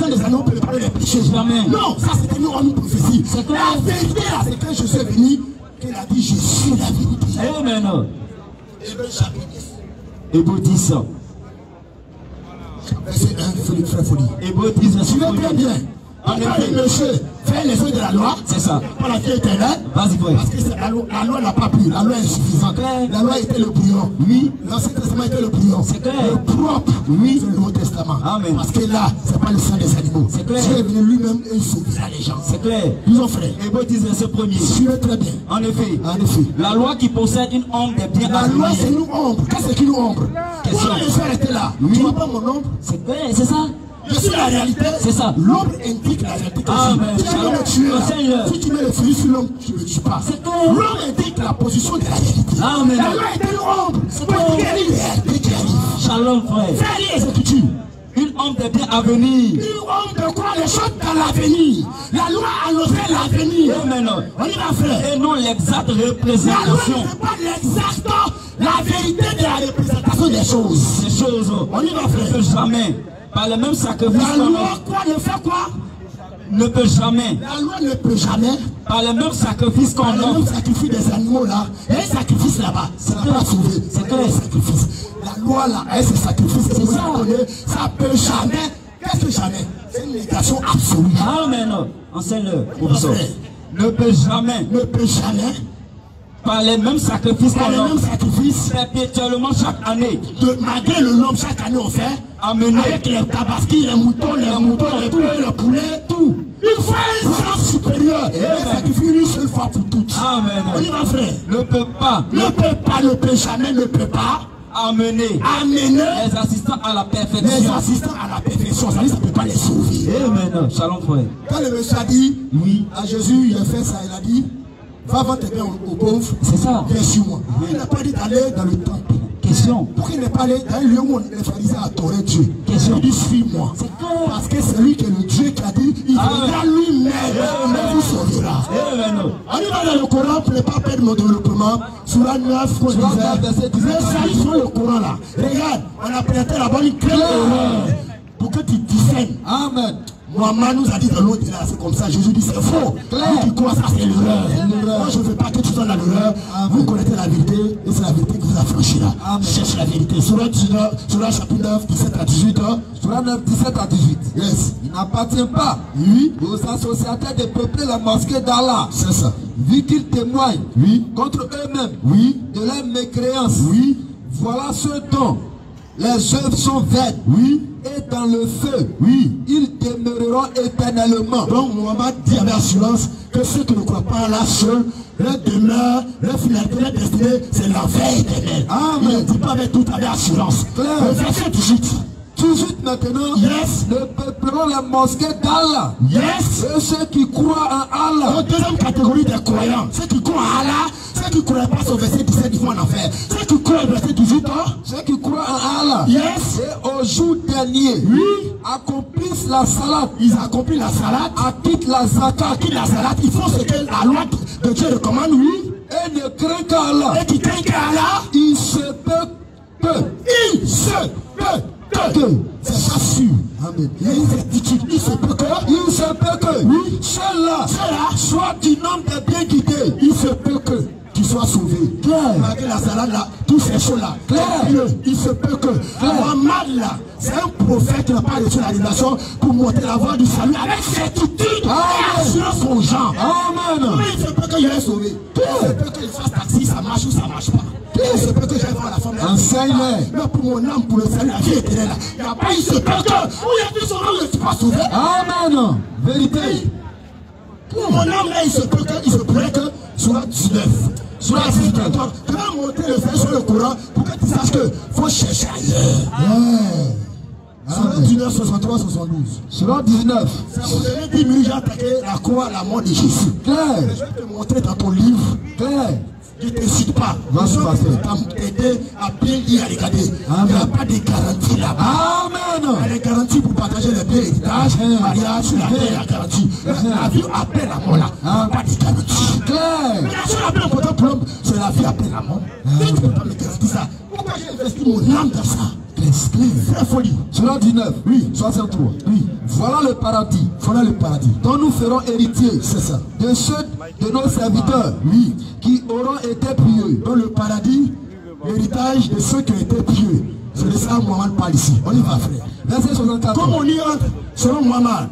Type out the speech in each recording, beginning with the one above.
Ancien des Anneaux préparer les péchés. Jamais. Non, ça c'était une prophétie. La vérité là, c'est quand je suis venu, qu'il a dit je suis la vérité. Amen. Hébreux chapitre 10. Hébreux 10. Verset 1, frère Folie. Hébreux 10, verset 1. Suivez bien. En effet, monsieur, faire les œuvres de la loi, c'est ça. Pas la vie éternelle. Vas-y, frère. Parce que la loi n'a pas plu, la loi est insuffisante. La loi était le brouillon. Oui. L'Ancien Testament était le brouillon. C'est clair. Le propre, oui, c'est le Nouveau Testament. Amen. Parce que là, c'est pas le sang des animaux. C'est clair. Dieu est venu lui-même et il sauvera les gens. C'est clair. Nous en frères. Hébreux 10, verset 1er. Suivez très bien. En effet. En effet. La loi qui possède une ombre des biens. La loi, c'est une ombre. Qu'est-ce qui nous ombre? Question. Quand les frères étaient là, tu vois pas mon ombre? C'est clair, c'est ça. Je suis la réalité. C'est ça. L'ombre indique la réalité. Si tu veux le tuer, si tu mets le feu sur l'ombre, tu ne le tues pas. L'ombre indique la position de la réalité. Amen. La loi est une ombre. C'est pas une réalité qui arrive. Shalom, frère. Fais l'exécution. Une ombre des biens à venir. Une ombre de quoi? Les choses dans l'avenir. La loi annonçait l'avenir. Amen. On y va, frère. Et non l'exacte représentation. La loi n'est pas l'exacte. La vérité de la représentation des choses. Ces choses. On y va, frère. Ne peut jamais. Par le même sacrifice. La loi quoi ne fait quoi? Ne peut jamais. La loi ne peut jamais. Par le même sacrifice qu'on offre. Par le même sacrifice des animaux là. Et un sacrifice là-bas. Ça ne va pas sauver. C'est quoi le sacrifice? La loi là, et ce sacrifice, c'est ça. Ça peut jamais. Qu'est-ce que jamais? C'est une négation absolue. Amen. Enseigne-le, professeur. Ne peut jamais. Ne peut jamais. Par les mêmes sacrifices qu'on offre perpétuellement chaque année. Malgré le nombre chaque année on fait, amener avec les tabaski, les moutons, les poulets, le poulet, tout. Il faut une chance supérieure. Et sacrifier une seule fois pour toutes. Amen. On y va, frère. Ne peut pas. Ne peut pas, ne peut jamais, ne peut pas. Amener les assistants à la perfection. Les assistants à la perfection, ça ne peut pas les sauver. Amen. Shalom, frère. Quand le monsieur a dit, oui, à Jésus, il a fait ça, il a dit, va vendre tes biens aux pauvres. C'est ça. Viens sur moi. Il n'a pas dit d'aller dans le temple. Question. Pourquoi il n'est pas allé dans le lieu où les pharisiens adoraient Dieu? Question. Il dit, suis-moi. Parce que c'est lui qui est le Dieu qui a dit, il viendra lui-même. Il vous sauvera. On y va dans le Coran pour ne pas perdre mon développement. Surah 9, qu'on disait. Les saints sont le Coran là. Regarde, on a prêté la bonne clé pour que tu discernes. Amen. Mohamed nous a dit de l'autre, c'est comme ça. Jésus dit c'est faux. Vous qui croyez ça, c'est l'erreur. Moi, je ne veux pas que tu sois dans l'erreur. Vous connaissez la vérité et c'est la vérité qui vous affranchira. Cherchez la vérité. Surah 19, Surah chapitre 9, 17 à 18. Surah 9, 17 à 18. Yes. Il n'appartient pas aux associateurs de peupler la mosquée d'Allah. C'est ça. Vu qu'ils témoignent contre eux-mêmes de leur mécréance. Voilà ce dont les œuvres sont vaines. Et dans le feu, ils demeureront éternellement. Donc Mohamed dit avec assurance que ceux qui ne croient pas à la seule, leur demeure, leur finalité, leur destinée, c'est l'enfer éternel. Il ne dit pas avec tout avec assurance. Le verset 18. 18 maintenant, ne peupleront la mosquée d'Allah. Et ceux qui croient en Allah. La deuxième catégorie des croyants, ceux qui croient en Allah, ceux qui ne croient pas au verset 17, ils vont en enfer. Ceux qui croient au verset 18, ceux qui croient en Allah, et au jour dernier, accomplissent la salade. Ils accomplissent la salade, acquittent la zakat, ils font ce que la loi de Dieu recommande, et ne craignent qu'Allah. Et qui craignent qu'Allah, il se peut que. Il se peut que. C'est pas sûr. Amen. Il y a une certitude. Il se peut que. Il se peut que. Cela soit du nombre des bien guidés. Il se peut que tu sois sauvé. Malgré la salade là, tous ces choses là. Il se peut que. Mohamed là, c'est un prophète qui n'a pas reçu la révélation pour montrer la voie du salut avec certitude et assurance aux gens. Amen. Mais il se peut qu'il ait sauvé. Il se peut qu'il fasse taxi, ça marche ou ça marche pas. Il se peut que j'aille voir la femme. Enseigne-les. Mais pour mon âme, pour le salut, la vie éternelle, il n'y a pas, il se peut que. Où il y a plus son âme, je ne suis pas sauvé. Amen. Vérité. Pour mon âme, là, il se peut que, il se pourrait que, soit 19. Soit 19. Tu vas monter le fait sur le courant pour que tu saches que faut chercher ailleurs. Sur 19, 63, 72. Sur 19. Ça vous donne 10 minutes, j'ai attaqué la croix, la mort de Jésus. Claire. Je vais te montrer dans ton livre. Claire. Je ne t'incite pas. Je vais t'aider à bien lire, à regarder. Il n'y a pas de garantie là-bas. Amen. Il y a des garanties pour partager les biens héritages, mariage, sur la terre, il y a garantie. La vie après la mort là, il n'y a pas de garantie. Claire. Mais la seule appel important pour l'homme, c'est la vie après la mort. Je ne peux pas me garantir ça. Pourquoi j'ai investi mon âme dans ça? est clair. Très folie. Surat 19, oui, 63. Oui. Voilà le paradis. Voilà le paradis. Dont nous ferons héritier. C'est ça. De ceux de nos serviteurs, oui, qui auront été pieux. Dans le paradis, l'héritage de ceux qui ont été pieux. C'est de ça que Mohamed parle ici. On y va, frère. Verset 64. Comme on y entre, selon Mohamed.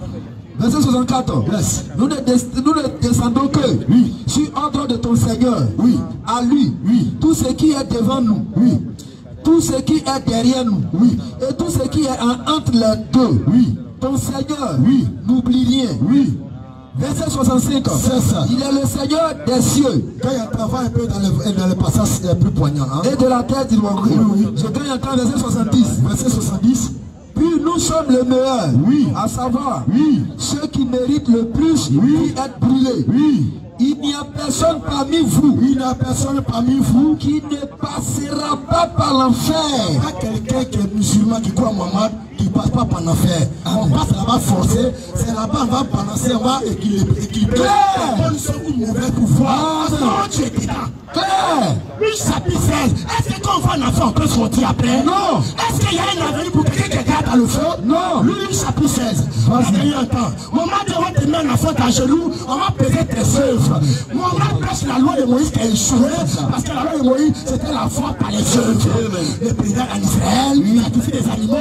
Verset 64. Yes. Nous ne descendons que, oui, sur ordre de ton Seigneur. Oui. À lui, oui. Tout ce qui est devant nous, oui. Tout ce qui est derrière nous, oui. Et tout ce qui est entre les deux, oui. Ton Seigneur, oui. N'oublie rien, oui. Verset 65. C'est ça. Il est le Seigneur des cieux. Quand il y a un travail un peu dans le passage plus poignant. Hein? Et de la terre, dis-moi. Oui. Je gagne encore verset 70. Verset 70. Puis nous sommes les meilleurs. Oui. À savoir, oui, ceux qui méritent le plus, oui, être brûlés. Oui. Il n'y a personne parmi vous. Il n'y a personne parmi vous qui ne passera pas par l'enfer. Il y a quelqu'un qui est musulman, qui croit Mohamed, qui ne passe pas par l'enfer. On passe là-bas forcé. C'est là-bas on va balancer, on va équilibrer. Bonne chose ou mauvais pouvoir. Non, tu es dedans. Claire. Oui, chapitre 16. Est-ce que quand on voit un enfant, on peut sortir après? Non. Est-ce qu'il y a un avenir pour quelqu'un qui regarde dans le feu? Non. Lui, chapitre 16. On va gagner un temps. Maman, on te met un enfant à genoux, on va peser tes œuvres. Maman prêche la loi de Moïse qui a échoué, parce que la loi de Moïse, c'était la foi par les œuvres. Le président en Israël, sacrifier des animaux,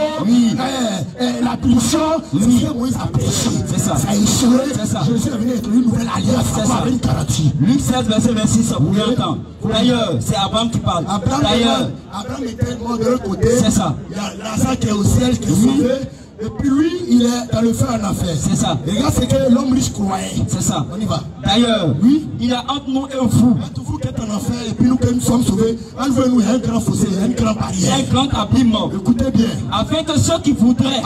la punition, c'est ce que Moïse a péché. C'est ça. Ça a échoué. Jésus est venu être une nouvelle alliance, ça va avec une garantie. Luc 16, verset 26, ça vous entend. D'ailleurs, c'est Abraham qui parle. D'ailleurs, Abraham était mort de l'autre côté. C'est ça. Il y a Lazare qui est au ciel, qui est sauvé. Et puis lui, il est dans le feu en enfer. C'est ça. Et regarde ce que l'homme riche croyait. C'est ça. On y va. D'ailleurs, oui, il a entre nous et vous. Entre vous qui êtes en enfer et puis nous qui nous sommes sauvés, entre nous, il y a un grand fossé, il y a une grande barrière. Un grand abîme. Écoutez bien. Afin que ceux qui voudraient,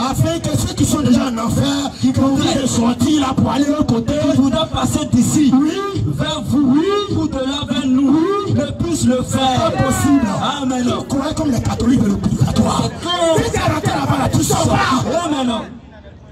qui sont déjà en enfer, qui voudraient sortir là pour aller de l'autre côté, qui voudraient passer d'ici, oui, vers vous, oui, ou de là vers nous, oui, ne puissent le faire. C'est possible. Amen. Vous croyez comme les catholiques de le purgatoire. Si tu es rentré là-bas, là, tu sors pas. Amen.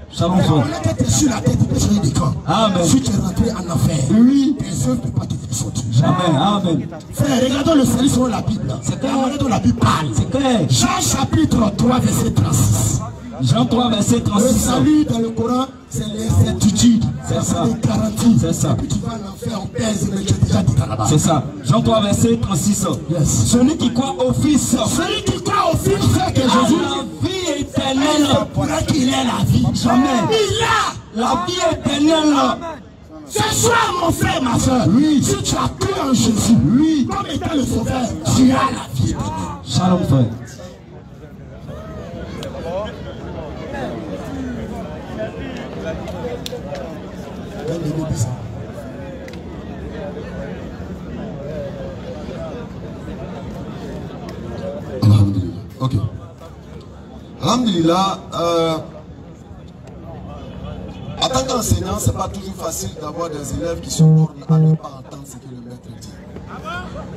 Shalom. On a été sur la tête, tu peux changer de camp. Amen. Si tu es rentré en enfer, oui, tes œuvres ne peuvent pas te faire sortir. Amen. Amen. Frère, regardons le salut sur la Bible. C'est la manière dont la Bible parle. C'est clair. Jean chapitre 3, verset 36. Jean 3, verset 36. Le salut dans le Coran, c'est l'incertitude. C'est ça. C'est garantie. C'est ça. Et puis tu vas en enfer, on pèse, mais tu es déjà dit là-bas. C'est ça. Jean 3, verset 36. Yes. Celui qui croit au Fils. Celui qui croit au Fils, frère, que Jésus. La vie éternelle. Pour qu'il ait la vie. Jamais. Il a la vie éternelle. Ce soir, mon frère, ma soeur, oui, si tu as cru en Jésus, oui, comme étant le sauveur, tu as la vie éternelle. Shalom, frère. Alhamdulillah. Ok. Alhamdulillah. En tant qu'enseignant, ce n'est pas toujours facile d'avoir des élèves qui se bornent à ne pas entendre ce que le maître dit.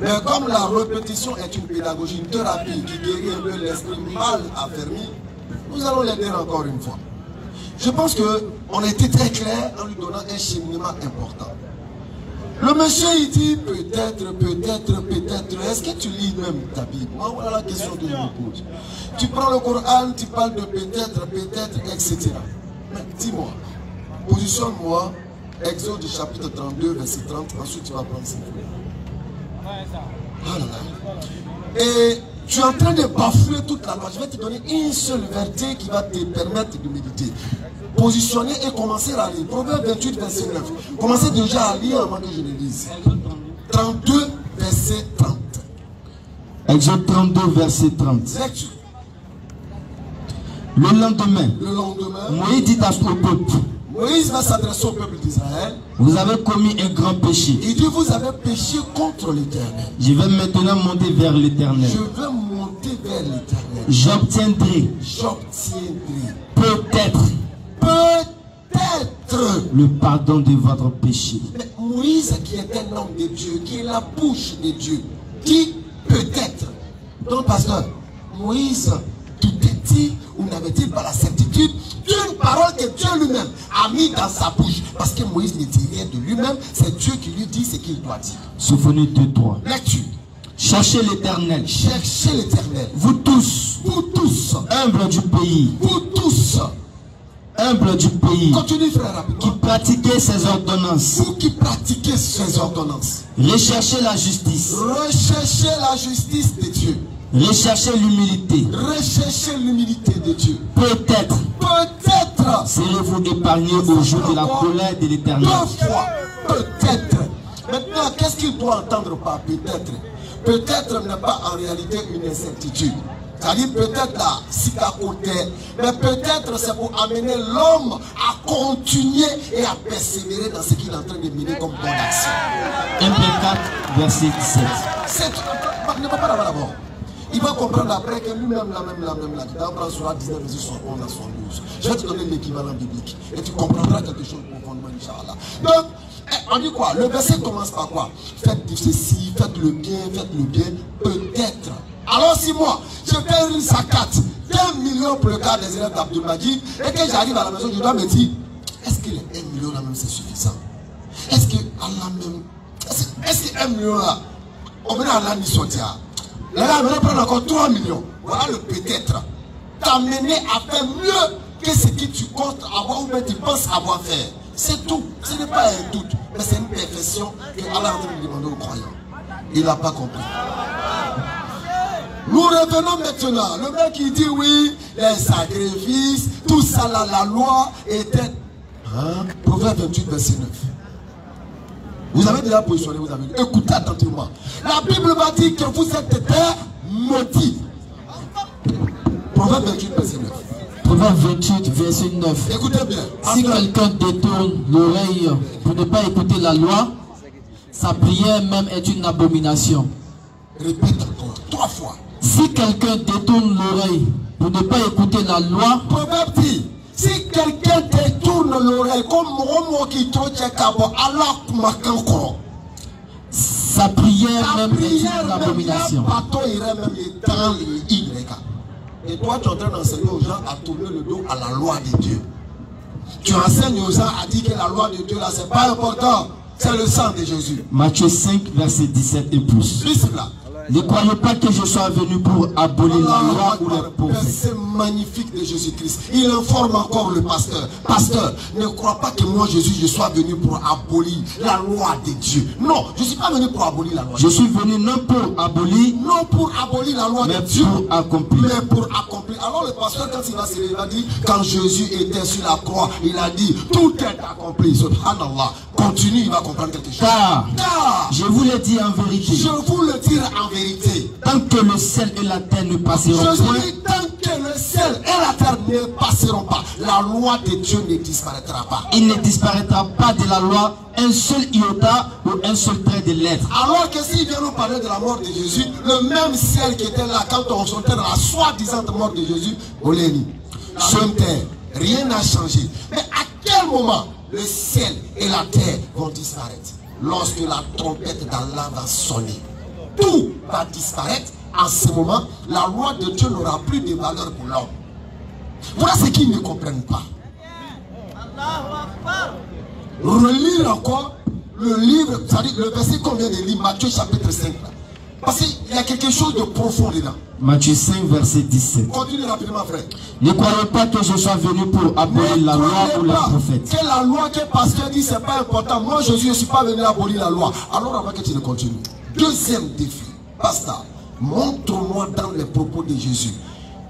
Mais comme la répétition est une pédagogie, une thérapie qui guérit un peu l'esprit mal affermi, nous allons l'aider encore une fois. Je pense qu'on a été très clair en lui donnant un cheminement important. Le monsieur, il dit peut-être. Est-ce que tu lis même ta Bible? Moi, voilà la question que je me pose. Tu prends le Coran, tu parles de peut-être, etc. Mais dis-moi, positionne-moi, Exode chapitre 32, verset 30, ensuite tu vas prendre cette fois. Ah là là. Et tu es en train de bafouer toute la loi. Je vais te donner une seule verset qui va te permettre de méditer. Positionner et commencer à lire. Proverbe 28, verset 9. Commencez déjà à lire avant que je le lise. 32, verset 30. Exode 32, verset 30. Lecture. Le lendemain, Moïse dit à son peuple, Moïse va s'adresser au peuple d'Israël. Vous avez commis un grand péché. Il dit, vous avez péché contre l'Éternel. Je vais maintenant monter vers l'Éternel. Je vais monter vers l'Éternel. J'obtiendrai. Peut-être le pardon de votre péché. Mais Moïse, qui est un homme de Dieu, qui est la bouche de Dieu, dit peut-être. Donc, pasteur, Moïse doutait-il ou n'avait-il pas la certitude d'une parole que Dieu lui-même a mis dans sa bouche? Parce que Moïse ne dit rien de lui-même, c'est Dieu qui lui dit ce qu'il doit dire. Sophonie 2.3. Lecture. Cherchez l'Éternel. Cherchez l'Éternel. Vous tous, humbles du pays. Vous tous, humbles du pays. Continue, frère, rapidement. Qui pratiquez ses ordonnances. Vous qui pratiquez ces ordonnances. Recherchez la justice. Recherchez la justice de Dieu. Recherchez l'humilité. Recherchez l'humilité de Dieu. Peut-être serez-vous épargnés au jour de la colère de l'Éternel. Deux fois, peut-être. Maintenant, qu'est-ce qu'il doit entendre par peut-être? Peut-être n'est pas en réalité une incertitude. C'est-à-dire peut-être là, si qu'à côté, mais peut-être c'est pour amener l'homme à continuer et à persévérer dans ce qu'il est en train de mener comme bonne action. 1 Pierre 4, verset 17. Ne va pas là-bas d'abord. Il va comprendre après que lui-même, là, dans Prends sur 19, verset 71 à 72. Je vais te donner l'équivalent biblique et tu comprendras quelque chose profondément, Inch'Allah. Donc, on dit quoi? Le verset commence par quoi? Faites ceci, faites le bien, peut-être. Alors si moi, je fais une zakat d'1 million pour le cas des élèves d'Abdul Majid et que j'arrive à la maison, je dois me dire, est-ce que les 1 million là même c'est suffisant? Est-ce que Allah même, est-ce que 1 million là, on va Allah n'y sortir? Les gars, on va prendre encore 3 millions. Voilà le peut-être. T'amener à faire mieux que ce que tu comptes avoir ou bien tu penses avoir fait. C'est tout. Ce n'est pas un doute, mais c'est une perfection que Allah a demandé aux croyants. Il n'a pas compris. Nous revenons maintenant. Le mec qui dit oui, les sacrifices, tout ça là, la loi était. Hein? Proverbe 28, verset 9. Vous avez déjà positionné, vous avez dit. Écoutez attentivement. La Bible va dire que vous êtes des maudits. Proverbe 28, verset 9. Proverbe 28, verset 9. Écoutez bien. Si quelqu'un détourne l'oreille pour ne pas écouter la loi, sa prière même est une abomination. Répète encore, 3 fois. Si quelqu'un détourne l'oreille pour ne pas écouter la loi, Proverbe dit, si quelqu'un détourne l'oreille comme moi qui trouve Allah Makanko, sa prière même est une abomination. Et toi, tu es en train d'enseigner aux gens à tourner le dos à la loi de Dieu. Tu enseignes aux gens à dire que la loi de Dieu là, c'est pas important. C'est le sang de Jésus. Matthieu 5, verset 17 et plus. Là. Ne croyez pas que je sois venu pour abolir la loi ou les prophètes. C'est magnifique de Jésus-Christ. Il informe encore le pasteur. Pasteur, ne crois pas que moi, Jésus, je sois venu pour abolir la loi de Dieu. Non, je ne suis pas venu pour abolir la loi. Je suis venu non pour abolir, la loi de Dieu, pour accomplir. Mais pour accomplir. Alors le pasteur, quand il va se lever, il a dit, quand Jésus était sur la croix, il a dit, tout est accompli. Subhanallah. Continue, il va comprendre quelque chose. Car je vous le dis en vérité. Je vous le dis en vérité. Tant que le ciel et la terre ne passeront pas. Tant que le ciel et la terre ne passeront pas, la loi de Dieu ne disparaîtra pas. Il ne disparaîtra pas de la loi un seul iota ou un seul trait de lettre. Alors que s'il vient nous parler de la mort de Jésus, le même ciel qui était là quand on sortait dans la soi-disant mort de Jésus, Oléni, la même terre, rien n'a changé. Mais à quel moment le ciel et la terre vont disparaître? Lorsque la trompette d'Allah va sonner, tout va disparaître. En ce moment, la loi de Dieu n'aura plus de valeur pour l'homme. Voilà ce qu'ils ne comprennent pas. Relire encore le livre, c'est-à-dire le verset qu'on vient de lire, Matthieu chapitre 5. Parce qu'il y a quelque chose de profond dedans. Matthieu 5, verset 17. Continue rapidement, frère. Ne croyez pas que je sois venu pour abolir la loi ou les prophètes. Que la loi que le pasteur dit, c'est pas important. Moi, Jésus, je ne suis pas venu abolir la loi. Alors, avant que tu ne continues. Deuxième défi. Pasteur, montre-moi dans les propos de Jésus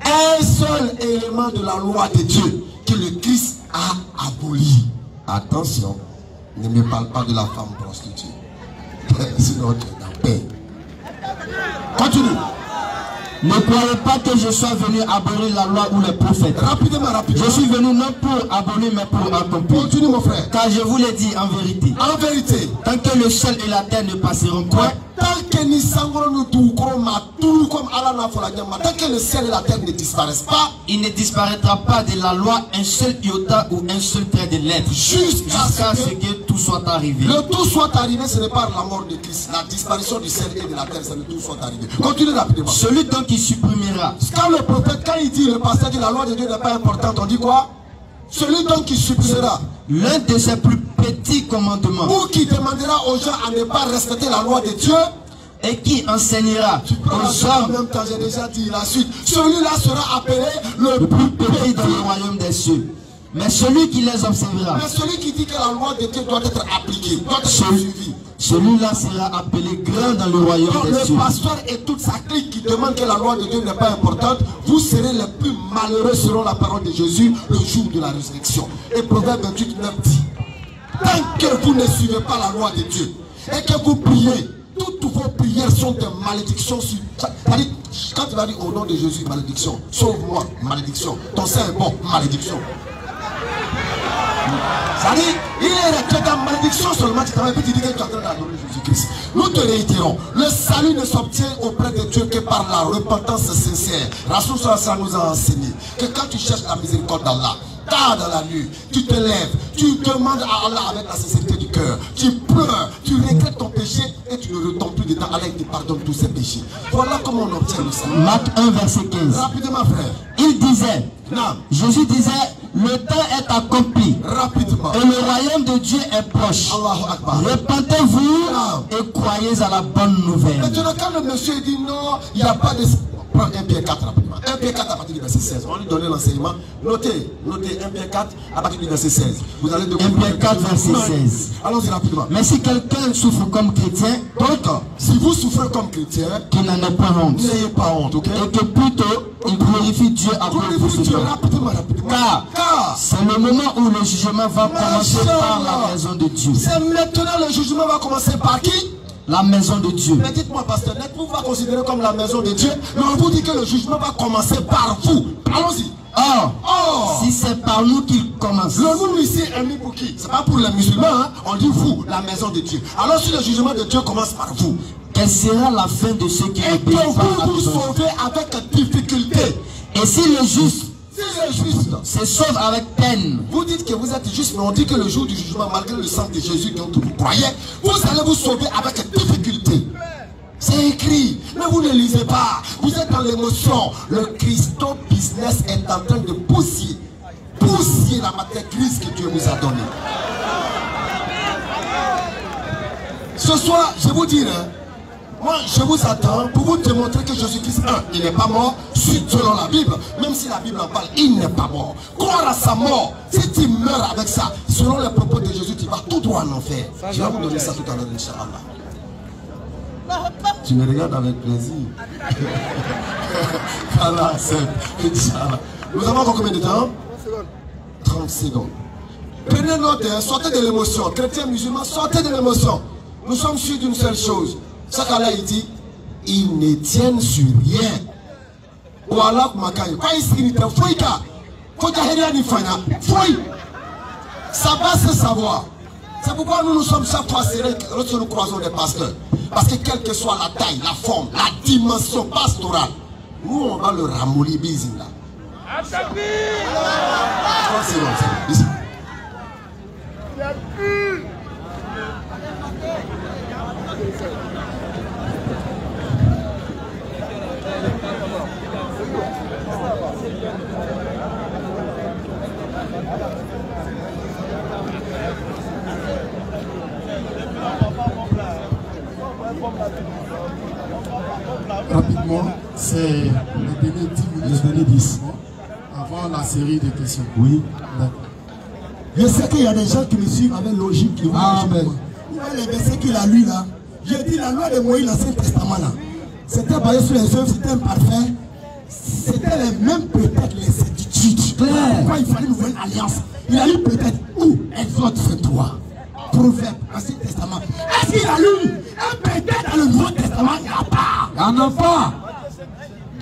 un seul élément de la loi de Dieu que le Christ a aboli. Attention, ne me parle pas de la femme prostituée. Sinon, tu es en paix. Continue. Ne croyez pas que je sois venu abolir la loi ou les prophètes. Rapidement. Je suis venu non pour abolir, mais pour accomplir. Continue, mon frère. Car je vous l'ai dit en vérité. En vérité. Tant que le ciel et la terre ne passeront pas. Tant que nous sangrons tout comme Allah n'a fait la tant que le ciel et la terre ne disparaissent pas, il ne disparaîtra pas de la loi un seul iota ou un seul trait de lettre. Jusqu'à ce que tout soit arrivé. Le tout soit arrivé, ce n'est pas la mort de Christ. La disparition du ciel et de la terre, c'est le tout soit arrivé. Continue rapidement. Celui donc qui supprimera. Quand le prophète, quand il dit, le pasteur dit la loi de Dieu n'est pas importante, on dit quoi? Celui donc qui supprimera l'un de ses plus petits commandements, ou qui demandera aux gens à ne pas respecter la loi de Dieu, et qui enseignera aux hommes. En même temps, j'ai déjà dit la suite. Celui-là sera appelé le plus petit dans le royaume des cieux. Mais celui qui les observera. Mais celui qui dit que la loi de Dieu doit être appliquée, doit être suivie. Celui-là sera appelé grand dans le royaume des cieux. Le pasteur et toute sa clique qui demandent que la loi de Dieu n'est pas importante, vous serez les plus malheureux selon la parole de Jésus le jour de la résurrection. Et Proverbe 28, 9 dit, tant que vous ne suivez pas la loi de Dieu et que vous priez, toutes vos prières sont des malédictions. Quand tu vas dire au nom de Jésus, malédiction, sauve-moi, malédiction, ton sein est bon, malédiction. C'est-à-dire, il est resté dans malédiction seulement, tu t'avais dit que tu es en train d'adorer Jésus-Christ. Nous te réitérons, le salut ne s'obtient auprès de Dieu que par la repentance sincère. Rasoul Sallallahu nous a enseigné que quand tu cherches la miséricorde d'Allah, tard dans la nuit, tu te lèves, tu demandes à Allah avec la sincérité du cœur, tu pleures, tu regrettes ton péché et tu ne retombes plus dedans. Allah te pardonne tous ses péchés. Voilà comment on obtient le salut. Marc 1, verset 15. Rapidement, frère. Il disait, non. Jésus disait, le temps est accompli. Rapidement. Et le royaume de Dieu est proche. Allahu Akbar. Repentez-vous et croyez à la bonne nouvelle. Maintenant, quand le monsieur dit non, il n'y a pas de... Prends 1 Pierre 4 rapidement. 1 Pierre 4 à partir du verset 16. On lui donne l'enseignement. Notez 1 Pierre 4 à partir du verset 16. Vous allez 1 Pierre 4 verset 16. Allons-y rapidement. Mais si quelqu'un souffre comme chrétien, donc, si vous souffrez comme chrétien, qu'il n'en ait pas honte. N'ayez pas honte, ok? Et que plutôt, il glorifie Dieu à cause de ce temps. Rapidement. Car c'est le moment où le jugement va commencer par la maison de Dieu. C'est maintenant le jugement va commencer par qui? La maison de Dieu. Mais dites-moi, pasteur, n'êtes-vous pas considéré comme la maison de Dieu? Mais on vous dit que le jugement va commencer par vous. Allons-y. Or, si c'est par nous qu'il commence. Le nous ici est mis pour qui? C'est pas pour les musulmans, hein? On dit vous, la maison de Dieu. Alors si le jugement de Dieu commence par vous, quelle sera la fin de ceux qui obéissent pas à vous sauvez avec difficulté. Et si le juste se sauve avec peine. Vous dites que vous êtes juste, mais on dit que le jour du jugement, malgré le sang de Jésus dont vous croyez, vous allez vous sauver avec difficulté. C'est écrit, mais vous ne lisez pas. Vous êtes dans l'émotion. Le Christo business est en train de pousser la matière grise que Dieu vous a donnée. Ce soir, je vous dis, moi, je vous attends pour vous démontrer que Jésus-Christ, il n'est pas mort, selon la Bible. Même si la Bible en parle, il n'est pas mort. Croire à sa mort, si tu meurs avec ça, selon les propos de Jésus, tu vas tout droit en enfer. Je vais vous donner ça tout à l'heure, Inch'Allah. Tu me regardes avec plaisir. Allah, c'est Inch'Allah. Nous avons encore combien de temps? 30 secondes. Prenez note, sortez de l'émotion. Chrétiens, musulmans, sortez de l'émotion. Nous sommes sûrs d'une seule chose. Ça qu'Allah dit, ils ne tiennent sur rien. Voilà comment il ça va se savoir. C'est pourquoi nous sommes chaque fois serrés lorsque nous croisons des pasteurs. Parce que quelle que soit la taille, la forme, la dimension pastorale, nous on va le ramollir bismillah. Rapidement, c'est les derniers 10 minutes avant la série de questions. Oui. Je sais qu'il y a des gens qui me suivent avec logique. Qui vont les versets qu'il a lu là, j'ai dit la loi de Moïse, l'Ancien Testament là, c'était basé sur les œuvres, c'était imparfait. C'était les mêmes peut-être les certitudes. Pourquoi il fallait une nouvelle alliance? Il a lu peut-être où? Exode 23. Proverbe, Ancien Testament. Est-ce qu'il a lu un peut-être dans le Nouveau Testament? Il n'y a pas. Il n'y en a pas.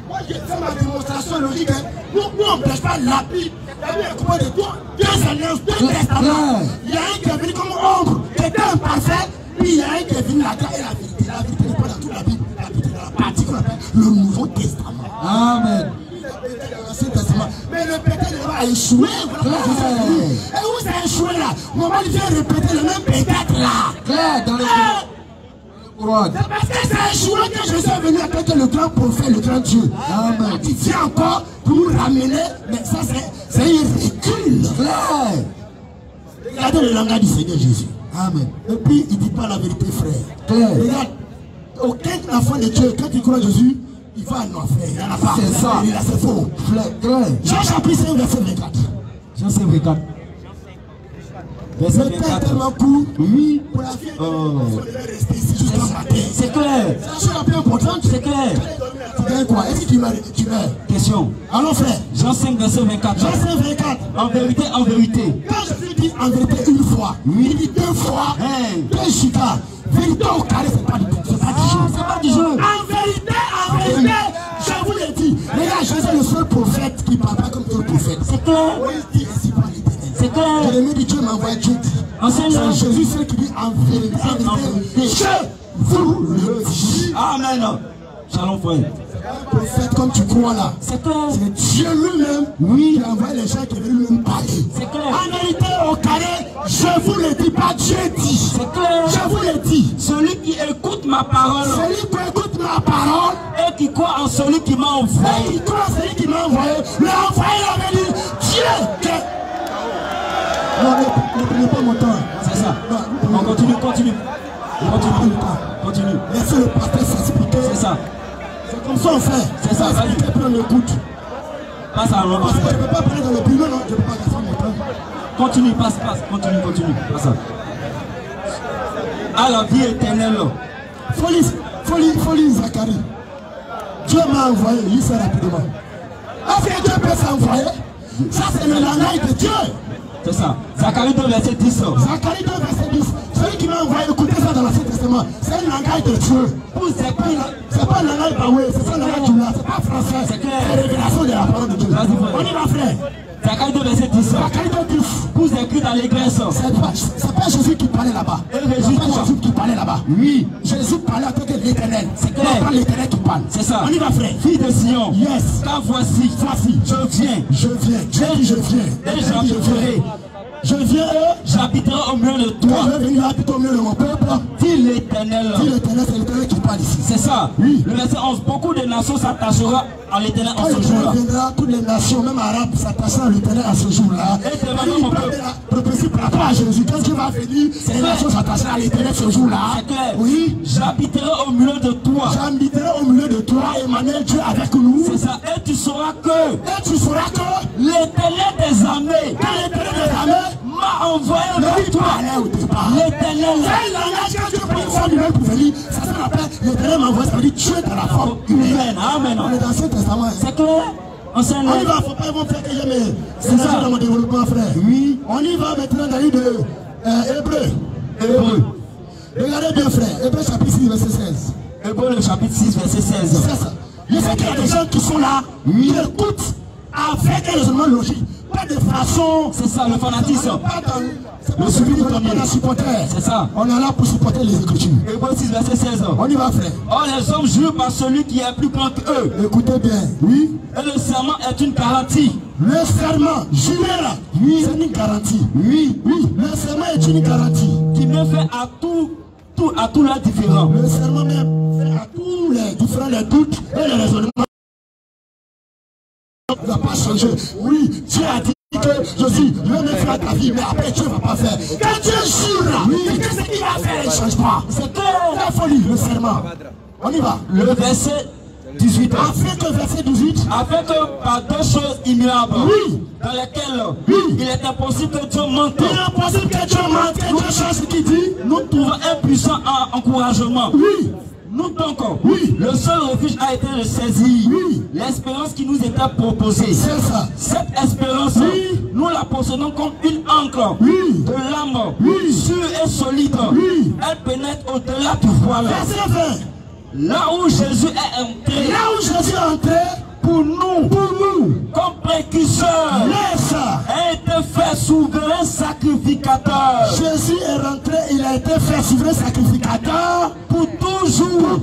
Moi j'ai fait ma démonstration logique. Nous on ne prêche pas la Bible. La Bible est composée de deux alliances, deux testaments. Il y a un qui est venu comme ombre, qui était imparfait. Puis il y a un qui est venu la grâce et la vérité. La vérité n'est pas dans toute la Bible. La vérité est dans la partie qu'on appelle le Nouveau Testament. Amen. L'Ancien Testament. Mais le pété a échoué. Et où ça a échoué là? Maman vient répéter le même peut-être là. Claire, dans le Coran. C'est parce que ça a échoué que Jésus est venu avec le grand prophète, le grand Dieu. Amen. Tu tiens encore pour nous ramener, mais ça c'est un recul. Claire. Regardez le langage du Seigneur Jésus. Amen. Et puis il ne dit pas la vérité, frère. Claire. Regarde. aucun enfant de Dieu, quand il croit en Jésus, il va en enfer. Il n'en a pas. C'est ça. Il a c'est faux. Jean chapitre 5, verset 24. Jean 5, 24. Verset 24. Tellement court. Oui. Pour la vie, il faut rester ici jusqu'à matin. C'est clair. C'est la chose la plus importante. C'est clair. Tu gagnes quoi? Est-ce que tu meurs? Question. Allons frère. Jean 5, verset 24. Jean 5, 24. En vérité, en vérité. Quand Jésus dit en vérité une fois, il dit deux fois, deux chitas. Vérité au carré, c'est pas du jeu. C'est pas du jeu. En vérité, je vous l'ai dit. Regarde, Jésus est le seul prophète qui ne parle pas comme tout prophète. C'est clair. Il dit ainsi par l'Éternel. C'est clair. Jérémie dit Dieu m'a envoyé, Dieu dit. C'est Jésus seul qui dit en vérité, je vous le dis. Amen. Shalom frère. Prophète comme tu crois là. C'est clair. C'est Dieu lui-même qui a envoyé les gens qui veulent lui parler. C'est clair. En vérité au carré, je vous le dis pas, Dieu dit. C'est clair. Je vous le dis. Celui qui écoute ma parole. Celui qui écoute ma parole. Et qui croit en celui qui m'a envoyé. Et qui croit en celui qui m'a envoyé. L'envoyé avait dit Dieu. Non, ne prenez pas mon temps. C'est ça. Non, on continue. Laissez le pasteur s'expliquer. C'est ça. C'est comme ça on fait. C'est ça, vas-y. Prends le écoute. Passe à l'heure. Parce que je ne peux pas parler dans le bureau, non. Je ne peux pas laisser mon temps. Continue. Passe. À la vie éternelle. Folie, Zacharie. Dieu m'a envoyé, il sait rapidement. Est-ce que Dieu peut s'envoyer? Ça, c'est le langage de Dieu. C'est ça. Zacharie 2, verset 10. Zacharie 2, verset 10. Celui qui m'a envoyé, écoutez ça dans l'Ancien Testament. C'est un langage de Dieu. C'est pas un langage baoué, c'est pas un langage du c'est pas français. C'est clair. C'est la révélation de la parole de Dieu. On y va, frère. Zacharie 2, verset 10. Zacharie 2, 10. Vous écrivez dans l'église. C'est pas Jésus qui parlait là-bas. C'est pas Jésus qui parlait là-bas. Oui. Jésus parlait en tant que l'Éternel. C'est clair. C'est pas l'Éternel qui parle. C'est ça. On y va, frère. Fille de Sion. Yes. Car voici. Je viens. Dieu dit je viens. Et j'habiterai. Je viens et j'habiterai au milieu de toi. Je vais venir habiter au milieu de mon peuple. Dis l'Éternel. Dis l'Éternel, c'est l'Éternel qui parle ici. C'est ça. Oui. Le verset 11. Beaucoup de nations s'attacheront à l'Éternel en ce jour-là. Toutes les nations, même arabes, s'attacheront à l'Éternel à ce jour-là. Et le principe par rapport à Jésus, quand Dieu va venir, les nations s'attacheront à l'Éternel ce jour-là. C'est clair. Oui. J'habiterai au milieu de toi. J'habiterai au milieu de toi, Emmanuel, Dieu avec nous. C'est ça. Et tu sauras que. L'Éternel des armées. m'a envoyé vers toi. L'Éternel. C'est le langage que Dieu prend une forme humaine pour venir. Ça s'appelle l'Éternel m'a envoyé, ça veut dire Dieu dans la forme humaine. Amen. On est dans l'Ancien Testament. C'est clair. On y va, il ne faut pas faire que j'aime. C'est ça dans mon développement, frère. Oui. On y va maintenant dans l'île de Hébreu. Regardez bien, frère. Hébreu chapitre 6, verset 16. Hébreu le chapitre 6, verset 16. C'est ça. Je sais qu'il y a des gens qui sont là, qui écoutent avec un raisonnement logique. Pas de façon. C'est ça, le fanatisme. Le suivi de la supporter. C'est ça. On est là pour supporter les Écritures. Hébreu 6, verset 16. On y va, frère. Or, les hommes jurent par celui qui est plus grand qu'eux. Écoutez bien. Oui. Et le serment est une garantie. Le serment, jurer là, oui, c'est une garantie. Oui, oui. Le serment est une garantie. Qui me fait à tous les différents. Le serment même fait à tous les différents, les doutes et les raisonnements. Il ne va pas changer. Oui, Dieu a dit que Jésus, je vais me faire ta vie, mais après Dieu ne va pas faire. Quand Dieu jure là, qu'est-ce qu'il va faire? Il ne change pas. C'est la folie, le serment. On y va. Le verset 18. Afin que verset 18. Afin que par deux choses immuables. Oui. Dans lesquelles il est impossible que Dieu mente. Il est impossible que Dieu mente, que Dieu change ce qu'il dit. Nous trouvons impuissant en encouragement. Oui. Nous donc, le seul refuge a été de saisir l'espérance qui nous était proposée. C'est ça. Cette espérance, nous la possédons comme une encre de l'âme, sûre et solide. Elle pénètre au-delà du voile. Là où Jésus est entré, pour nous, comme précurseur, a été fait souverain sacrificateur. Jésus est rentré, il a été fait souverain sacrificateur pour toujours,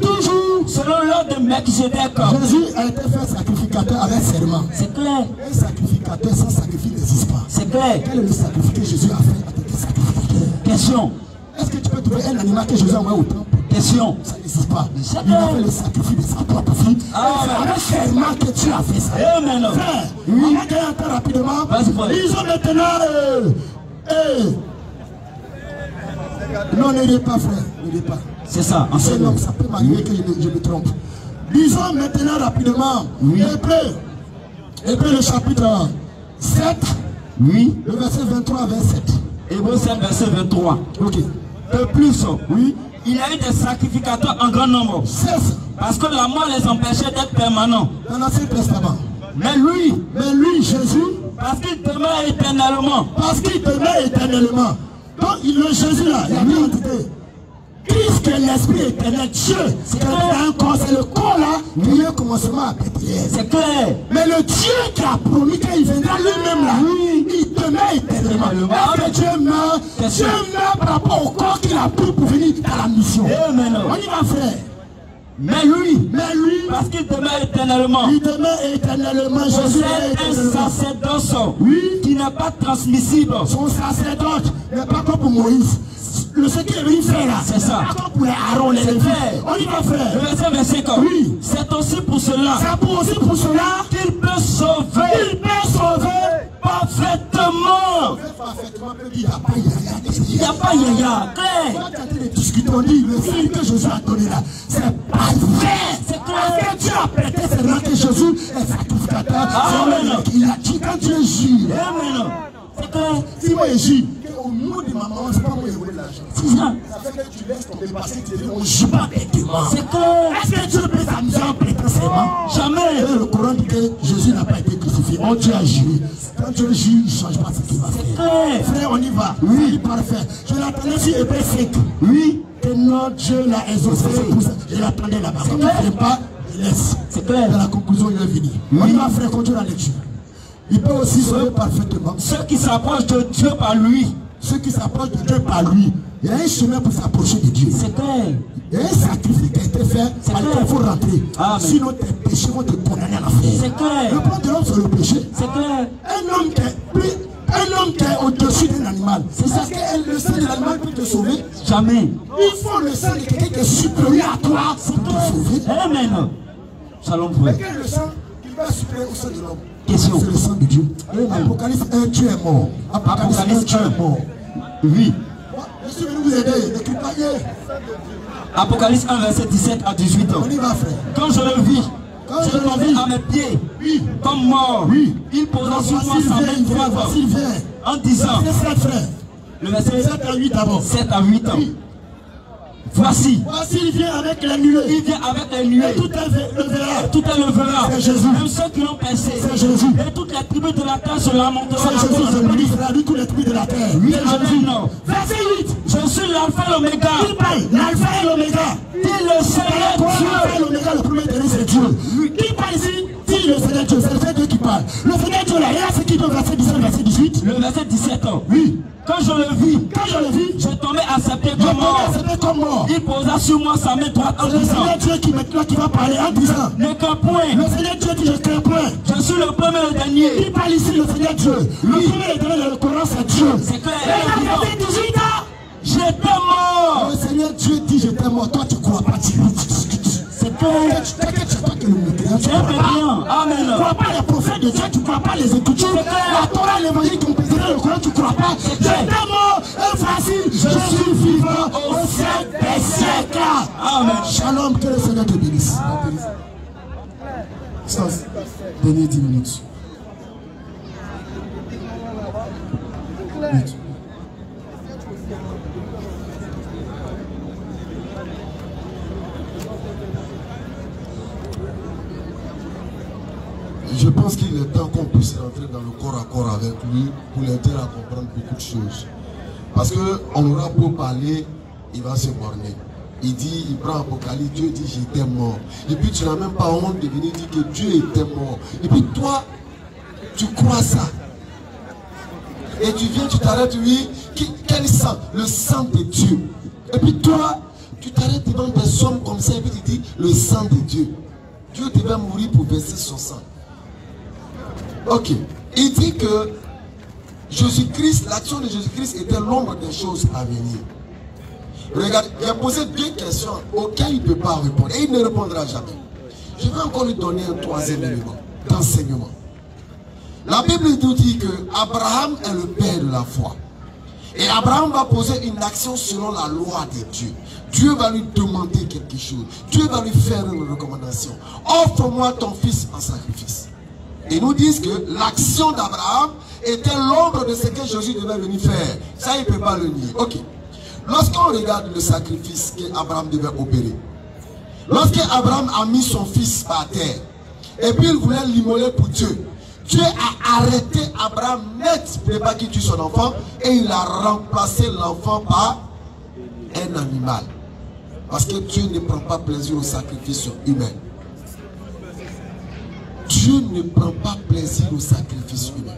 selon l'ordre de Melchizedek. Jésus a été fait sacrificateur avec serment. C'est clair. Un sacrificateur sans sacrifice n'existe pas. C'est clair. Quel est le sacrifice que Jésus a fait à tes sacrificateurs? Question. Est-ce que tu peux trouver un animal que Jésus a envoyé au temple? Question. Ça n'existe pas. Il a fait le sacrifice de sa propre fille. C'est avec serment que tu as fait ça. Amen. Frère, on va gagner un temps rapidement. Ils ont maintenant Non, ne l'est pas, frère. Ne l'est pas. C'est ça. C'est non, ça peut m'arriver que je me trompe. Disons maintenant rapidement. Oui. Hébreux, le chapitre 7. Oui. Le verset 23 à 27. Hébreux 7, verset 23. Ok. De plus, oui, il y a eu des sacrificateurs en grand nombre. 16. Parce que la mort les empêchait d'être permanents. Dans l'Ancien Testament. Mais lui, Jésus, parce qu'il demeure éternellement. Donc, le Jésus là, il y a une entité. Christ qui est l'esprit éternel, Dieu, c'est un corps, c'est le corps là qui est au commencement à Bethléem. C'est clair. Mais le Dieu qui a promis qu'il viendra lui-même là, il demeure éternellement. Est-ce que Dieu meurt par rapport au corps qu'il a pris pour venir dans la mission. Amen. On y va, frère. Mais lui, parce qu'il demeure éternellement, Jésus est un sacerdoce qui n'est pas transmissible. Son sacerdoce n'est pas comme pour Moïse. Ce qu'il est venu faire là, c'est ça. Pas comme pour les Aaron, les Lévites. On y va, frère. Le verset 25. Oui. C'est aussi pour cela. Qu'il peut sauver. Parfaitement. Il n'y a pas yaya. Clair. On dit le signe que Jésus a donné là, c'est parfait. C'est clair. Parce que Dieu a prêté seulement que Jésus est sacrificateur. Il a dit quand Dieu jure. Amen. C'est clair. Si moi je jure, au nom de ma maman, c'est pas moi qui ai volé l'argent. C'est ça. Ça fait que tu laisses tomber parce que tu dis on ne joue pas avec tes mains. C'est clair. Est-ce que Dieu peut s'amuser en prêtant ses mains? Jamais. Et le Coran dit que Jésus n'a pas été crucifié. Oh, Dieu a juré. Quand Dieu jure, il ne change pas ce qu'il va faire. Clair. Frère, on y va. Oui, parfait. Je l'attendais sur Hébreux 5. Oui. Que notre Dieu l'a exaucé. Je l'attendais là-bas. Quand il ne fait pas, il laisse. C'est clair. Dans la conclusion, il est venu. On y va, frère, continue la lecture. Il peut aussi sauver parfaitement. Ceux qui s'approchent de Dieu par lui. Ceux qui s'approchent de Dieu par lui. Il y a un chemin pour s'approcher de Dieu. C'est clair. Il y a un sacrifice qui a été fait. Il faut rentrer. Amen. Sinon tes péchés vont te condamner à l'enfer. C'est clair. Le plan de l'homme c'est le péché. C'est clair. Un homme qui est au-dessus d'un animal. C'est ça que le sang de l'animal peut te sauver. Jamais. Il faut le sang de quelqu'un qui est supérieur à toi pour te sauver. Amen. Shalom, frère. Mais quel est le sang qui va supérieur au sang de l'homme? Question. C'est le sang de Dieu. Apocalypse 1, Dieu est mort. Apocalypse 1, Dieu est mort. Oui. Je suis venu vous aider. Ne quitte pas hier. Apocalypse 1, verset 17 à 18. On y va, frère. Quand je le vis, je tombais à mes pieds, comme mort. Il posa sur moi sa main droite en disant, le verset 7 à 8 d'abord. 7 à 8 ans. Voici, il vient avec les nuées. Il vient avec les nuées. Tout est Tout est le verra. C'est Jésus. Même ceux qui l'ont percé. C'est Jésus. Et toutes les tribus de la terre se lamenteront. C'est Jésus, c'est lui qui fera lui toutes les tribus de la terre. Oui, Jésus. amen. Verset 8. Je suis l'alpha et l'oméga. Il parle, l'alpha et l'oméga. Dit le Seigneur Dieu. L'alpha et l'oméga, le premier dernier, c'est Dieu. Qui parle ici? Dit le Seigneur Dieu. C'est le Seigneur Dieu qui parle. Le Seigneur Dieu là, il y a ce qui dit au verset 17, verset 18. Le verset 17. Oui. Quand je le vis, je tombais accepté comme mort. Il posa sur moi sa main droite en disant, le Seigneur Dieu qui maintenant qui va parler en disant, ne crains point. Le Seigneur Dieu dit, je crains point. Je suis le premier et le dernier. Qui parle ici, le Seigneur Dieu? Le premier et le dernier, le Coran, c'est Dieu. C'est clair. Verset 18 ans. J'étais mort. Le Seigneur Dieu dit, j'étais mort. Toi, tu ne crois pas, tu c'est clair. T'inquiète pas que le mécréant, tu ne crois pas. Amen. Tu ne crois pas les prophètes de Dieu, tu ne crois pas les écritures. La Torah, l'évangile, ton président, le Coran, tu ne crois pas. J'étais mort. Et voici, je suis vivant au siècle des siècles. Amen. Shalom, que le Seigneur te bénisse. Dernier 10 minutes. Je pense qu'il est temps qu'on puisse rentrer dans le corps à corps avec lui pour l'aider à comprendre beaucoup de choses. Parce qu'on aura beau parler, il va se borner. Il dit, il prend Apocalypse, Dieu dit j'étais mort. Et puis tu n'as même pas honte de venir dire que Dieu était mort. Et puis toi, tu crois ça. Et tu viens, tu t'arrêtes, oui, quel sang? Le sang de Dieu. Et puis toi, tu t'arrêtes devant des hommes comme ça et puis tu dis le sang de Dieu. Dieu devait mourir pour verser son sang. Ok. Il dit que Jésus-Christ, l'action de Jésus-Christ était l'ombre des choses à venir. Regarde, il a posé deux questions auxquelles il ne peut pas répondre. Et il ne répondra jamais. Je vais encore lui donner un troisième élément d'enseignement. La Bible nous dit que Abraham est le père de la foi. Et Abraham va poser une action selon la loi de Dieu. Dieu va lui demander quelque chose. Dieu va lui faire une recommandation. Offre-moi ton fils en sacrifice. Ils nous disent que l'action d'Abraham était l'ombre de ce que Jésus devait venir faire. Ça, il ne peut pas le nier. Ok. Lorsqu'on regarde le sacrifice qu'Abraham devait opérer, lorsqu'Abraham a mis son fils par terre, et puis il voulait l'immoler pour Dieu, Dieu a arrêté Abraham net pour ne pas qu'il tue son enfant, et il a remplacé l'enfant par un animal. Parce que Dieu ne prend pas plaisir au sacrifice humain. Dieu ne prend pas plaisir au sacrifice humain.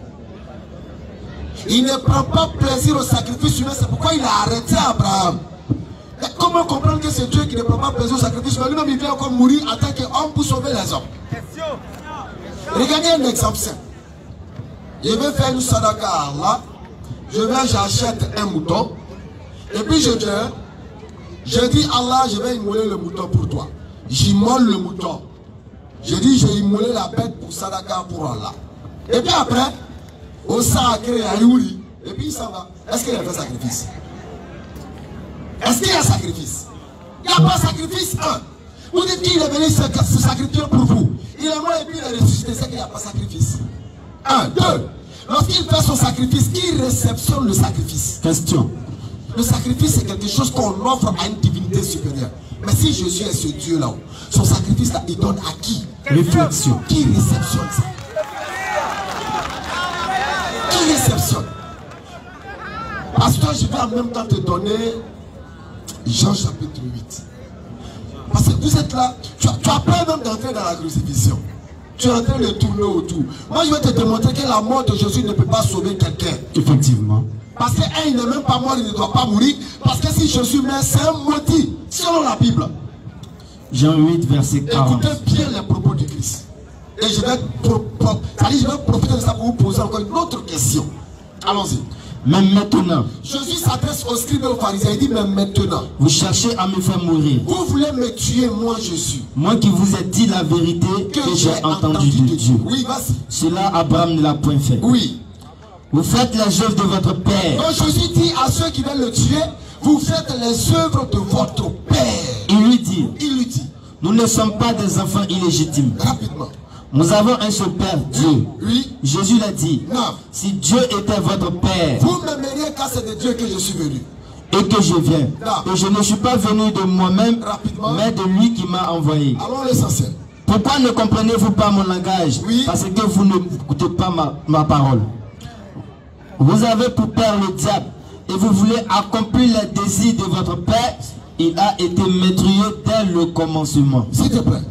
Il ne prend pas plaisir au sacrifice humain, c'est pourquoi il a arrêté Abraham. Et comment comprendre que c'est Dieu qui ne prend pas plaisir au sacrifice humain? Lui-même, il vient encore mourir en tant qu'homme pour sauver les hommes. Regardez un exemple simple. Je vais faire une sadaka à Allah. J'achète un mouton. Et puis je dis Allah, je vais immoler le mouton pour toi. J'immole le mouton. Je dis, j'ai immolé la bête pour sadaka pour Allah. Et puis après, au sacré à Youri, et puis il s'en va. Est-ce qu'il a fait sacrifice? Est-ce qu'il y a sacrifice? Il n'y a pas sacrifice. Un. Vous dites qu'il est venu se sacrifier pour vous. Il est mort et puis il est ressuscité, c'est qu'il n'y a pas sacrifice. Un. Deux. Lorsqu'il fait son sacrifice, qui réceptionne le sacrifice? Question. Le sacrifice, c'est quelque chose qu'on offre à une divinité supérieure. Mais si Jésus est ce Dieu là-haut, son sacrifice là, il donne à qui? Réflexion. Qui réceptionne ça? Qui réceptionne? Pasteur, je vais en même temps te donner Jean chapitre 8. Parce que vous êtes là, tu as peur même d'entrer dans la crucifixion. Tu es en train de tourner autour. Moi, je vais te démontrer que la mort de Jésus ne peut pas sauver quelqu'un. Effectivement. Parce que il n'est même pas mort, il ne doit pas mourir. Parce que si Jésus meurt, c'est un maudit, selon la Bible. Jean 8, verset 40. Écoutez bien les propos du Christ. Et je vais profiter de ça pour vous poser encore une autre question. Allons-y. Même maintenant. Jésus s'adresse aux scribes et aux pharisiens. Il dit, même maintenant. Vous cherchez à me faire mourir. Vous voulez me tuer, moi Jésus. Moi qui vous ai dit la vérité que j'ai entendue de Dieu. Oui, vas-y. Cela, Abraham ne l'a point fait. Oui. Vous faites les œuvres de votre Père. Donc Jésus dit à ceux qui veulent le tuer, vous faites les œuvres de votre Père. Il lui dit, nous ne sommes pas des enfants illégitimes. Rapidement. Nous avons un seul Père, Dieu. Oui. Jésus l'a dit. Non. Si Dieu était votre Père, vous m'aimeriez car c'est de Dieu que je suis venu. Et que je viens. Non. Et je ne suis pas venu de moi-même, mais de lui qui m'a envoyé. Alors l'essentiel. Pourquoi ne comprenez-vous pas mon langage? Oui. Parce que vous ne écoutez pas ma parole. Vous avez pour père le diable et vous voulez accomplir les désirs de votre père. Il a été maîtrisé dès le commencement. S'il te plaît.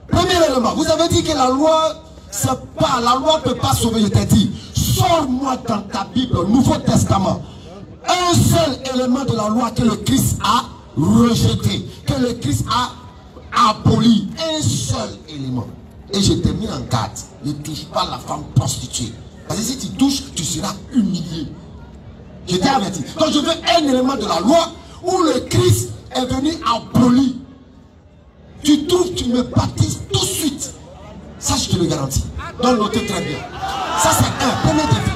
Premier élément, vous avez dit que la loi, la loi ne peut pas sauver. Je t'ai dit, sors-moi dans ta Bible, Nouveau Testament, un seul élément de la loi que le Christ a rejeté, que le Christ a aboli. Un seul élément. Et je t'ai mis en garde. Ne touche pas la femme prostituée. Parce que si tu touches, tu seras humilié. Je t'ai averti. Donc je veux un élément de la loi où le Christ est venu abolir. Tu trouves, tu me baptises tout de suite. Ça, je te le garantis. Donc notez très bien. Ça, c'est un premier défi.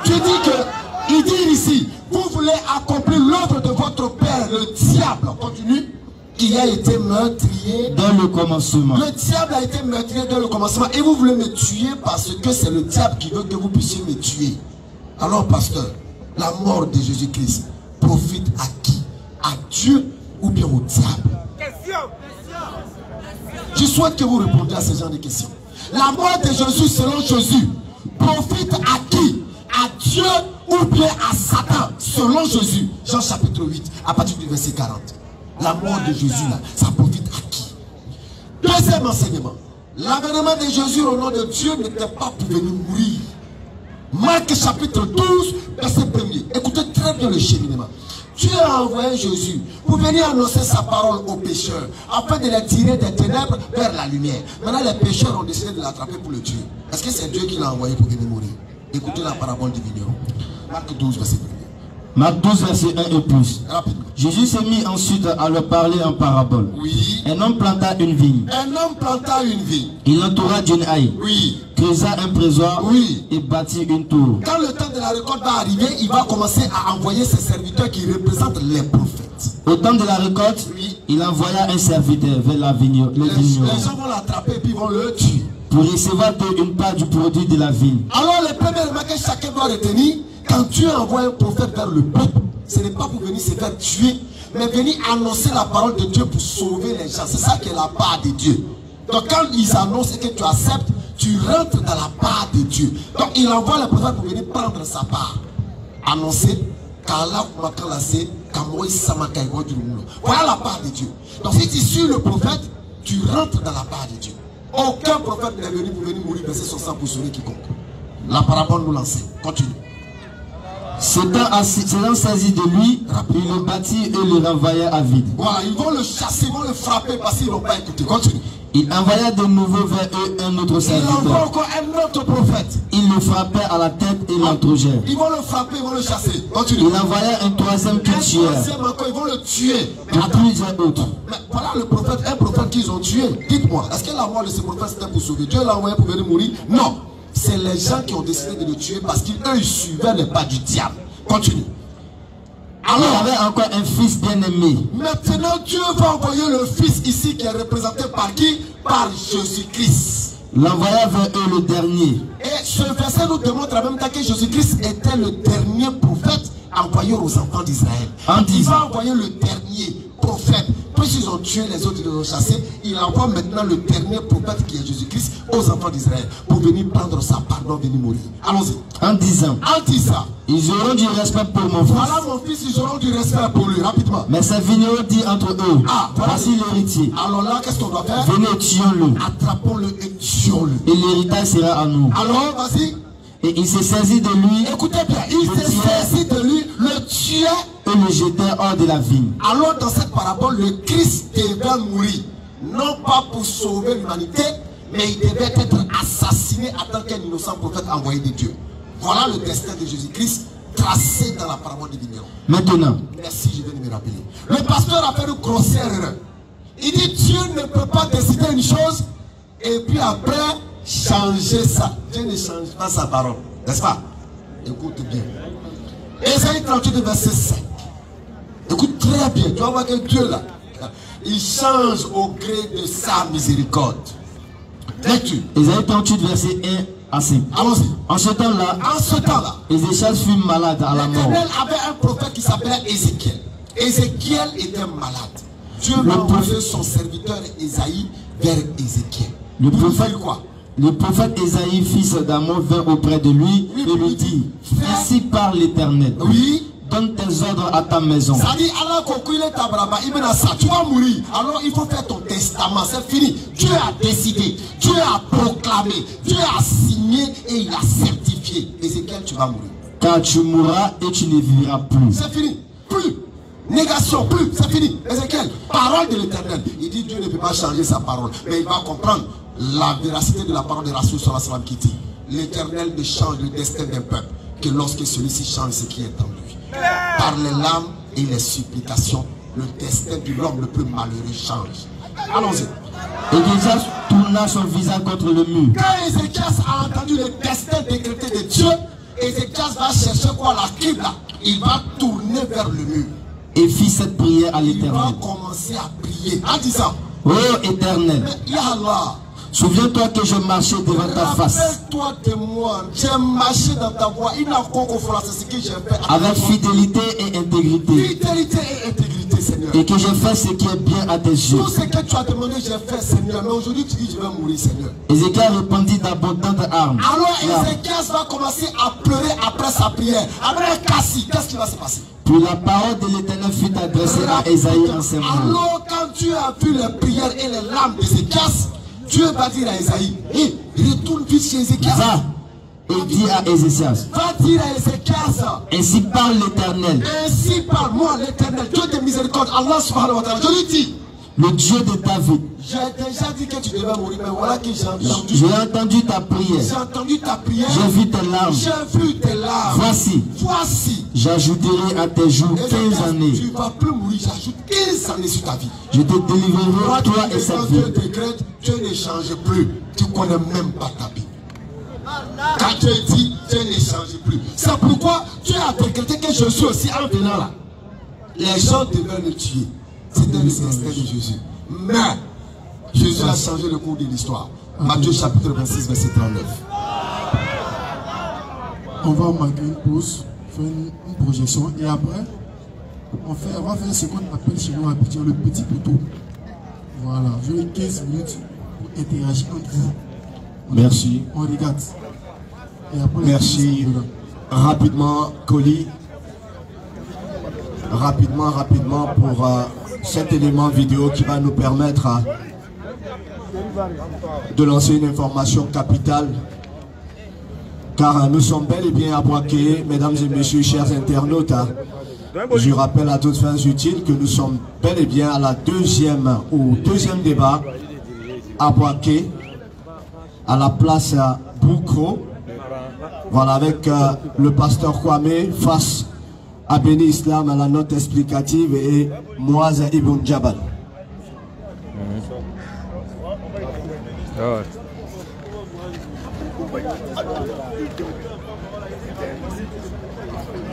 Tu dis que, il dit ici, vous voulez accomplir l'œuvre de votre père, le diable. Continue. Qui a été meurtrier dans le commencement. Le diable a été meurtrier dans le commencement. Et vous voulez me tuer parce que c'est le diable qui veut que vous puissiez me tuer. Alors, pasteur, la mort de Jésus-Christ profite à qui? À Dieu ou bien au diable? Je souhaite que vous répondiez à ce genre de questions. La mort de Jésus, selon Jésus, profite à qui? À Dieu ou bien à Satan, selon Jésus. Jean chapitre 8, à partir du verset 40. La mort de Jésus, là, ça profite à qui? Deuxième enseignement. L'avènement de Jésus au nom de Dieu n'était pas pour venir mourir. Marc chapitre 12, verset 1er. Écoutez très bien le cheminement. Dieu a envoyé Jésus pour venir annoncer sa parole aux pécheurs, afin de les tirer des ténèbres vers la lumière. Maintenant, les pécheurs ont décidé de l'attraper pour le tuer. Est-ce que c'est Dieu qui l'a envoyé pour venir mourir? Écoutez la parabole du vigneron. Marc 12, verset 1er. Marc 12, verset 1 et plus. Rapidement. Jésus s'est mis ensuite à leur parler en parabole. Oui. Un homme planta une vigne. Un homme planta une vigne. Il l'entoura d'une haie. Oui. Creusa un présoir. Oui. Et bâtit une tour. Quand le temps de la récolte va arriver, il va commencer à envoyer ses serviteurs qui représentent les prophètes. Au temps de la récolte, Oui. il envoya un serviteur vers la vigne. Les gens vont l'attraper et puis vont le tuer. Pour recevoir une part du produit de la vigne. Alors les premières remarques que chacun doit retenir, quand Dieu envoie un prophète vers le peuple, ce n'est pas pour venir se faire tuer, mais venir annoncer la parole de Dieu pour sauver les gens. C'est ça qui est la part de Dieu. Donc quand ils annoncent et que tu acceptes, tu rentres dans la part de Dieu. Donc il envoie le prophète pour venir prendre sa part. Annoncer, voilà la part de Dieu. Donc si tu suis le prophète, tu rentres dans la part de Dieu. Aucun prophète n'est venu pour venir mourir verser son sang pour sauver quiconque. La parabole nous l'enseigne. Continue. S'étant saisi de lui, il le battit et le renvoya à vide. Voilà, ils vont le chasser, ils vont le frapper parce qu'ils n'ont pas écouté. Continue. Il envoya de nouveau vers eux un autre Il envoie serviteur. encore un autre prophète. Il le frappait à la tête et l'entrojèrent. Ils vont le frapper, ils vont le chasser. Continue. Il envoya un troisième qui Un tuèrent. troisième encore, ils vont le tuer. Et plusieurs autres. Mais voilà le prophète, un prophète qu'ils ont tué. Dites-moi, est-ce que la mort de ce prophète c'était pour sauver? Dieu l'a envoyé pour venir mourir? Non. C'est les gens qui ont décidé de le tuer parce qu'eux ils suivaient les pas du diable. Continue. Il avait encore un fils bien-aimé. Maintenant Dieu va envoyer le fils ici qui est représenté par qui? Par Jésus-Christ. L'envoya vers eux le dernier. Et ce verset nous démontre en même temps que Jésus-Christ était le dernier prophète envoyé aux enfants d'Israël. Il va envoyer le dernier prophète. Puisqu'ils ont tué les autres, ils les ont chassés, il envoie maintenant le dernier prophète qui est Jésus-Christ aux enfants d'Israël pour venir prendre sa part, non venir mourir. Allons-y. En disant, ils auront du respect pour mon fils. Voilà mon fils, ils auront du respect pour lui, rapidement. Mais ces vignerons dit entre eux, voici l'héritier. Alors là, qu'est-ce qu'on doit faire? Venez, tuons-le. Attrapons-le et tuons-le. Et l'héritage sera à nous. Alors, vas-y. Et il s'est saisi de lui. Écoutez bien, il s'est saisi de lui, le tuait et le jetait hors de la vigne. Alors dans cette parabole, le Christ devait mourir, non pas pour sauver l'humanité, mais il devait être assassiné en tant qu'un innocent prophète envoyé de Dieu. Voilà le destin de Jésus-Christ tracé dans la parabole des vignerons. Maintenant, merci, je viens de me rappeler. Le pasteur a fait une grossière erreur. Il dit Dieu ne peut pas décider une chose et puis après changer ça. Dieu ne change pas sa parole, n'est-ce pas? Écoute bien. Ésaïe 38, verset 5. Écoute très bien, tu vas voir que Dieu là, il change au gré de sa miséricorde. Lecture. Ésaïe 38, verset 1 à 5. Allons-y. En ce temps-là, Ézéchias fut malade à la mort. L'Éternel avait un prophète qui s'appelait Ézéchiel. Ézéchiel était malade. Dieu va envoyer son serviteur Ésaïe vers Ézéchiel. Le prophète quoi? Le prophète Ésaïe, fils d'Amon, vint auprès de lui et lui dit, ainsi parle l'Éternel. Oui. Donne tes ordres à ta maison. Ça dit, tu vas mourir. Alors il faut faire ton testament. C'est fini. Dieu a décidé. Dieu a proclamé. Dieu a signé et il a certifié. Ézéchiel, tu vas mourir. Car tu mourras et tu ne vivras plus. C'est fini. Plus. Négation, plus. C'est fini. Ézéchiel, parole de l'Éternel. Il dit Dieu ne peut pas changer sa parole. Mais il va comprendre la véracité de la parole de Rasoul sallallahu alayhi wa sallam qui dit l'Éternel ne change le destin d'un peuple que lorsque celui-ci change ce qui est en lui. Par les larmes et les supplications, le destin de l'homme le plus malheureux change. Allons-y. Ézéchias tourna son visage contre le mur. Quand Ézéchias a entendu le destin décrété de Dieu, Ézéchias va chercher quoi? La Qibla. Il va tourner vers le mur. Et fit cette prière à l'Éternel. Il va commencer à prier en disant, ô Éternel, Ya Allah, souviens-toi que je marchais devant ta face. Rappelle-toi de moi, j'ai marché dans ta voie. Il n'a qu'au c'est ce que j'ai fait. Avec fidélité et intégrité. Fidélité et intégrité, Seigneur. Et que j'ai fait ce qui est bien à tes yeux. Tout ce que tu as demandé, j'ai fait, Seigneur. Mais aujourd'hui, tu dis, je vais mourir, Seigneur. Ézéchias répondit d'abondantes armes. Alors, Ézéchias va commencer à pleurer après sa prière. Après Cassie, qu'est-ce qui va se passer? Puis la parole de l'Éternel fut adressée à Ésaïe en ces mots. Alors, quand tu as vu les prières et les larmes d'Ézéchias, Dieu va dire à Ésaïe, retourne vite chez Ézéchias. Va et dis à Ézéchias. Va dire à Ézéchias. Ainsi parle l'Éternel. Ainsi parle moi l'Éternel, Dieu de miséricorde, Allah subhanahu wa ta'ala. Je lui dis, le Dieu de David. J'ai déjà dit que tu devais mourir, mais voilà que j'ai entendu. J'ai entendu ta prière. J'ai entendu ta prière. J'ai vu tes larmes. J'ai vu tes larmes. Voici. J'ajouterai à tes jours 15 années. Tu ne vas plus mourir, j'ajoute 15 années sur ta vie. Je te délivrerai, toi et cette vie. Dieu décrète, Dieu ne change plus. Tu ne connais même pas ta vie. Quand Dieu dit, Dieu ne change plus. C'est pourquoi Dieu a décrété que je suis aussi en venant là. Les gens devaient le tuer. C'était le destin de Jésus. Mais Jésus a changé le cours de l'histoire. Matthieu chapitre 26, verset 39. On va marquer une pause, faire une projection et après, on va faire ce qu'on appelle chez nous habituellement le petit poteau. Voilà, je vais 15 minutes pour interagir entre vous. Merci. On regarde. Et après, merci. Rapidement, Colis. Rapidement pour cet élément vidéo qui va nous permettre de lancer une information capitale. Car nous sommes bel et bien à Boaké, mesdames et messieurs, chers internautes. Je rappelle à toutes fins utiles que nous sommes bel et bien à la deuxième débat à Boaké, à la place Boukro. Voilà, avec le pasteur Kwame face à Béni Islam à la note explicative et Moaz Ibn Jabal.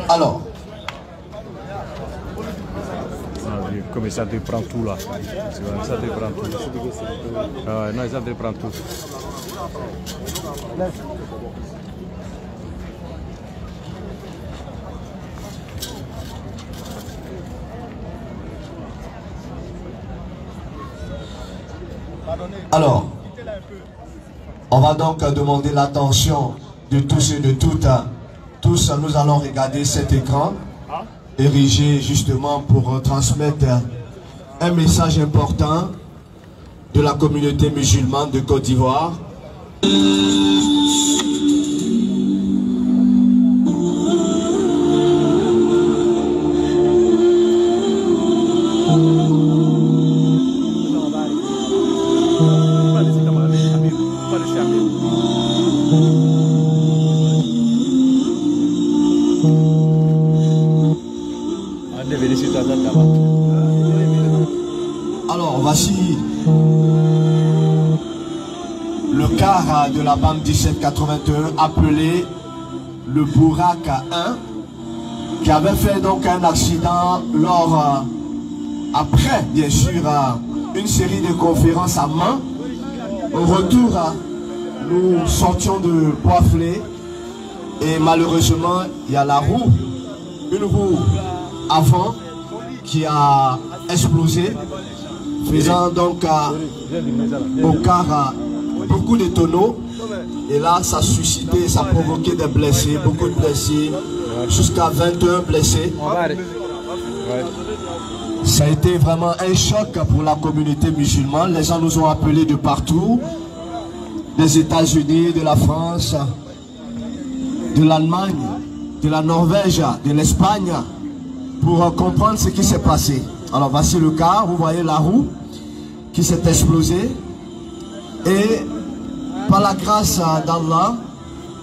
Alors, comme ça te prend tout là. Ça te prend tout. Non, ça te prend tout. Alors, on va donc demander l'attention de tous et de toutes. Tous, nous allons regarder cet écran érigé justement pour transmettre un message important de la communauté musulmane de Côte d'Ivoire. Alors, voici le car de la BAM 1781 appelé le Bourak 1 qui avait fait donc un accident lors, après bien sûr, une série de conférences à main. Au retour, nous sortions de Poiflé et malheureusement, il y a la roue, une roue avant qui a explosé, faisant donc au car beaucoup de tonneaux. Et là, ça a suscité, ça a provoqué des blessés, beaucoup de blessés, jusqu'à 21 blessés. Ça a été vraiment un choc pour la communauté musulmane. Les gens nous ont appelés de partout, des États-Unis, de la France, de l'Allemagne, de la Norvège, de l'Espagne, pour comprendre ce qui s'est passé. Alors voici le cas, vous voyez la roue qui s'est explosée. Et par la grâce d'Allah,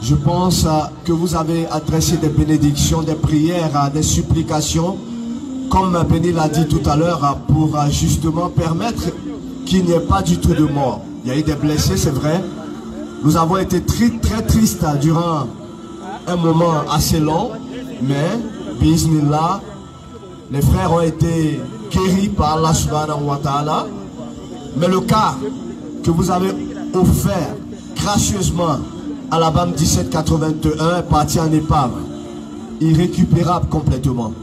je pense que vous avez adressé des bénédictions, des prières, des supplications, comme Béni l'a dit tout à l'heure, pour justement permettre qu'il n'y ait pas du tout de mort. Il y a eu des blessés, c'est vrai. Nous avons été très tristes durant un moment assez long, mais, bismillah, les frères ont été guéris par Allah subhanahu wa ta'ala. Mais le cas que vous avez offert gracieusement à la BAM 1781 est parti en épave, irrécupérable complètement.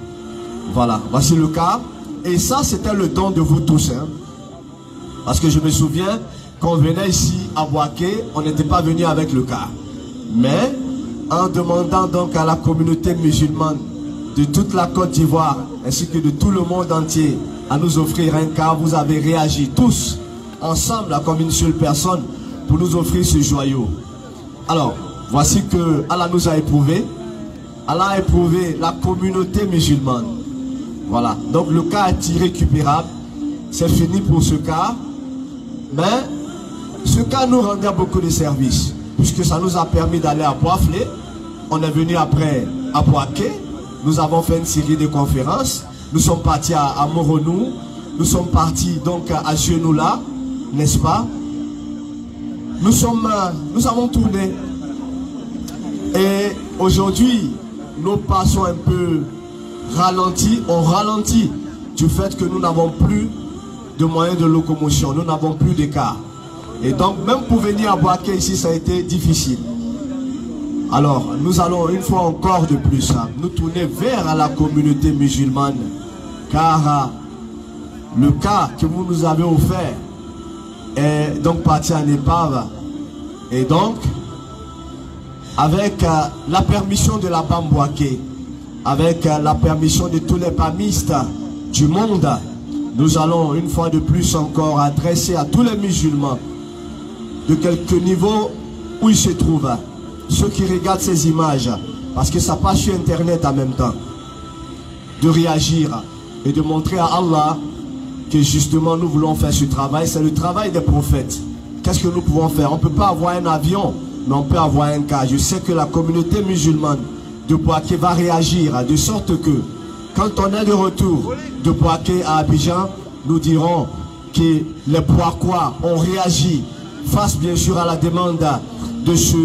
Voilà, voici le cas. Et ça, c'était le don de vous tous. Hein. Parce que je me souviens, quand on venait ici à Boaké, on n'était pas venu avec le cas. Mais, en demandant donc à la communauté musulmane de toute la Côte d'Ivoire, ainsi que de tout le monde entier, à nous offrir un cas, vous avez réagi tous, ensemble, comme une seule personne, pour nous offrir ce joyau. Alors, voici que Allah nous a éprouvés. Allah a éprouvé la communauté musulmane. Voilà, donc le cas est irrécupérable. c'est fini pour ce cas. Mais ce cas nous rendait beaucoup de services, puisque ça nous a permis d'aller à Boaflé. On est venu après à Boaké. Nous avons fait une série de conférences. Nous sommes partis à Moronou. Nous sommes partis donc à Genoula, n'est-ce pas? Nous avons tourné. Et aujourd'hui, nous passons un peu ralenti. On ralentit du fait que nous n'avons plus de moyens de locomotion. Nous n'avons plus de cars. Et donc, même pour venir à Boaké ici, ça a été difficile. Alors, nous allons une fois encore de plus nous tourner vers la communauté musulmane. Car le cas que vous nous avez offert est donc parti en épave. Et donc, avec la permission de la Bamboaké, avec la permission de tous les pamistes du monde, nous allons une fois de plus encore adresser à tous les musulmans de quelque niveau où ils se trouvent, ceux qui regardent ces images, parce que ça passe sur internet en même temps, de réagir et de montrer à Allah que justement nous voulons faire ce travail. C'est le travail des prophètes. Qu'est-ce que nous pouvons faire? On ne peut pas avoir un avion, mais on peut avoir un cas. Je sais que la communauté musulmane de Boaké va réagir de sorte que quand on est de retour de Boaké à Abidjan, nous dirons que les Boakois ont réagi face bien sûr à la demande de ce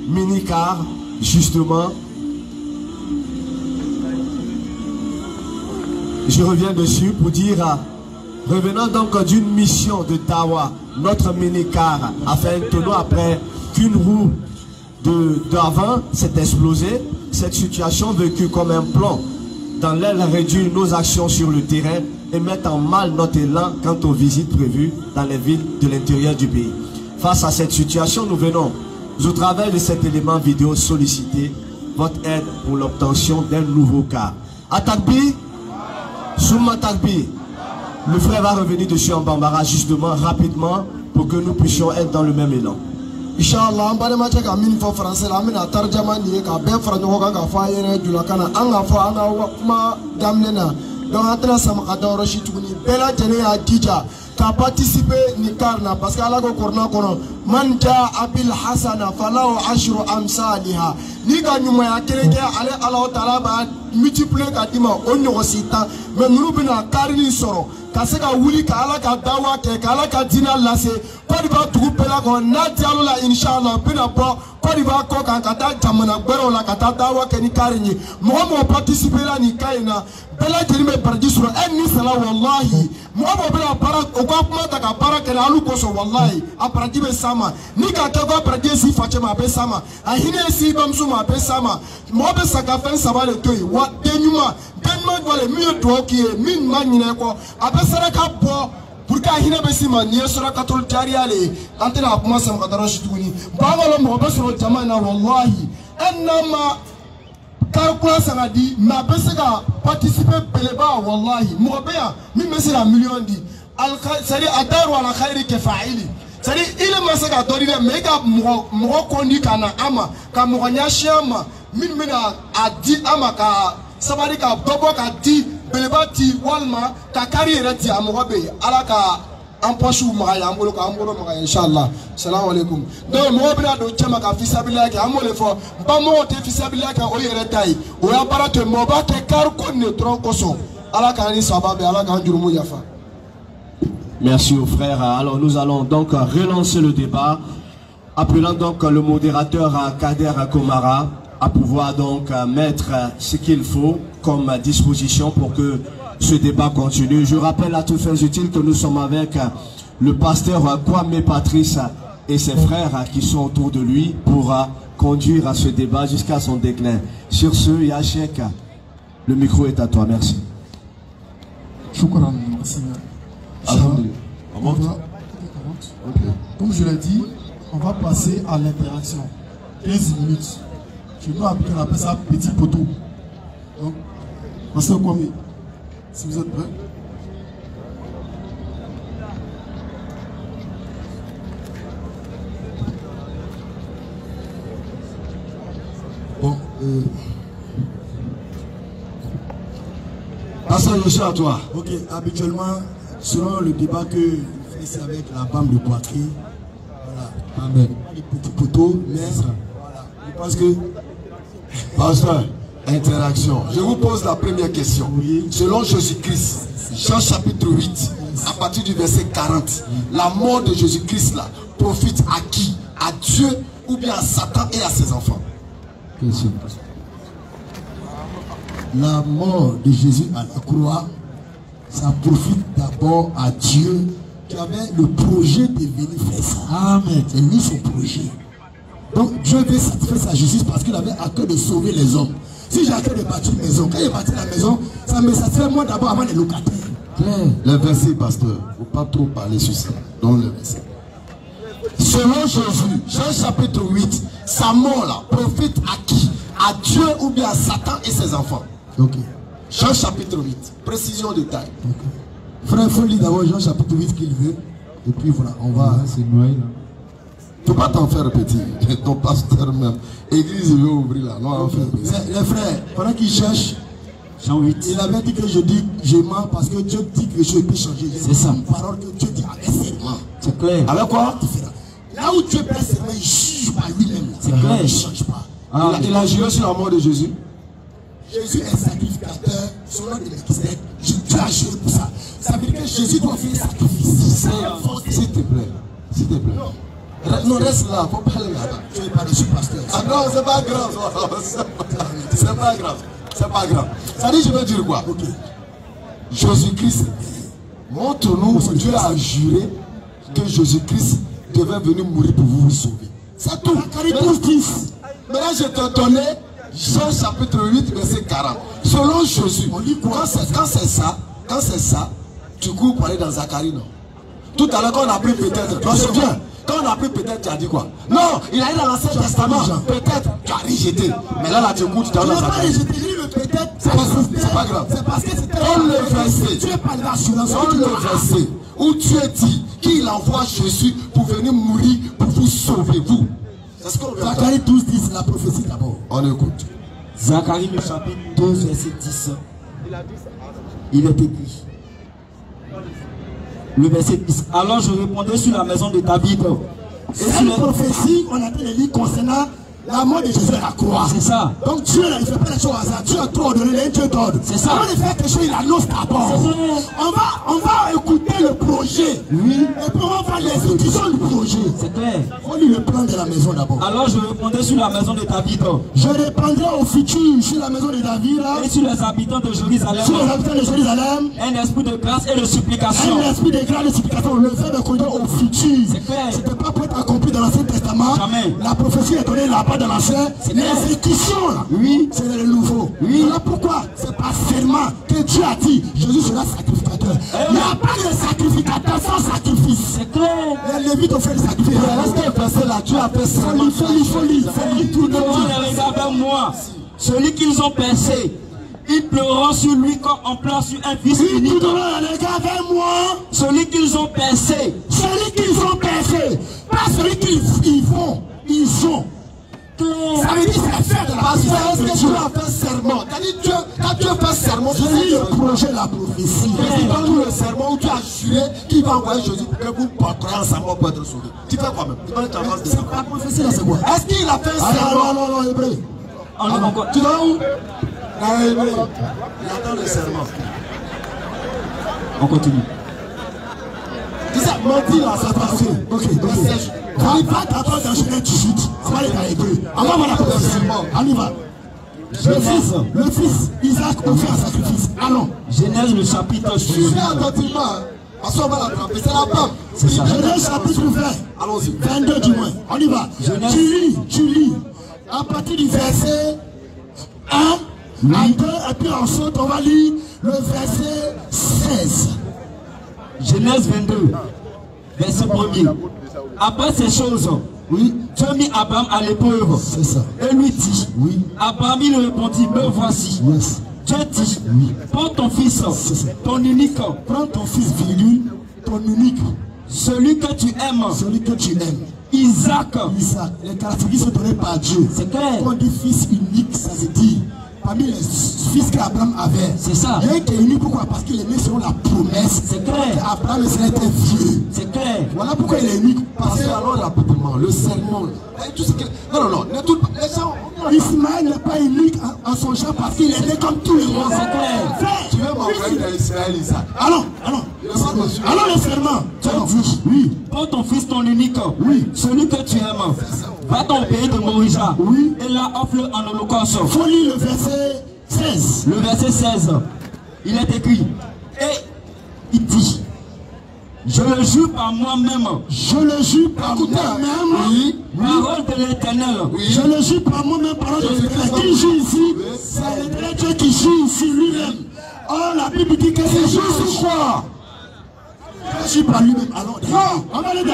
mini-car, justement. Je reviens dessus pour dire, revenant donc d'une mission de Tawa, notre mini-car a fait un tonneau après qu'une roue d'avant s'est explosée. Cette situation vécue comme un plan dans l'aile réduit nos actions sur le terrain et met en mal notre élan quant aux visites prévues dans les villes de l'intérieur du pays. Face à cette situation, nous venons, au travers de cet élément vidéo, solliciter votre aide pour l'obtention d'un nouveau cas. Atakbi, Souma Takbi, le frère va revenir dessus en Bambara justement rapidement pour que nous puissions être dans le même élan. Inch'Allah, on va demander à min fo français la min atar jamani ka ben franco ka fa yere dula kana anga fo anga kuma damnena donc atra sama ka doro shi tuguni bela jene ya dija ka participer ni karna parce que ala ko korna kono man ja abil hasana falahu ashru amsalha ni ka nyuma ya keleke ale Allah taala ba multiplier ka dima onyo sita mais nous bina karni soro ka se ka wuli ka ala ka dawa ke ka ala ka dina lase Côte d'Ivoire tugu pela ko na dialo la inshallah bina bo Côte d'Ivoire ko kan ka ta jamana gbero la ka ta dawa ke ni karini mo participer la ni kaina bela jeri me barji sura en ni sala wallahi mo bela para o ko kuma ta ka para ke alu ko so wallahi a barji be sama ni ka ta ko barji si fache ma be sama a hine si bamsu ma be sama mo be saka fen sabale toy wa denyuma denma wala mi do ki min ma nyine ko a be sara ka bo pour que hina be sima ni sura katul jariale antena kuma sam ka darashi tuguni ba ngalo mo be sura jamana wallahi enama Karkula Sanadi, ma besega participer beleba wallahi mobea mi mesera million di c'est-à-dire adaru ala khairi ke fa'ili c'est-à-dire il masaka dorire mega mo kondi kana ama ka mo nyashama min mina adi ama ka sabari ka dobo ka di beleba ti walma ka carrière ti amobe ala ka empoche magaya ambolo ka ambolo magaya inshallah salam alaikum donc mo bina do chama ka fisabilia ke amole fo ba mo te fisabilia ka o yere tai o ya barate mo ba te kar ko ne tron koso ala ka ni sababe ala ka njurumu yafa. Merci aux frères. Alors nous allons donc relancer le débat, appelant donc le modérateur Kader Komara à pouvoir donc mettre ce qu'il faut comme disposition pour que ce débat continue. Je rappelle à tous fins utiles que nous sommes avec le pasteur Kwame Patrice et ses frères qui sont autour de lui pour conduire à ce débat jusqu'à son déclin. Sur ce, Yachek, le micro est à toi. Merci. Shukran, comme je l'ai dit, on va passer à l'interaction. 15 minutes. Chez nous, on appelle ça petit poteau. Donc, pasteur Kwame, si vous êtes prêts. Bon, Pasteur, je suis à toi. ok, habituellement, selon le débat que vous faites avec la BAM de Poitiers, voilà. Amen. Les petits poteaux, mais voilà. Je pense que... Pasteur, interaction. Je vous pose la première question. Oui. Selon Jésus-Christ, Jean chapitre 8, à partir du verset 40, la mort de Jésus-Christ là profite à qui? À Dieu ou bien à Satan et à ses enfants? Question. La mort de Jésus à la croix, ça profite d'abord à Dieu qui avait le projet de venir faire ça. Amen. C'est lui son projet. Donc Dieu veut satisfaire sa justice parce qu'il avait à cœur de sauver les hommes. Si j'ai à cœur de bâtir une maison, quand il bâtit la maison, ça me satisfait moi d'abord avant les locataires. Le verset, pasteur, il ne faut pas trop parler sur ça. Dans le verset. Selon Jésus, Jean chapitre 8, sa mort là profite à qui? À Dieu ou bien à Satan et ses enfants? Ok. Jean chapitre 8, précision de taille. Okay. Frère, il faut lire d'abord Jean chapitre 8 qu'il veut. Et puis voilà, on va. C'est noyé là. Tu ne peux pas t'en faire petit. Ton pasteur même. Église, il veut ouvrir là. Non, okay. Les frères, pendant qu'ils cherchent, Jean 8. Il avait dit que je mens parce que Dieu dit que je peux changer. C'est ça. Une parole que Dieu dit avec serment. C'est clair. Avec quoi? Là où Dieu prête serment, il ne juge pas lui-même. C'est clair. Il ne change pas. Ah, il a juré sur la mort de Jésus. Jésus est sacrificateur, son nom de Melchizedek. Dieu a juré pour ça. Ça veut dire que Jésus doit faire sacrifice. S'il te plaît. S'il te plaît. Non, reste là, faut parler là-bas. Tu es pas dessus, pasteur. Ah non, c'est pas grave. C'est pas grave. C'est pas grave. Ça dit, je veux dire quoi? Okay. Jésus-Christ, montre-nous que Dieu a juré que Jésus-Christ devait venir mourir pour vous sauver. C'est tout. Maintenant, je te donnais Jean chapitre 8, verset 40. Selon Jésus, quand c'est ça, tu cours pour aller dans Zacharie, non? Tout à l'heure, quand on a pris peut-être, quand on a pris peut-être, tu as dit quoi? Non, il a dit dans l'Ancien Testament, peut-être, tu as rejeté. Mais là, tu cours, tu as dans Zacharie. C'est pas grave. C'est parce que c'était le verset. Tu es pas l'assurance. Le verset où tu es dit qu'il envoie Jésus pour venir mourir pour vous sauver, vous. Zacharie 12, 10, la prophétie d'abord. On écoute. Zacharie le chapitre 12, verset 10. Il est écrit. Le verset 10. Alors je répondais sur la maison de David. C'est une prophétie qu'on a de lire concernant la mort de Jésus à la croix. C'est ça. Donc Dieu, il ne fait pas les choses au hasard. Dieu a trop ordonné, Dieu t'ordonne. C'est ça. Avant de faire quelque chose, il annonce d'abord. On va écouter le projet. Oui. Et puis on va voir l'exécution du projet. C'est clair. On lit le plan de la maison d'abord. Alors je répondais sur la maison de David. Je répondrai au futur sur la maison de David. Et sur les habitants de Jérusalem. Sur les habitants de Jérusalem. Un esprit de grâce et de supplication. Un esprit de grâce et de supplication. Le fait de conduire au futur. C'est clair. C'était pas pour être accompli dans l'Ancien Testament. Jamais. La prophétie est donnée là-bas dans l'Ancien. L'exécution là. Oui. C'est le nouveau. Oui. Voilà pourquoi c'est pas seulement que Dieu a dit Jésus sera sacrificateur. Il n'y a pas de sacrificateur sans sacrifice. C'est clair. Les Lévites ont fait le sacrifice. Restez verset là, Dieu a fait ça. Folie. Tout le monde regarde vers moi. Celui qu'ils ont percé. Ils pleureront sur lui comme on pleure sur un fils unique. Tout le monde regarde vers moi. Celui qu'ils ont percé. Celui qu'ils ont percé. Pas celui qu'ils font. Ils sont. Ça veut dire c'est faire de la passion. Parce que Dieu a fait serment. Quand Dieu fait serment, c'est le projet de la prophétie. C'est dans le serment où tu as juré qu'il va envoyer Jésus pour que vous croyez ensemble pour être sauvé. Tu fais quoi même? C'est pas la prophétie là, c'est quoi? Est-ce qu'il a fait un serment? Non, hébreu. Tu vas où? Il attend le serment. On continue. Tu sais, menti là, ça passe. Ok. Quand il va d'abord dans Genèse 18, on va aller dans l'hébreu. On va voir la prophétie. On y va. Le fils Isaac offert un sacrifice. Allons. Genèse le chapitre 18. Je suis attentivement. Parce qu'on va l'attraper. C'est la Bible. C'est ça. Genèse chapitre 20. Allons-y. 22 du moins. On y va. Tu lis. À partir du verset 1, à 2, et puis ensuite on va lire le verset 16. Genèse 22, verset 1er. Après ces choses, oui, Dieu mit Abraham à l'épreuve. C'est ça. Et lui dit, oui. Abraham il répondit, me voici. Yes. Dieu dit, oui. Prends ton fils, ton unique. Prends ton fils, virgule, ton unique. Celui que tu aimes. Celui que tu aimes. Isaac. Les caractéristiques sont données par Dieu. C'est clair. Quand on dit fils unique, ça se dit parmi les fils qu'Abraham avait. C'est ça. Il y a un qui est unique, pourquoi? Parce qu'il est né selon la promesse. C'est clair. Abraham était vieux. C'est clair. Voilà pourquoi il est unique. Parce que alors rapidement, le serment, tout ce que... Non, les gens... Ismaël n'est pas unique en son genre parce qu'il est né comme tous les autres. C'est clair. Tu veux m'envoyer dans Israël, Isaac? Allons. Alors le serment. Oui. Prends ton fils, ton unique. Oui. Celui que tu aimes. Va dans le pays de Morija. Oui. Et là, offre-le en holocauste. Faut lire le verset 16. Le verset 16. Il est écrit. Et il dit. Je le jure par moi-même. Je le jure par moi-même. Oui. Parole de l'Éternel. Oui. Je le jure par moi-même. Parole de l'Éternel. Qui joue ici? C'est l'Éternel Dieu qui joue ici lui-même. Oh, la Bible dit que c'est juste sur quoi? Il joue par lui-même. Alors, non, on va le dire.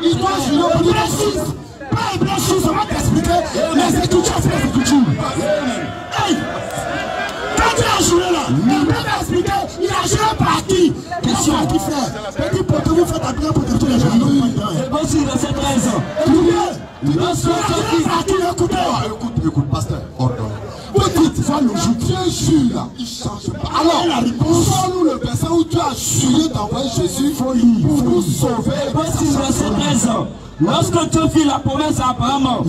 Il doit jurer pour précise. Pas précise, on va t'expliquer. Les Écritures, c'est les Écritures. Hey! Quand il a juré là, il m'a expliqué, il a juré par qui? Question à qui faire? Petit pour que vous faites la prière pour que tous les gens ne c'est bon si verset 13. Écoute, pasteur, ordonne. Petite fois le jour, Dieu jure là, il ne change pas. Alors, la réponse, nous le verset où tu as juré d'envoyer Jésus pour nous sauver. C'est bon si verset 13. Lorsque Dieu fit la promesse à Abraham,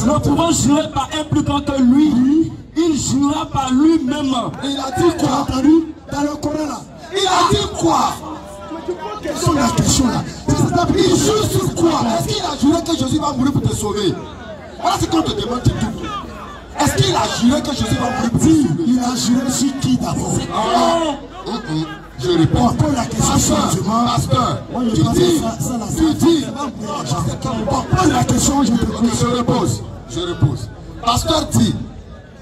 nous pouvons jurer par un plus grand que lui. Il jura par lui-même. Il a dit quoi? Entendu dans le Coran là. Il a dit quoi? C'est la question là. Il jure sur quoi? Est-ce qu'il a juré que Jésus va mourir pour te sauver? Voilà ce qu'on te demande tout. Est-ce qu'il a juré que Jésus va mourir pour te sauver? Il a juré sur qui d'abord? Je réponds. Pose la question. Pasteur, tu dis. Pose la question, je repose. Pasteur dit,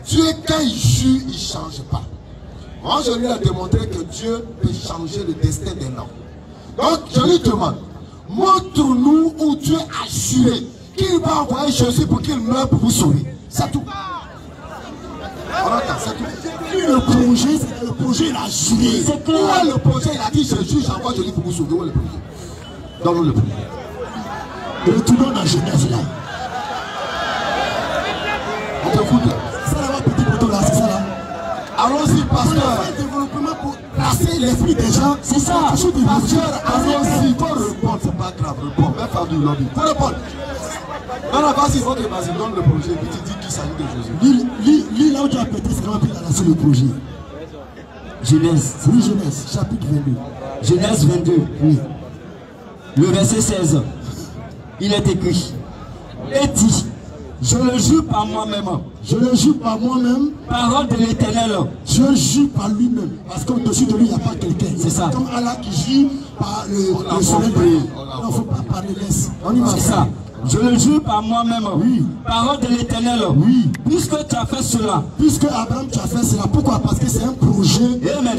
Dieu quand il jure, il ne change pas. Moi je lui ai démontré que Dieu peut changer le destin d'un homme. Donc je lui demande, montre-nous où Dieu a juré qu'il va envoyer Jésus pour qu'il meure pour vous sauver. C'est tout. C'est tout. Le projet, il a juré. C'est quoi le projet? Il a dit Jésus, j'envoie Jésus pour vous sauver. Où est le projet? Donne-nous le projet. Retournons dans Genèse là. On t'écoute là. C'est ça là, petit poteau là, c'est ça là. Allons-y, pasteur. Un développement pour placer l'esprit des gens. C'est ça. Pasteur, allons-y. Faut répondre, c'est pas grave. Réponds, même Fabien Lobby. Faut répondre. Non, vas-y, vas-y, donne le projet. Puis tu dis qu'il s'agit de Jésus. Lis là où tu as pété, c'est vraiment à lancer le projet. Genèse. Oui, Genèse, chapitre 22. Genèse 22. Oui. Le verset 16. Il est écrit. Et dit. Je le jure par moi-même. Je le jure par moi-même. Parole de l'Éternel. Je jure par lui-même. Parce qu'au-dessus de lui, il n'y a pas quelqu'un. C'est ça. Comme Allah qui jure par le soleil. Il ne faut pas parler laisse. On y va. C'est ça. Je le jure par moi-même. Oui. Parole de l'Éternel. Oui. Puisque tu as fait cela. Puisque Abraham, tu as fait cela. Pourquoi? Parce que c'est un projet. Amen.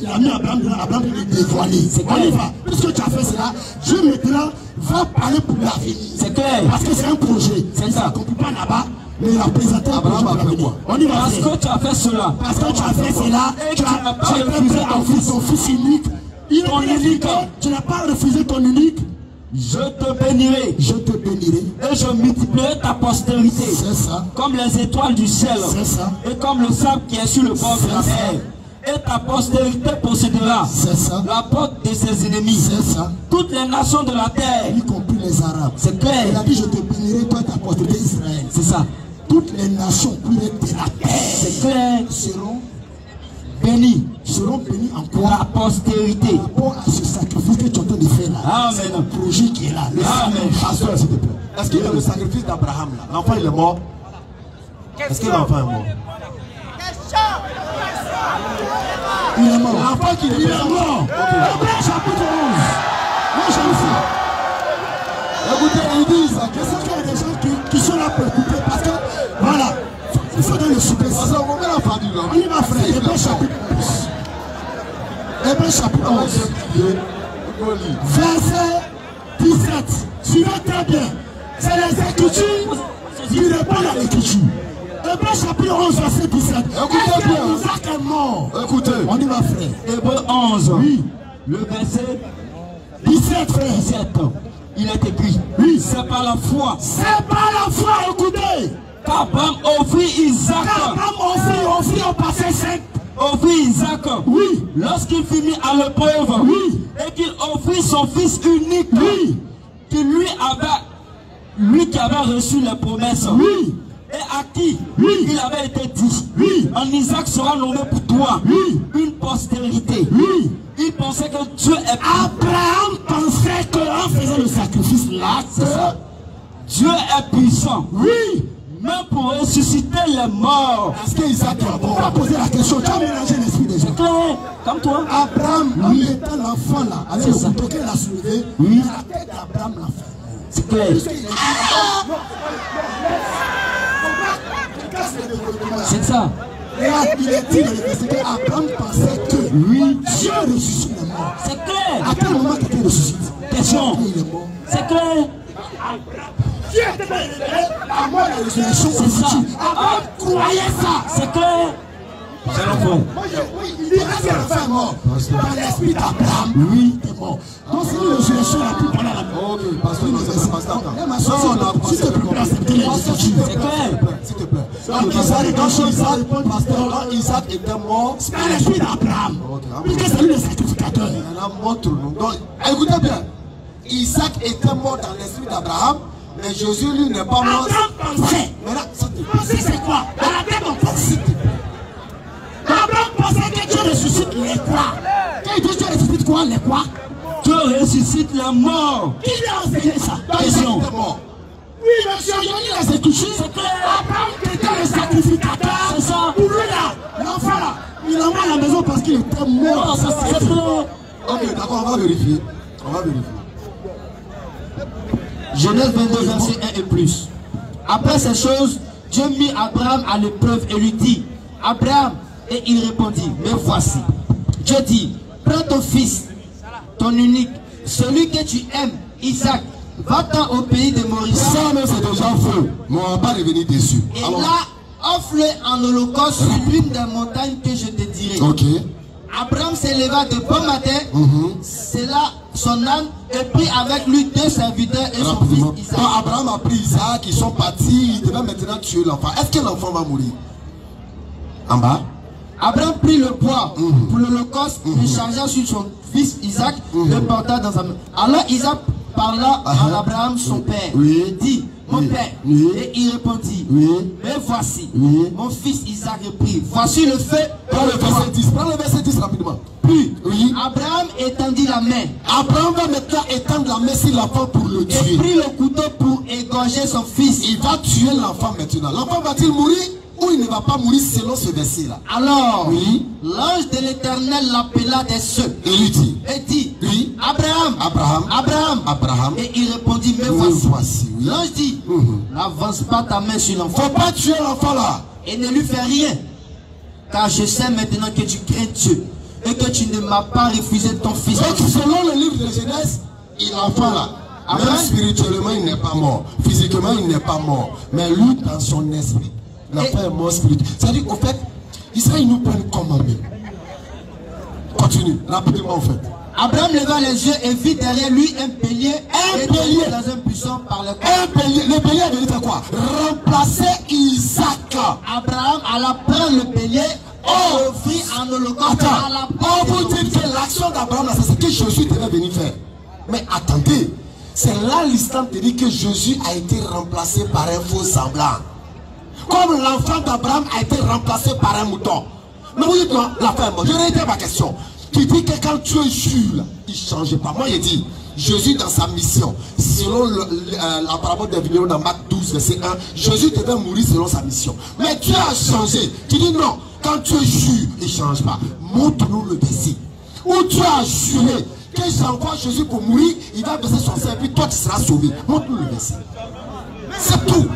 Il a mis Abraham est dévoilé. C'est clair. On y va. Puisque tu as fait cela, Dieu maintenant va parler pour l'avenir. C'est clair. Parce que c'est un projet. C'est ça. On ne peut pas là-bas, mais il a présenté un projet pour l'avenir. On y va. Parce que tu as fait cela. Parce que tu as fait cela, tu as refusé ton fils unique. Tu n'as pas refusé ton unique. Je te bénirai. Je te bénirai. Et je multiplierai ta postérité. C'est ça. Comme les étoiles du ciel. C'est ça. Et comme le sable qui est sur le bord de la mer. Et ta postérité possédera la porte de ses ennemis. C'est ça. Toutes les nations de la terre. Y compris les Arabes. C'est clair. Il a dit je te bénirai, toi ta postérité Israël. C'est ça. Toutes les nations de la terre. C'est clair. Seront bénis. Seront bénis en quoi? La postérité. Par rapport à ce sacrifice que tu es en train de faire là. Amen. Le projet qui est là. Amen. Pasteur, s'il te plaît. Est-ce qu'il y a le sacrifice d'Abraham là? L'enfant il est mort? Est-ce que l'enfant est mort? Il est mort. L'enfant qui est mort. Hébreux chapitre 11. Moi je le sais. Écoutez, ils disent. Je sais qu'il y a des gens qui sont là pour écouter parce que voilà. Il faut donner le super. On y va frère. Hébreux chapitre 11. Hébreux chapitre 11. Verset 17. Suivez très bien. C'est les Écritures qui répondent à l'Écriture. Hébreux chapitre 11, verset 17. Écoutez bien. Isaac est mort. Écoutez. On y va frère. Hébreux 11. Oui. Le verset 17 frère. 17. Il est écrit. Oui. C'est par la foi. C'est par la foi, écoutez, Qu'Abraham offrit Isaac. Qu'Abraham offrit au passé 5. Offrit Isaac. Oui. Lorsqu'il fut mis à l'épreuve. Oui. Et qu'il offrit son fils unique. Oui. Qui lui qui avait reçu les promesses. Oui. Et à qui il avait été dit. Oui. En Isaac sera nommé pour toi. Oui. Une postérité. Oui. Il pensait que Dieu est... Abraham pensait qu'en faisant le sacrifice là, c'est ça. Dieu est puissant. Oui. Même pour ressusciter les morts. Parce qu'Isaac, on va poser la question. Tu as mélangé l'esprit des gens. Comme toi. Abraham, en étant l'enfant là, avec le couteau qu'il a soulevé, oui. La tête d'Abraham l'a fait. C'est clair. C'est ça. Il est dit dans le verset qu'Abraham pensait que Dieu ressuscite les morts. C'est clair. À quel moment quelqu'un ressuscite? Question. C'est clair. Dieu était la mort et la résurrection. C'est ça. Abraham croyait ça. C'est clair. C'est l'enfant. Il dit que l'enfant est mort. Dans l'esprit d'Abraham, oui, il est mort. Donc c'est une résurrection la plus pendant la mort. Ok, pasteur, s'il te plaît, acceptez les discussions. C'est clair. S'il te plaît. Quand Isaac était mort, c'est dans l'esprit d'Abraham. Puisque c'est lui le sacrificateur. Montre-nous. Donc, écoutez bien. Isaac était mort dans l'esprit d'Abraham, mais Jésus lui n'est pas mort. Abraham pensait. Penser c'est quoi? Dans la tête on pense. Abraham pensait que Dieu ressuscite les quoi? Quand il dit Dieu ressuscite quoi? Les quoi? Dieu ressuscite les morts. Qui lui a enseigné ça? Question. Oui, monsieur, je lis les Écritures. C'est clair. Abraham était le sacrificateur. C'est ça. Pour lui là, l'enfant là, il envoie à la maison parce qu'il était mort. C'est clair. Ok, d'accord, on va vérifier. On va vérifier. Genèse 22, verset 1 et plus. Après ces choses, Dieu mit Abraham à l'épreuve et lui dit, Abraham, et il répondit, mais voici. Dieu dit, prends ton fils, ton unique, celui que tu aimes, Isaac, va-t'en au pays de Moriah. Ça, même c'est déjà faux. Mais on ne va pas revenir dessus. Et alors, là, offre-le en holocauste sur l'une des montagnes que je te dirai. Ok. Abraham s'éleva de bon matin, c'est là son âne, et prit avec lui 2 serviteurs et son fils Isaac. Quand Abraham a pris Isaac, ils sont partis, il devait maintenant tuer l'enfant. Est-ce que l'enfant va mourir? En bas? Abraham prit le bois pour l'holocauste, le chargea sur son fils Isaac, le porta dans sa main. Alors Isaac parla à Abraham son père, dit, mon père, et il répondit, mais voici, mon fils Isaac reprit, voici le feu. Prends le verset 10, prends le verset 10 rapidement. Puis, Abraham étendit la main. Abraham va maintenant étendre la main sur l'enfant pour le tuer. Et prit le couteau pour égorger son fils. Il va tuer l'enfant maintenant. L'enfant va-t-il mourir ou il ne va pas mourir selon ce verset-là? Alors, l'ange de l'Éternel l'appela des cieux. Et lui dit, Abraham. Et il répondit, mais voici. L'ange dit, n'avance pas ta main sur l'enfant. Faut pas tuer l'enfant là. Et ne lui fais rien. Car je sais maintenant que tu crains Dieu. Et que tu ne m'as pas refusé ton fils. Donc selon le livre de Genèse, l'enfant là, même spirituellement il n'est pas mort. Physiquement il n'est pas mort. Mais lui dans son esprit, l'enfant est mort spirituellement. C'est-à-dire qu'au fait, Israël nous prend comme un même. Continue, rapidement au fait. Abraham leva les yeux et vit derrière lui un bélier dans un buisson par le corps. Un bélier, le bélier a venu faire quoi? Remplacer Isaac. Abraham alla prendre le bélier et offrit en holocauste à la on vous dit que l'action d'Abraham, c'est ce que Jésus devait venir faire. Mais attendez, c'est là l'islam te dit que Jésus a été remplacé par un faux semblant. Comme l'enfant d'Abraham a été remplacé par un mouton. Mais vous dites non, la femme, je réitère ma question. Tu dis que quand tu es jure, il ne change pas. Moi, il dit, Jésus dans sa mission, selon la parabole des vignerons dans Marc 12, verset 1, Jésus devait mourir selon sa mission. Mais tu as changé. Tu dis non, quand tu es jure, il ne change pas. Montre-nous le verset. Où tu as juré que j'envoie Jésus pour mourir, il va baisser son sein et puis toi tu seras sauvé. Montre-nous le verset. C'est tout.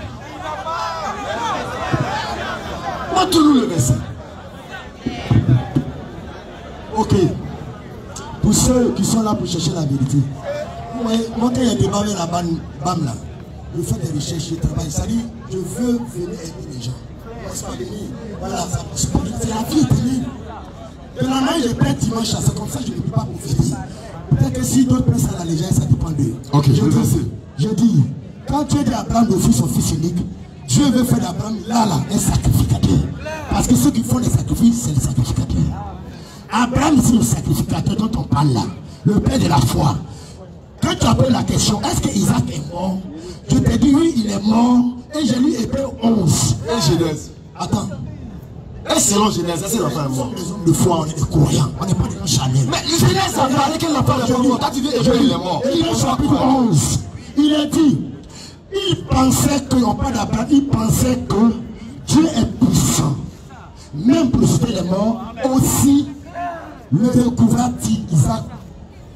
Montre-nous le verset. Ok. Pour ceux qui sont là pour chercher la vérité, moi quand il y a des débat avec la BAM là, je fais des recherches, je travaille. Ça dit, je veux venir aider les gens. Voilà, c'est la vie éternelle. De la main, je prends dimanche, c'est comme ça que je ne peux pas profiter. Peut-être que si d'autres prennent ça à la légère, ça dépend d'eux. Ok, je dis, quand Dieu dit à Abraham d'offrir son fils unique, Dieu veut faire d'Abraham là un sacrificateur. Parce que ceux qui font les sacrifices, c'est les sacrificateurs. Abraham, c'est le sacrificateur dont on parle là, le père de la foi. Quand tu appelles la question, est-ce que Isaac est mort? Je te dis oui, il est mort. Et j'ai lu Hébreux 11. Et Genèse. Attends. Et selon Genèse, est-ce que l'enfant est mort? Les hommes de foi, on est des croyants. On n'est pas des gens charnels. Mais Genèse a parlé que l'enfant est mort. Quand tu dis Hébreux, il est mort. Et il chapitre 11. Il a dit, il pensait que, on parle d'Abraham, il pensait que Dieu est puissant. Même pour ressusciter les morts, aussi le découvra-t-il Isaac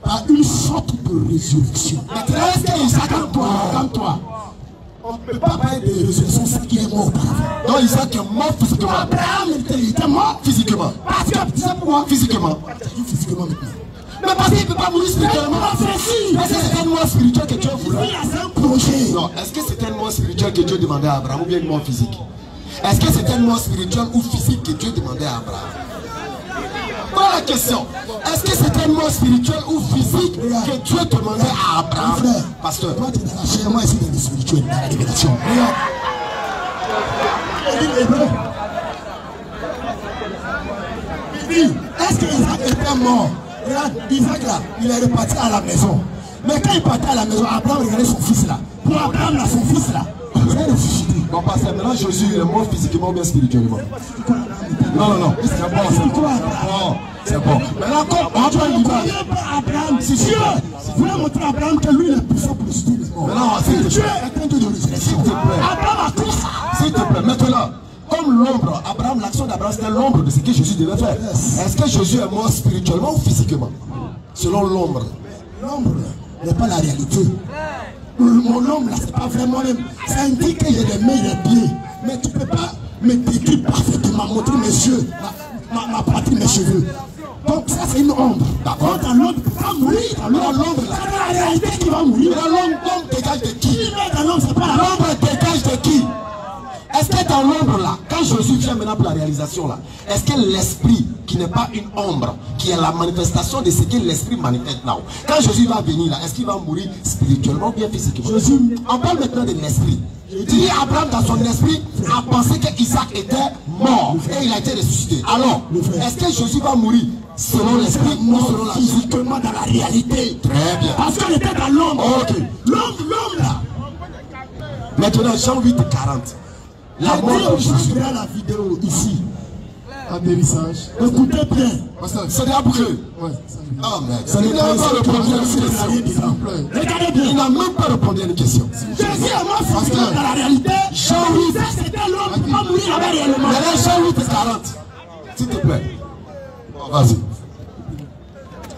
par une sorte de résurrection. Maintenant, est-ce que Isaac, comme toi, on ne peut pas parler de résurrection, c'est qu'il est mort auparavant. Non, Isaac est mort physiquement. Abraham, il était mort Physiquement. parce que, tu sais pourquoi? Physiquement. Physiquement maintenant. Mais parce qu'il ne peut pas mourir spirituellement. Est-ce que c'est un mort spirituel que Dieu voulait? C'est un projet. Non, est-ce que c'est un mort spirituel que Dieu demandait à Abraham ou bien une mort physique? Est-ce que c'est un mort spirituel ou physique que Dieu demandait à Abraham? Voilà la question. Est-ce que c'est un mort spirituel ou physique que Dieu demandait à Abraham? Frère, pasteur, toi tu es dans la chair, moi ici dans le spirituel, dans la révélation. Regarde. Il dit Hébreu. Il dit, est-ce que Isaac était mort? Regarde, Isaac là, il est reparti à la maison. Mais quand il partait à la maison, Abraham regardait son fils là. Pour Abraham là, son fils là, il est ressuscité. bon, pasteur, maintenant Jésus il est mort physiquement ou bien spirituellement? Non, non, non. C'est bon, c'est bon. C'est bon. Maintenant, comme Abraham l'image. Abraham, c'est Dieu. Vous voulez montrer à Abraham que lui il est puissant pour ressusciter les morts. Maintenant, s'il te Dieu plaît. est un Dieu de résurrection. Abraham a tout ça. S'il te plaît, maintenant, comme l'ombre, Abraham, l'action d'Abraham, c'était l'ombre de ce que Jésus devait faire. Est-ce que Jésus est mort spirituellement ou physiquement? Selon l'ombre. L'ombre n'est pas la réalité. Mon ombre là, c'est pas vraiment même. Ça indique que j'ai des mains et des pieds. Mais tu peux pas me décrire parfaitement, montrer mes yeux, ma partie, mes cheveux. Donc ça c'est une ombre. D'accord. Dans l'ombre, tu vas mourir. Dans l'ombre, c'est la réalité qui va mourir. Mais l'ombre dégage de qui? Dans l'ombre, c'est pas la L'ombre dégage de qui? Est-ce que dans l'ombre là, quand Jésus vient maintenant pour la réalisation là, est-ce que l'esprit qui n'est pas une ombre, qui est la manifestation de ce que l'esprit manifeste là, quand Jésus va venir là, est-ce qu'il va mourir spirituellement ou bien physiquement? Jésus, on parle maintenant de l'esprit. Dit Abraham dans son esprit a pensé que Isaac était mort et il a été ressuscité. Alors, est-ce que Jésus va mourir selon l'esprit ou selon la physiquement dans la réalité. Très bien. Parce qu'on était dans l'ombre. Ok. L'ombre là. Maintenant, Jean 8, 40. La mort de Jésus. Regarde la vidéo ici. Atterrissage. Écoutez bien. C'est déjà bouclé. Ouais. Ah mec, ça n'a même pas répondu à une question. Regardez bien. Il n'a même pas répondu à une question. Jésus est mort physiquement dans la réalité. Jean 8. C'était l'homme qui va mourir là-bas réellement. Maintenant, Jean 8, 40. S'il te plaît. Vas-y.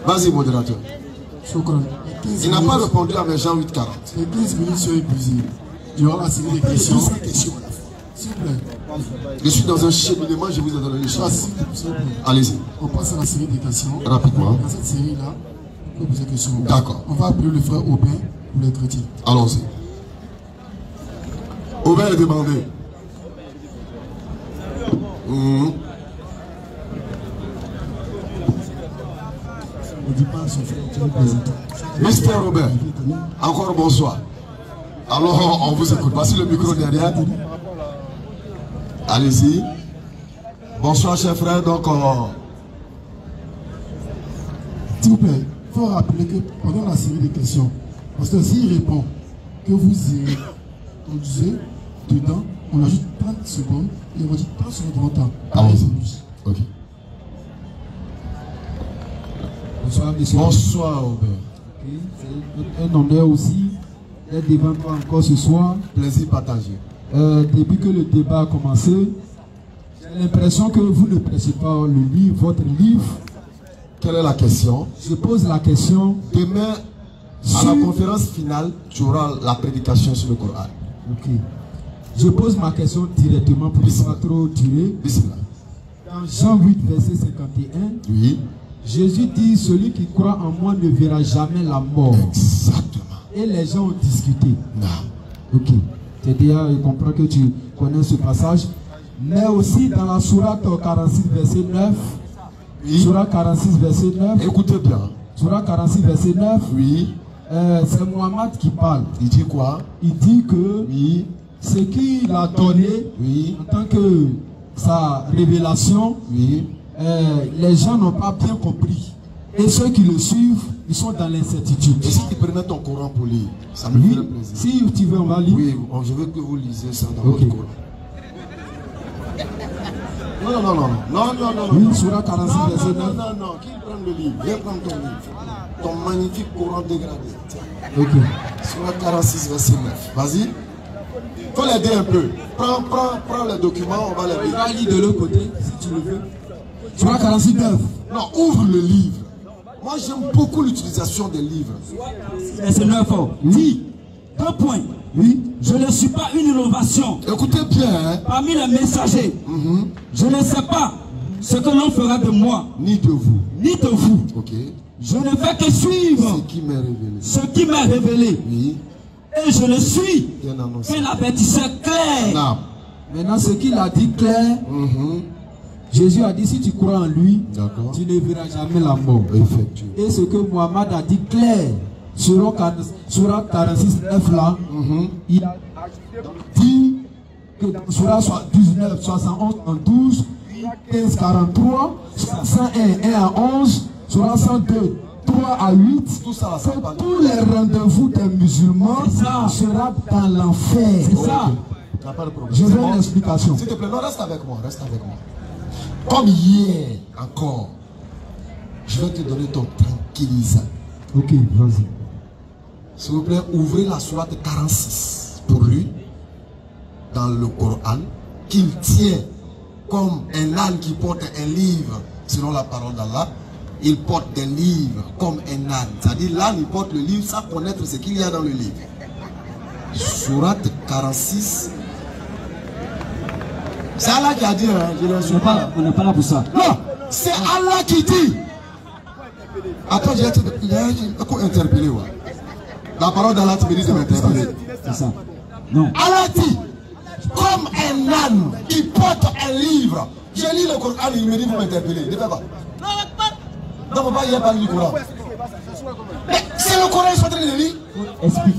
Vas-y, modérateur. Il n'a pas répondu à Jean 8, 40. Les 15 minutes sont épuisées. Il y aura la série de questions. S'il vous plaît. Je suis dans un cheminement, je vous ai donné le choix. Allez-y. On passe à la série des questions. Rapidement. Dans cette série-là, on peut poser des questions. D'accord. On va appeler le frère Aubin pour les chrétiens. Allons-y. Aubin est demandé. On ne dit pas à son frère, tu es présenté. Mister Robert, encore bonsoir. Alors, on vous écoute. Voici le micro derrière. Allez-y. Bonsoir, chers frères. Donc, s'il vous plaît, il faut rappeler que pendant la série de questions, parce que s'il répond que vous introduisez dedans, on ajoute 30 secondes et on dit 30 secondes de votre temps. Allez-y. Ok. Bonsoir, monsieur. Bonsoir, Robert. C'est un honneur aussi d'être devant toi encore ce soir. Plaisir partagé. Depuis que le débat a commencé, j'ai l'impression que vous ne prêchez pas le livre, votre livre. Quelle est la question? Je pose la question. Demain, à la conférence finale, tu auras la prédication sur le Coran. Ok. Je pose ma question directement pour ne pas trop durer. Bismillah. Dans Jean 8, verset 51, oui. Jésus dit, celui qui croit en moi ne verra jamais la mort. Exactement. Et les gens ont discuté. Non. Ok. C'est-à-dire, je comprends que tu connais ce passage. Mais aussi dans la sourate 46, verset 9. Oui. Sourate 46, verset 9. Écoutez bien. Sourate 46, verset 9. Oui. C'est Mohammed qui parle. Il dit quoi? Il dit que oui. ce qu'il a donné, en tant que sa révélation, les gens n'ont pas bien compris. Et ceux qui le suivent, ils sont dans l'incertitude. Et si tu prenais ton Coran pour lire, ça me ferait plaisir. Si tu veux, on va lire. Oui, je veux que vous lisez ça dans votre Coran. Non. Oui, Surah 46, verset 9. Non, qui prend le livre? Viens prendre ton livre. Ton magnifique Coran dégradé. Ok. Surah 46, verset 9. Vas-y. Faut l'aider un peu. Prends les documents, on va les lire. On va lire de l'autre côté, si tu le veux. Surah 46, 9. Non, ouvre le livre. Moi, j'aime beaucoup l'utilisation des livres. Verset 9. Dit, 2 points. Oui. Je ne suis pas une innovation. Écoutez bien. Hein? Parmi les messagers, je ne sais pas ce que l'on fera de moi, ni de vous. ni de vous. Ok. Je ne fais que suivre Ce qui m'est révélé. ce qui m'est révélé. Oui. Et je ne suis Bien annoncé. qu'un avertisseur clair. Non. Maintenant, ce qu'il a dit clair, Jésus a dit, si tu crois en lui, tu ne verras jamais la mort. Effectivement. Et ce que Mohammed a dit clair, sur 46, 9 là, il a dit que dans Surah 19, 71, 12, 15, 43, 101, 1 à 11, Surah 102, 3 à 8, tout ça, que tous les rendez-vous des musulmans sera dans l'enfer. C'est ça. Pas de problème. Je veux une explication. S'il te plaît, non, reste avec moi, reste avec moi. Comme hier encore, je vais te donner ton tranquillisant. Ok, vas-y. S'il vous plaît, ouvrez la sourate 46 pour lui, dans le Coran, qu'il tient comme un âne qui porte un livre, selon la parole d'Allah. Il porte des livres comme un âne. C'est-à-dire, l'âne, il porte le livre sans connaître ce qu'il y a dans le livre. Sourate 46. C'est Allah qui a dit, hein, je ne suis pas. On n'est pas là pour ça. Non, c'est Allah qui dit. Attends, j'ai été interpellé. Ouais. La parole d'Allah te dit de m'interpeller. C'est ça. Non. Allah dit, comme un âne qui porte un livre. J'ai lu le Coran, il me dit vous m'interpeller. Ne fais pas. Non, papa, il n'y a pas lu le Coran. Mais c'est le Coran, je suis en train de lire. Explique.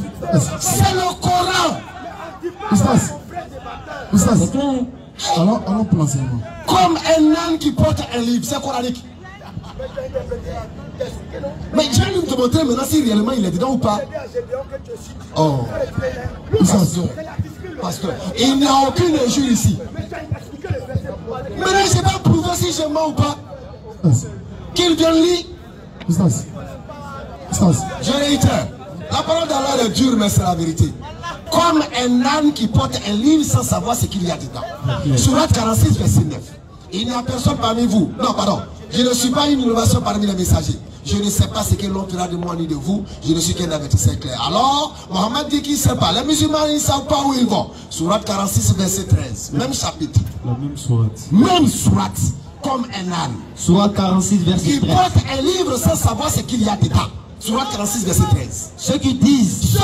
C'est le Coran. Oustaz, Alors, placez-moi. Comme un âne qui porte un livre, c'est coranique. Mais je vais te montrer maintenant si réellement il est dedans ou pas. Oh, pasteur, il n'y a aucune injure ici. Maintenant, je ne sais pas prouver si je mens ou pas. Qu'il vienne lire. Je réitère, la parole d'Allah est dure, mais c'est la vérité. Comme un âne qui porte un livre sans savoir ce qu'il y a dedans. Sourate 46, verset 9. Il n'y a personne parmi vous. Non, pardon. Je ne suis pas une innovation parmi les messagers. Je ne sais pas ce que l'on fera de moi ni de vous. Je ne suis qu'un avertisseur clair. Alors, Mohammed dit qu'il ne sait pas. Les musulmans, ils ne savent pas où ils vont. Sourate 46, verset 13. Même chapitre. La même sourate. Même sourate. Comme un âne. Sourate 46, verset 13. Il porte un livre sans savoir ce qu'il y a dedans. Sourate 46, verset 13. Ceux qui disent,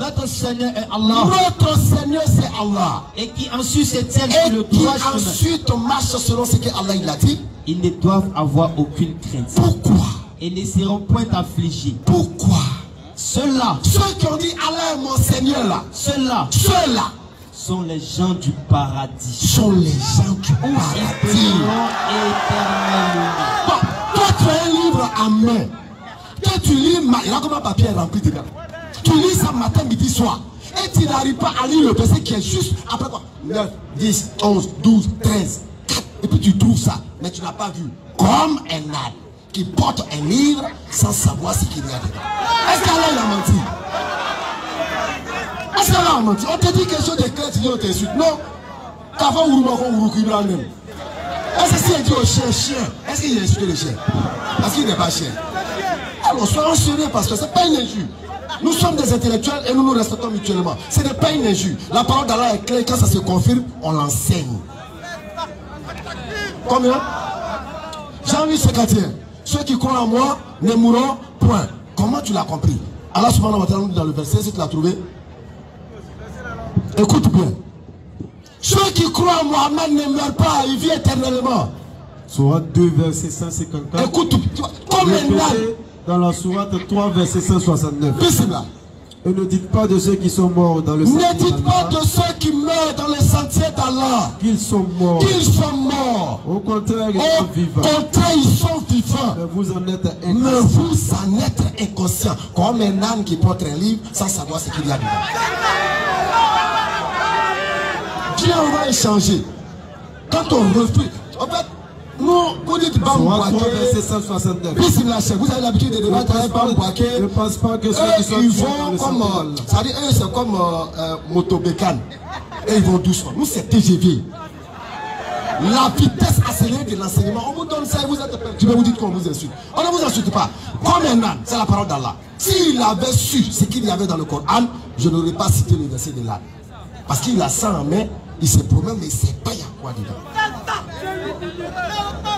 notre Seigneur est Allah. Notre Seigneur c'est Allah. Et qui ensuite se tiennent Et sur le qui droit chemin. ensuite marche selon ce que Allah il a dit. Ils ne doivent avoir aucune crainte. Pourquoi? Et ne seront point affligés. Pourquoi? Ceux-là, Ceux qui ont dit Allah est mon Seigneur là. ceux-là Ceux-là sont les gens du paradis. sont les gens du Où ils paradis. demeureront éternellement. Bon, toi tu as un livre en main. Quand tu lis, il a comme un papier rempli dedans. Tu lis ça matin, midi, soir. Et tu n'arrives pas à lire le verset qui est juste après quoi? 9, 10, 11, 12, 13, 4. Et puis tu trouves ça. Mais tu n'as pas vu. Comme un âne qui porte un livre sans savoir ce qu'il y a dedans. Est-ce qu'Allah il a menti? Est-ce qu'Allah a menti? On te dit quelque chose de clair, tu dis on t'insulte. Non. Qu'avant est-ce que si elle dit au chien, est-ce qu'il a insulté le chien? Parce qu'il n'est pas chien. Alors soyons sérieux parce que ce n'est pas une injure. Nous sommes des intellectuels et nous nous respectons mutuellement. Ce n'est pas une injure. La parole d'Allah est claire. Quand ça se confirme, on l'enseigne. Combien? Jean-Louis 51. Ceux qui croient en moi ne mourront point. Comment tu l'as compris? Allah subhanahu wa ta'ala dans le verset, si tu l'as trouvé. Écoute bien. Ceux qui croient en Mohammed ne meurent pas, ils vivent éternellement. Sourate 2, verset 154. Écoute, comme un âne. Dans la sourate 3, verset 169. Bismillah. Et ne dites pas de ceux qui sont morts dans le sentier d'Allah. Ne dites pas de ceux qui meurent dans le sentier d'Allah Qu'ils sont morts. Qu'ils sont morts. Au contraire, ils sont vivants. Au contraire, ils sont vivants. Mais vous en êtes inconscients. Mais vous en êtes inconscients. Comme un âne qui porte un livre sans savoir ce qu'il y a dedans. Dieu va échanger. Quand on refuse. En fait, nous, vous dites Bam Bouaké. Vous avez l'habitude de débattre avec Bam Bouaké. Je ne pense pas que ceux qui sont ils vont comme. C'est-à-dire, eux, c'est comme Motobécan. Et ils vont doucement. Nous, c'est TGV. La vitesse accélérée de l'enseignement. On vous donne ça et vous êtes perturbé. Vous dites qu'on vous insulte. On ne vous insulte pas. Comme un âne, c'est la parole d'Allah. S'il avait su ce qu'il y avait dans le Coran, je n'aurais pas cité le verset de l'âne. Parce qu'il a ça en main, il se promène, mais il ne sait pas il y a quoi dedans.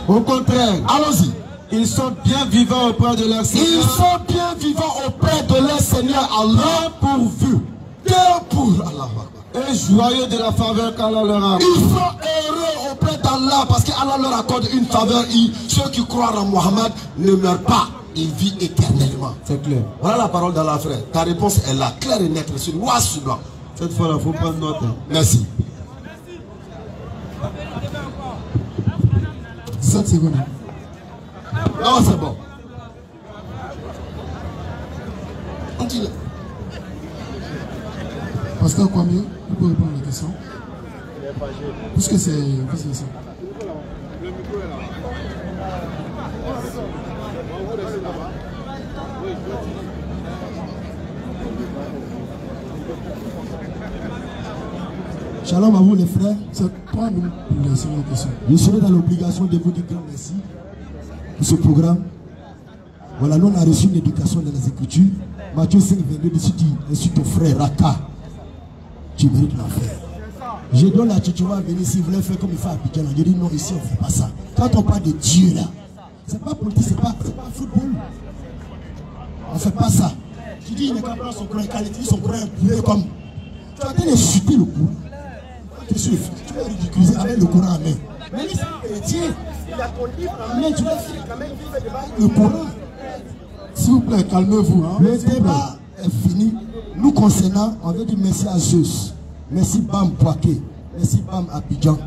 Au contraire, allons-y. Ils sont bien vivants auprès de leur Seigneur. Ils sont bien vivants auprès de leur Seigneur Allah pourvu. Que pour Allah. Et joyeux de la faveur qu'Allah leur a. Ils sont heureux auprès d'Allah parce qu'Allah leur accorde une faveur. Ceux qui croient en Mohammed ne meurent pas. Ils vivent éternellement. C'est clair. Voilà la parole d'Allah, frère. Ta réponse est là, claire et nette, sur noir sur blanc. Cette fois-là, il faut prendre note. Merci. 7 secondes. Non, c'est bon. On dit là. Pasteur Kwame, vous pouvez répondre à la question. Puisque c'est ça. Le micro est là. Shalom à vous les frères. C'est 3 minutes pour laisser la question. Je serai dans l'obligation de vous dire grand merci pour ce programme. Voilà, nous on a reçu une éducation dans les Écritures. Matthieu 5, 22, dit ainsi ton frère Raka, tu mérites l'enfer. Je donne la Tchétchoua à venir s'il voulait faire comme il fait à Abidjan. Je dis non, ici on ne fait pas ça. Quand on parle de Dieu là, c'est pas politique, c'est pas football. On ne fait pas ça. Tu dis il n'est qu'à prendre son courant, il qualifie son courant comme. Tu as été insulter le courant. Tu vas ridiculiser avec le Coran en main. Mais il est chrétien. Il a ton livre en main. Tu vas faire quand même le Coran. S'il vous plaît, calmez-vous. Hein, le débat est fini. Nous concernant, on veut dire merci à Zeus. Merci Bam Bouaké. Merci Bam Abidjan.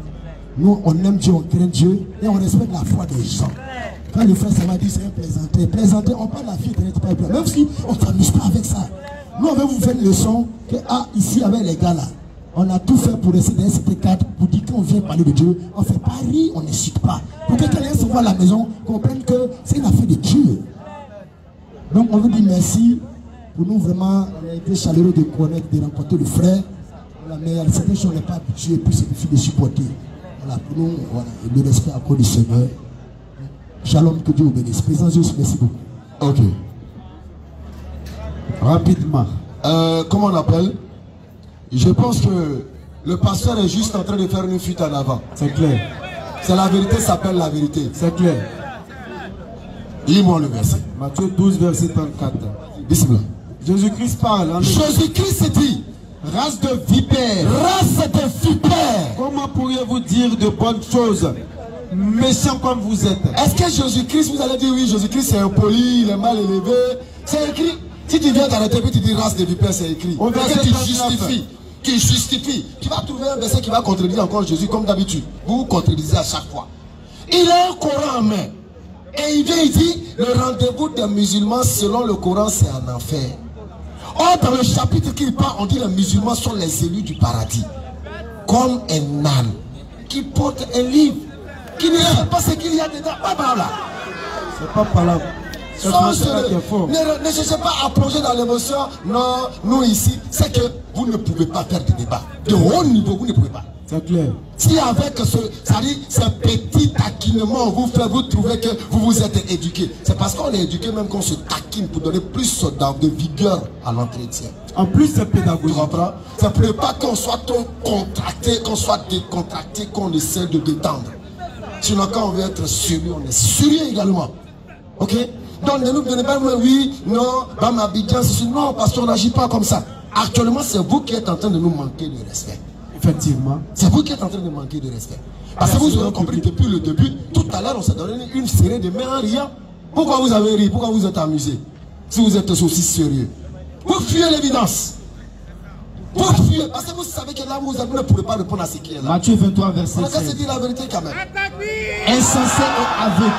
Nous, on aime Dieu, on craint Dieu et on respecte la foi des gens. Quand le frère Sama dit c'est un plaisanter. Plaisanter, on parle de la vie éternelle. Même si on ne s'amuse pas avec ça. Nous, on veut vous faire une leçon que ici avec les gars là. On a tout fait pour rester dans cet cadre, pour dire qu'on vient parler de Dieu, on ne fait pas rire, on n'incite pas. Pour que quelqu'un se voit à la maison, comprenne que c'est une affaire de Dieu. Donc on vous dit merci. Pour nous vraiment, on a été chaleureux de connaître, de rencontrer le frère. Voilà, mais certaines choses on n'est pas habitué, puis c'est difficile de supporter. Voilà, pour nous, voilà, et le respect à cause du Seigneur. Shalom, que Dieu vous bénisse. Présence Dieu, merci beaucoup. Ok. Rapidement. Comment on appelle? Je pense que le pasteur est juste en train de faire une fuite en avant. C'est clair. C'est la vérité, s'appelle la vérité. C'est clair. Lis-moi le verset. Matthieu 12, verset 34. Bismillah. Jésus-Christ parle. Jésus-Christ dit, race de vipères. Race de vipères. Comment pourriez-vous dire de bonnes choses, méchants comme vous êtes? Est-ce que Jésus-Christ, vous allez dire oui, Jésus-Christ c'est impoli, il est mal élevé? C'est écrit. Si tu viens t'arrêter puis tu dis race de vipères, c'est écrit. On va tu justifies. Tu justifies. Tu vas trouver un verset qui va contredire encore Jésus comme d'habitude. Vous contredisez à chaque fois. Il a un Coran en main. Et il vient, il dit, le rendez-vous des musulmans selon le Coran, c'est en enfer. Or, dans le chapitre qu'il parle, on dit les musulmans sont les élus du paradis. Comme un âne qui porte un livre, qui ne sait pas ce qu'il y a dedans. C'est pas par là. Ne cherchez pas à plonger dans l'émotion. Non, nous ici, c'est que vous ne pouvez pas faire de débat. De haut niveau, vous ne pouvez pas. C'est clair. Si avec ce petit taquinement vous trouvez que vous vous êtes éduqué, c'est parce qu'on est éduqué même qu'on se taquine pour donner plus de vigueur à l'entretien. En plus, c'est pédagogique. Tu comprends? Ça ne plaît pas qu'on soit trop contracté, qu'on soit décontracté, qu'on essaie de détendre. Sinon, quand on veut être sérieux, on est sérieux également. Ok? Donc ne nous donnez pas, oui, non, Bam Abidjan, non, parce qu'on n'agit pas comme ça. Actuellement, c'est vous qui êtes en train de nous manquer de respect. Effectivement. C'est vous qui êtes en train de manquer de respect. Parce que vous avez compris depuis le début, tout à l'heure, on s'est donné une série de mains en riant. Pourquoi vous avez ri? Pourquoi vous êtes amusé? Si vous êtes aussi sérieux. Vous fuyez l'évidence. Vous fuyez. Parce que vous savez que là, vous ne pourrez pas répondre à ce qui est là. Matthieu 23, verset 16. On va se dire la vérité quand même. Insensé et aveugle.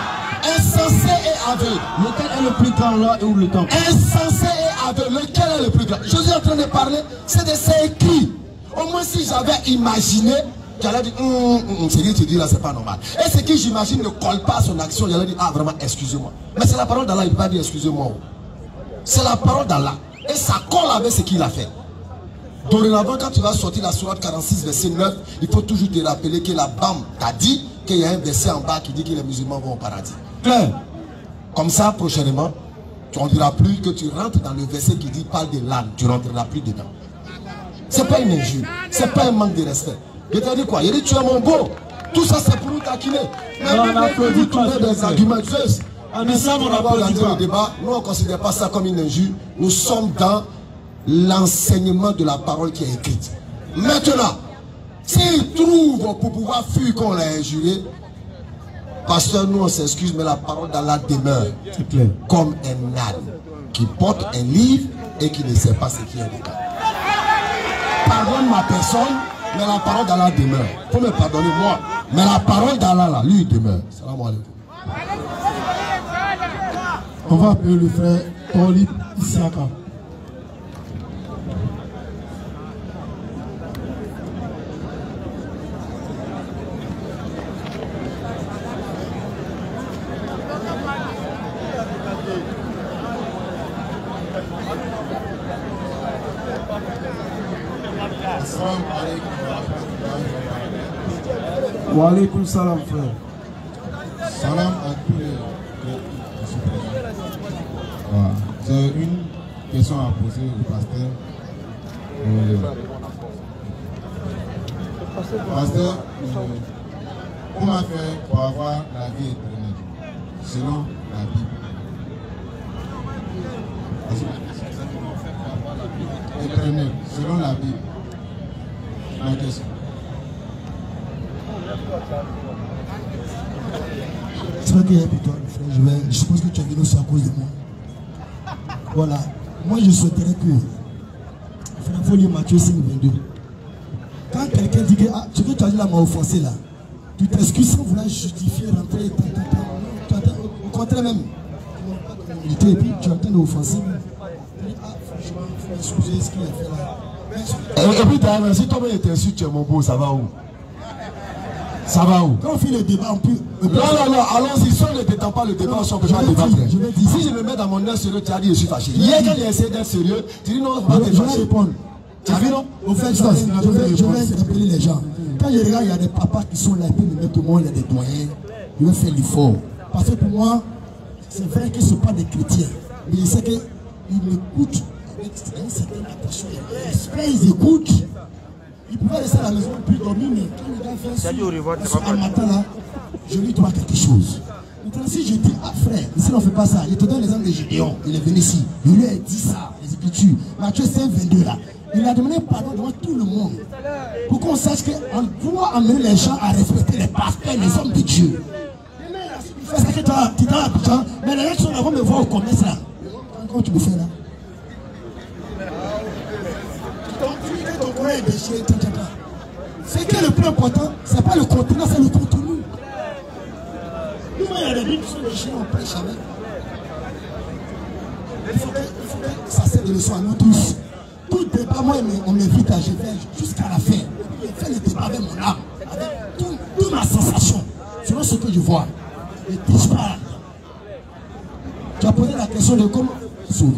Insensé et aveugle. Lequel est le plus grand là ou le temple? Insensé et aveugle. Lequel est le plus grand? Jésus est en train de parler. C'est de ces écrits. Au moins si j'avais imaginé, j'allais dire, ce que tu dis là, c'est pas normal. Et ce que j'imagine ne colle pas à son action, j'allais dire, ah vraiment, excusez-moi. Mais c'est la parole d'Allah, il ne peut pas dire excusez-moi. C'est la parole d'Allah. Et ça colle avec ce qu'il a fait. Dorénavant, quand tu vas sortir la sourate 46, verset 9, il faut toujours te rappeler que la BAM t'a dit qu'il y a un verset en bas qui dit que les musulmans vont au paradis. Claire. Comme ça, prochainement, tu ne diras plus que tu rentres dans le verset qui dit parle de l'âne, tu ne rentreras plus dedans. C'est pas une injure, c'est pas un manque de respect. Je t'ai dit quoi? Il dit tu es mon beau. Tout ça c'est pour nous taquiner. Mais non, on applaudit pas des arguments. Mais ça, on applaudit pas. Le débat, nous on ne considère pas ça comme une injure. Nous sommes dans l'enseignement de la parole qui est écrite. Maintenant, s'ils trouvent pour pouvoir fuir qu'on l'a injuré, pasteur, nous on s'excuse, mais la parole d'Allah demeure comme un âne qui porte un livre et qui ne sait pas ce qui est dedans. Pardonne ma personne, mais la parole d'Allah demeure. Il faut me pardonner moi, mais la parole d'Allah là, lui il demeure. Salam alaikum. On va appeler le frère Tolip Isiaka. Wa alaykoum salam, frère. Salam à tous les voilà. J'ai une question à poser au pasteur. Pasteur, comment faire pour avoir la vie éternelle selon la Bible? Éternelle, selon la Bible. Ma question. C'est vrai qu'il y a pour toi, frère. Je suppose que tu as venu aussi à cause de moi. Voilà. Moi, je souhaiterais que. Il faut lire Matthieu 5, 22. Quand quelqu'un dit que ce que tu as dit là m'a offensé là, tu t'excuses sans vouloir justifier, rentrer. Au contraire même. Et puis tu es en train d'offenser. Franchement, il faut excuser ce qu'il a fait là. Et puis, si toi-même t'insultes, tu es mon beau, ça va où? Ça va où? Quand on fait le débat, on peut. Non, allons-y, si on ne détend pas le débat, on ne peut pas débattre. Si je me mets dans mon œil sérieux, tu as dit je suis fâché. Hier, quand il a essayé d'être sérieux, tu dis non, on va te fâcher. Je vais répondre. Tu as vu, non? Au fait, je vais interpeller les gens. Quand je regarde, il y a des papas qui sont là, et puis me mettent au monde, il y a des doyens. Je vais faire l'effort. Parce que pour moi, c'est vrai qu'ils ne sont pas des chrétiens. Mais je sais qu'ils m'écoutent avec une certaine attention. Ils écoutent. Il pouvait rester à la maison plus dormir, mais quand le gars fait un matin là, je lui dois quelque chose. Maintenant, si je dis, ah frère, ici on ne fait pas ça, je te donne l'exemple de Gédéon, il est venu ici, il lui a dit ça, les Écritures, Matthieu 5, 22 là, il a demandé pardon devant tout le monde, pour qu'on sache qu'on doit amener les gens à respecter les pasteurs, les hommes de Dieu. Il fait ça que tu t'en as, mais les gens qui sont là vont me voir au commerce là. Comment tu me fais là? C'est que le plus important, c'est pas le contenant, c'est le contenu. Nous, il y a des livres qui sont déchirés, on prêche avec. Il faut que ça serve de leçon à nous tous. Tout débat, moi, on m'invite à je vais jusqu'à la fin. Je fais le débat avec mon âme, avec toute ma sensation, selon ce que je vois. Ne triche pas. Tu as posé la question de comment sauver.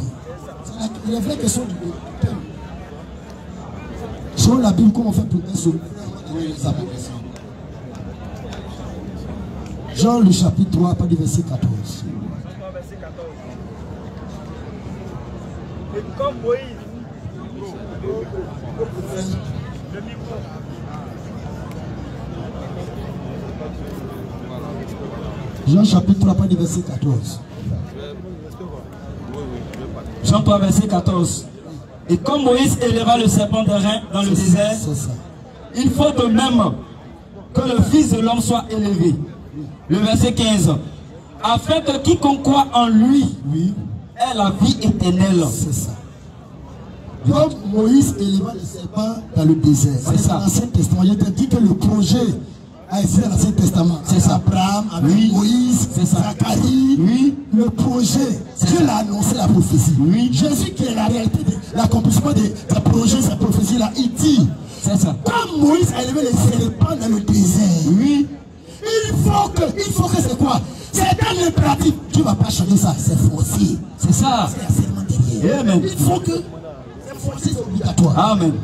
C'est la vraie question du thème. Selon la Bible, comment on fait pour sauver? Jean le chapitre 3, pas du verset 14. Et comme Moïse. Jean chapitre 3, pas du verset 14. Jean 3, verset 14. Et comme Moïse éleva le serpent d'airain dans le désert, il faut de même que le Fils de l'homme soit élevé. Le verset 15. Afin que quiconque croit en lui ait la vie éternelle. C'est ça. Comme Moïse éleva le serpent dans le désert. C'est ça. Dans l'Ancien Testament, il était dit que le projet a existé dans l'Ancien Testament. C'est ça. Abraham, avec Moïse, Zacharie. Oui. Le projet. Dieu l'a annoncé la prophétie. Oui. Jésus qui est la réalité, l'accomplissement de la projet, sa prophétie là, il dit. C'est ça. Comme Moïse a élevé le serpent dans le désert. Oui. Il faut que c'est quoi? C'est un impératif. Dieu ne va pas changer ça. C'est forcé. C'est ça. C'est la serment derrière. Amen. Il faut que. C'est obligatoire. Amen.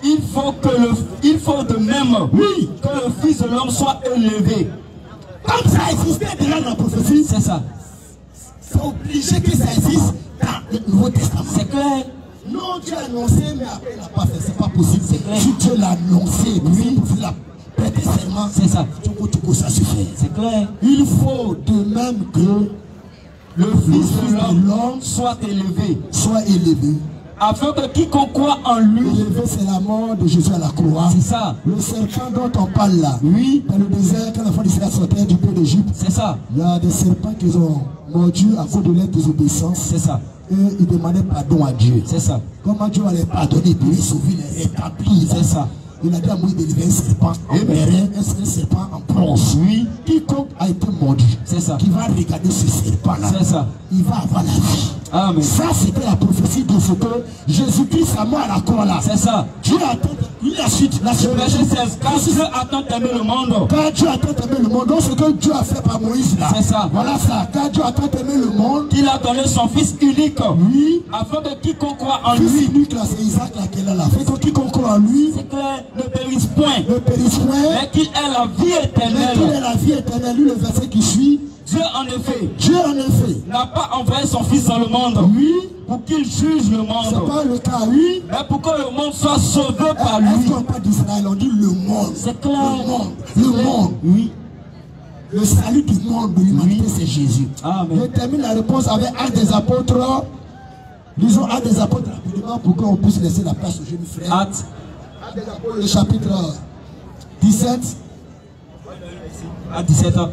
Il faut de même que le Fils de l'homme soit élevé. Comme ça existait déjà dans la prophétie, c'est ça. C'est obligé que ça existe dans le Nouveau Testament. C'est clair. Non, Dieu a annoncé, mais après il n'a pas fait. C'est pas possible. C'est clair. Si Dieu l'a annoncé, oui, il a prêté serment. C'est ça. Tout ça se fait. C'est clair. Il faut de même que le Fils de l'homme soit élevé. Afin que quiconque croit en lui. Élevé, c'est la mort de Jésus à la croix. C'est ça. Le serpent dont on parle là. Oui. Dans le désert, quand la fois d'Israël sortait du pays d'Égypte. C'est ça. Il y a des serpents qui ont mordu à cause de leur désobéissance. C'est ça. Et ils demandaient pardon à Dieu. C'est ça. Comment Dieu allait pardonner pour les sauver, les rétablir. C'est ça. Il a dit à Moïse d'élever un serpent en merrain, un serpent en bronze. Oui. Quiconque a été mordu, c'est ça. Qui va regarder ce serpent-là, c'est ça. Il va avoir la vie. Amen. Ça, c'était la prophétie de ce que Jésus-Christ a mort à la croix là. C'est ça. Dieu attend. La suite. Verset 16. Quand Dieu attend d'aimer le monde. Quand Dieu attend d'aimer le monde, donc ce que Dieu a fait par Moïse là. C'est ça. Voilà ça. Quand Dieu attend d'aimer le monde, il a donné son Fils unique. Oui. Afin que quiconque croit en lui. Fils unique là, c'est Isaac là qui est là. Fait que quiconque croit en lui. C'est clair. Ne périsse point. Ne périsse point. Mais qu'il ait la vie éternelle. Mais qu'il ait la vie éternelle. Lui, le verset qui suit. Dieu en effet, n'a pas envoyé son Fils dans le monde, oui, pour qu'il juge le monde. C'est pas le cas, oui, mais pour que le monde soit sauvé par lui. Est-ce qu'on parle d'Israël, on dit le monde. C'est clair. Le monde, oui. Le salut du monde, de l'humanité, c'est Jésus. Amen. Je termine la réponse avec Actes des Apôtres. Lisons Actes des Apôtres rapidement pour qu'on puisse laisser la place aux jeunes frères. Actes des Apôtres, le chapitre 17. À 17 ans.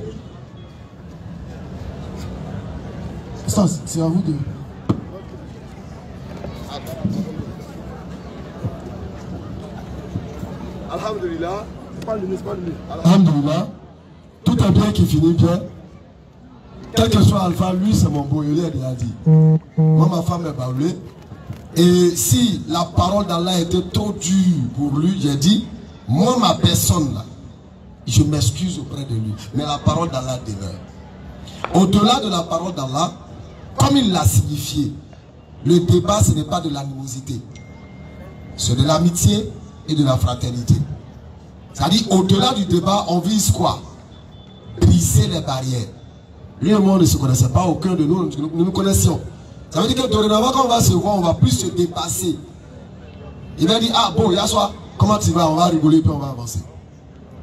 C'est à vous de... Alhamdulillah. Alhamdulillah. Tout est bien qui finit bien. Quel que soit Alpha, lui c'est mon beau, il a déjà dit. Moi ma femme est baoulée. Et si la parole d'Allah était trop dure pour lui, j'ai dit, moi ma personne là, je m'excuse auprès de lui. Mais la parole d'Allah demeure. Au-delà de la parole d'Allah, comme il l'a signifié, le débat ce n'est pas de l'animosité, c'est de l'amitié et de la fraternité. C'est-à-dire au-delà du débat, on vise quoi? Briser les barrières. Lui et moi on ne se connaissait pas, aucun de nous, nous nous connaissions. Ça veut dire que dorénavant quand on va se voir, on va plus se dépasser. Il va dire, ah bon, Yassoua, comment tu vas? On va rigoler puis on va avancer.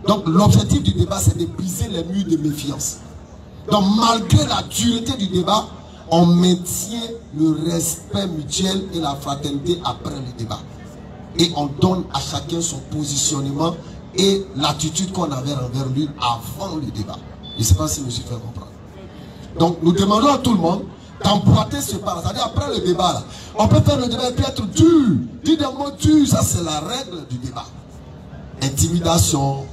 Donc l'objectif du débat c'est de briser les murs de méfiance. Donc malgré la dureté du débat, on maintient le respect mutuel et la fraternité après le débat. Et on donne à chacun son positionnement et l'attitude qu'on avait envers lui avant le débat. Je ne sais pas si je me suis fait comprendre. Donc nous demandons à tout le monde d'emboîter ce pas. C'est-à-dire après le débat, là, on peut faire le débat et puis être dur. Dire des mots durs, ça c'est la règle du débat. Intimidation.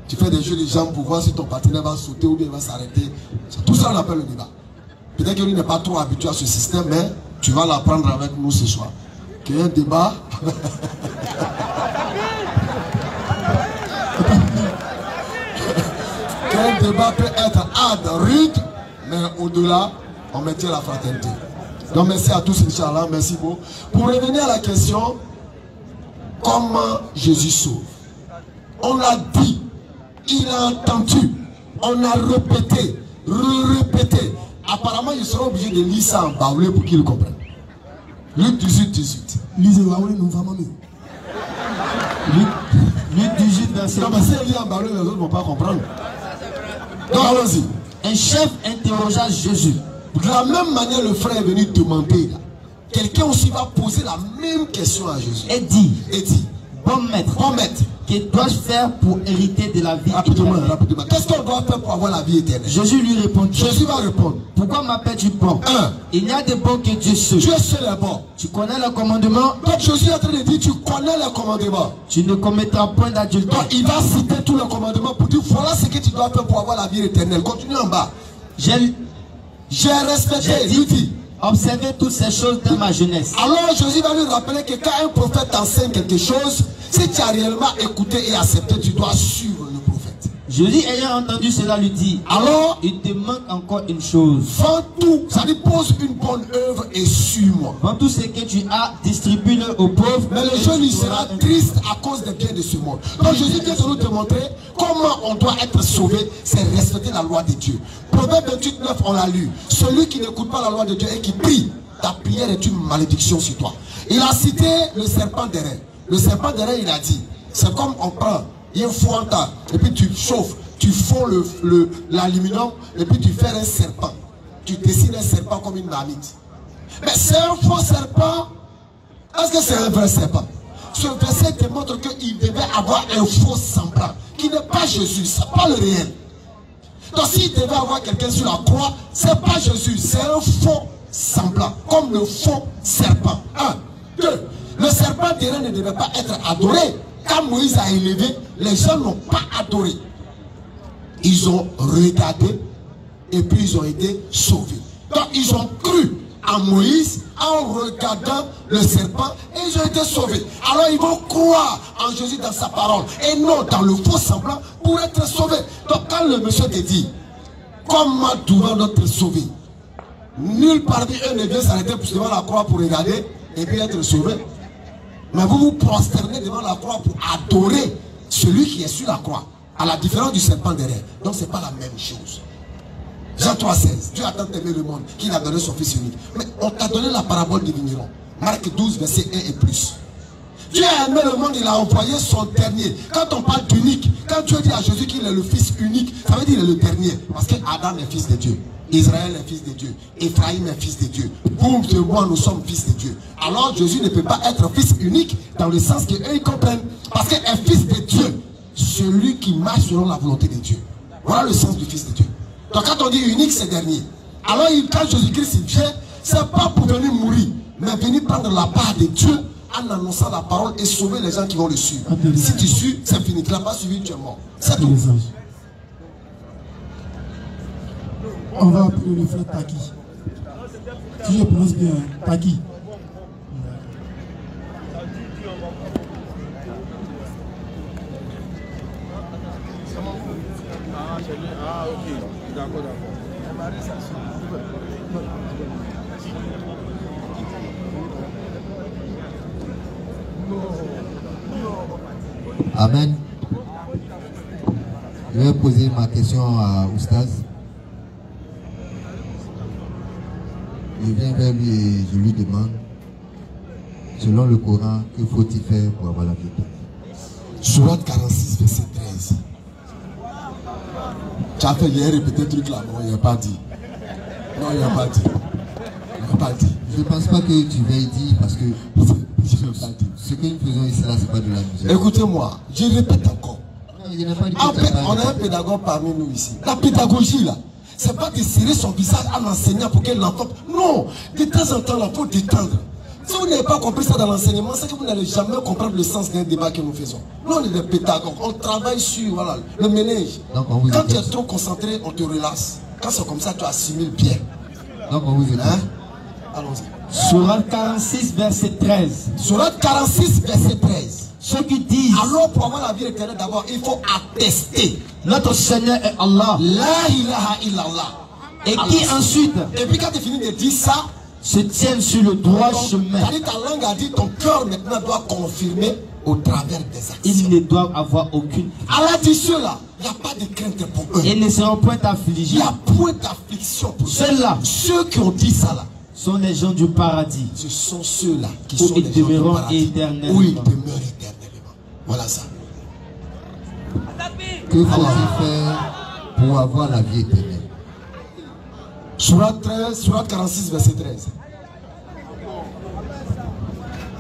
Tu fais des jeux de jambes pour voir si ton partenaire va sauter ou bien il va s'arrêter. Tout ça on appelle le débat. Peut-être que lui n'est pas trop habitué à ce système, mais tu vas l'apprendre avec nous ce soir. Qu'il y ait un débat. Qu'un débat peut être hard, rude, mais au-delà, on maintient la fraternité. Donc merci à tous, Inch'Allah, merci beaucoup. Pour revenir à la question, comment Jésus sauve? On l'a dit, il a entendu, on a répété, répété. Apparemment, ils seront obligés de lire ça en baoulé pour qu'ils le comprennent. Luc 18, 18. Lisez baoulé, nous vraiment mieux. Luc 18, verset. Non, mais si elle lit en baoulé, les autres ne vont pas comprendre. Donc, allons-y. Un chef interrogea Jésus. De la même manière, le frère est venu demander. Quelqu'un aussi va poser la même question à Jésus. Et dit, Bon maître. Que dois-je faire pour hériter de la vie éternelle? Rapidement. Qu'est-ce qu'on doit faire pour avoir la vie éternelle? Jésus lui répond. Jésus va répondre. Pourquoi m'appelles-tu bon? Il n'y a de bon que Dieu seul. Dieu seul est bon. Tu connais le commandement? Donc Jésus est en train de dire, tu connais le commandement. Tu ne commettras point d'adultère. Donc il va citer tout le commandement pour dire, voilà ce que tu dois faire pour avoir la vie éternelle. Continue en bas. J'ai respecté, lui dit. Observez toutes ces choses dans ma jeunesse. Alors Jésus va lui rappeler que quand un prophète t'enseigne quelque chose, si tu as réellement écouté et accepté, tu dois suivre le prophète. Jésus ayant entendu cela lui dit, alors il te manque encore une chose. Vends tout, ça dit pose une bonne œuvre et suis-moi. Vends tout ce que tu as, distribue-le aux pauvres. Mais le jeune il sera triste à cause des biens de ce monde. Donc Jésus vient de nous démontrer comment on doit être sauvé, c'est respecter la loi de Dieu. Proverbe 28, 9, on l'a lu. Celui qui n'écoute pas la loi de Dieu et qui prie, ta prière est une malédiction sur toi. Il a cité le serpent d'airain. Le serpent d'airain, il a dit, c'est comme on prend un foin et puis tu chauffes, tu fonds l'aluminium et puis tu fais un serpent. Tu dessines un serpent comme une marmite. Mais c'est un faux serpent. Est-ce que c'est un vrai serpent? Ce verset démontre qu'il devait avoir un faux semblant qui n'est pas Jésus, ce n'est pas le réel. Donc s'il devait avoir quelqu'un sur la croix, ce n'est pas Jésus, c'est un faux semblant, comme le faux serpent. 1, 2. Le serpent d'airain ne devait pas être adoré. Quand Moïse a élevé, les gens n'ont pas adoré. Ils ont regardé et puis ils ont été sauvés. Donc ils ont cru à Moïse en regardant le serpent et ils ont été sauvés. Alors ils vont croire en Jésus dans sa parole et non dans le faux semblant pour être sauvés. Donc quand le monsieur te dit comment doit-on être sauvé, nul parmi eux ne vient s'arrêter devant la croix pour regarder et puis être sauvé. Mais vous vous prosternez devant la croix pour adorer celui qui est sur la croix, à la différence du serpent derrière. Donc ce n'est pas la même chose. Jean 3,16, Dieu a tant aimé le monde qu'il a donné son fils unique. Mais on t'a donné la parabole du vigneron. Marc 12, verset 1 et plus. Dieu a aimé le monde, il a envoyé son dernier. Quand on parle d'unique, quand Dieu dit à Jésus qu'il est le fils unique, ça veut dire qu'il est le dernier. Parce que Adam est fils de Dieu. Israël est fils de Dieu. Ephraïm est fils de Dieu. Vous et moi, nous sommes fils de Dieu. Alors Jésus ne peut pas être fils unique dans le sens qu'eux ils comprennent. Parce qu'un fils de Dieu, celui qui marche selon la volonté de Dieu. Voilà le sens du fils de Dieu. Donc quand on dit unique, c'est dernier. Alors quand Jésus-Christ vient, ce n'est pas pour venir mourir, mais venir prendre la part de Dieu en annonçant la parole et sauver les gens qui vont le suivre. Si tu suis, c'est fini. Tu n'as pas suivi, tu es mort. C'est tout. On va appeler le frère Taki. Si je prononce bien, Taki. Ah, ok. D'accord, d'accord. Amen. Je vais poser ma question à Oustaz. Je viens vers lui et je lui demande, selon le Coran, que faut-il faire pour avoir la vie éternelle? Sourate 46, verset 13. Tu as fait hier répéter le truc là, non, il n'a pas dit. Non, il n'a pas dit. Il n'a pas dit. Je ne pense pas que tu veuilles dire parce que ce que nous faisons ici là, ce n'est pas de la musique. Écoutez-moi, je répète encore. On a un pédagogue parmi nous ici. La pédagogie là, c'est pas de serrer son visage à l'enseignant pour qu'elle l'entende. Non, de temps en temps, il faut détendre. Si vous n'avez pas compris ça dans l'enseignement, c'est que vous n'allez jamais comprendre le sens d'un débat que nous faisons. Nous, on est des pédagogues, on travaille sur voilà, le ménage. Donc, quand tu es trop concentré, on te relâche. Quand c'est comme ça, tu assimiles bien. Donc on vous écoute. Hein? Allons-y. Sourate 46, verset 13. Sourate 46, verset 13. Ceux qui disent, alors pour avoir la vie éternelle d'abord, il faut attester. Notre Seigneur est Allah. La ilaha illallah. Et qui ensuite, et puis quand tu finis de dire ça, se tiennent sur le droit chemin. Ta langue a dit, ton cœur maintenant doit confirmer au travers des actions. Ils ne doivent avoir aucune. Allah dit ceux-là, il n'y a pas de crainte pour eux. Ils ne seront point affligés. Il n'y a point d'affliction pour eux. Ceux-là, ceux qui ont dit ça là, sont les gens du paradis. Ce sont ceux-là qui où sont ils les gens du paradis. Éternellement. Où ils demeurent éternellement. Voilà ça. Que faut-il faire pour avoir la vie éternelle? Sourate 13, Sourate 46, verset 13.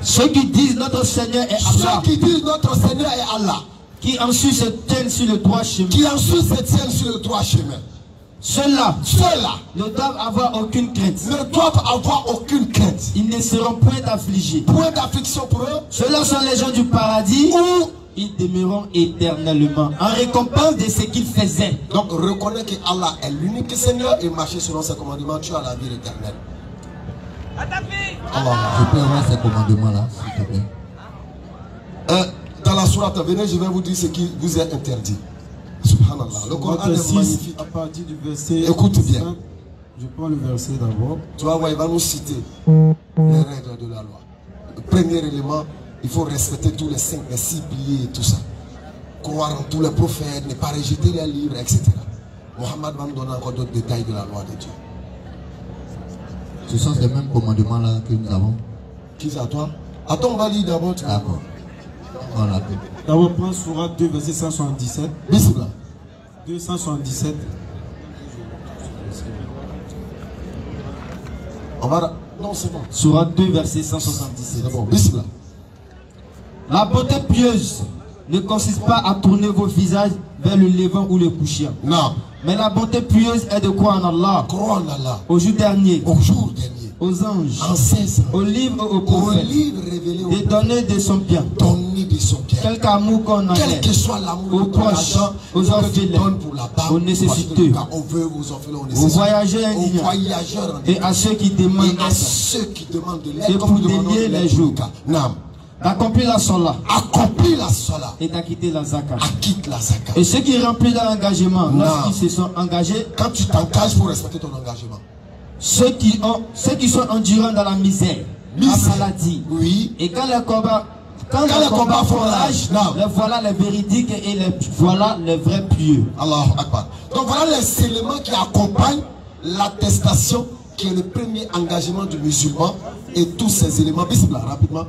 Ceux qui disent notre Seigneur est Allah. Ceux qui disent notre Seigneur est Allah. Qui ensuite se tiennent sur le droit chemin. Qui ensuite se tiennent sur le droit chemin. Ceux-là ne doivent avoir aucune crainte. Ne doivent avoir aucune crainte. Ils ne seront point affligés. Point d'affliction pour eux. Ceux-là sont les gens du paradis où ils demeureront éternellement en récompense de ce qu'ils faisaient. Donc reconnais que Allah est l'unique Seigneur et marcher selon ses commandements, tu as la vie éternelle. Allah, je peux avoir ces commandements-là, s'il te plaît. Dans la sourate, venez, je vais vous dire ce qui vous est interdit. Subhanallah. Le Coran est magnifique. À partir du verset. Écoute bien. 5, je prends le verset d'abord. Tu vas voir, il va nous citer les règles de la loi. Le premier élément, il faut respecter tous les 6 piliers et tout ça. Croire en tous les prophètes, ne pas rejeter les livres, etc. Mohammed va nous donner encore d'autres détails de la loi de Dieu. Ce sont ces mêmes commandements-là que nous avons. Qui c'est à toi? Attends, on va lire d'abord. D'accord. D'abord, prends Sourate 2, verset 177. Bismillah. 277. On va... Non, c'est bon. Sourate 2, verset 177. C'est bon. Bismillah. La beauté pieuse ne consiste pas à tourner vos visages vers le levant ou le couchant. Non. Mais la bonté pieuse est de croire en Allah. Croire en Allah. Au jour dernier. Au jour dernier. Aux anges. En 16 ans. Aux livres et aux prophètes. Révélés de donner de son bien. Donner de son bien. Quelque amour qu'on en Quel que soit l'amour aux proches, aux orphelins, aux nécessiteux, aux voyageurs indigents et à ceux qui demandent de l'aide. Et pour délier les jours. D'accomplir la sola. Accomplir la sola. Et d'acquitter la zakat. Acquitte la zakat. Et ceux qui remplissent leur engagement, lorsqu'ils se sont engagés. Quand tu t'engages, il faut respecter ton engagement. Ceux qui sont endurants dans la misère, la maladie. Oui. Et quand les combats font rage, voilà les véridiques et voilà les vrais pieux. Allahu Akbar. Donc voilà les éléments qui accompagnent l'attestation qui est le premier engagement du musulman et tous ces éléments. Bismillah, rapidement.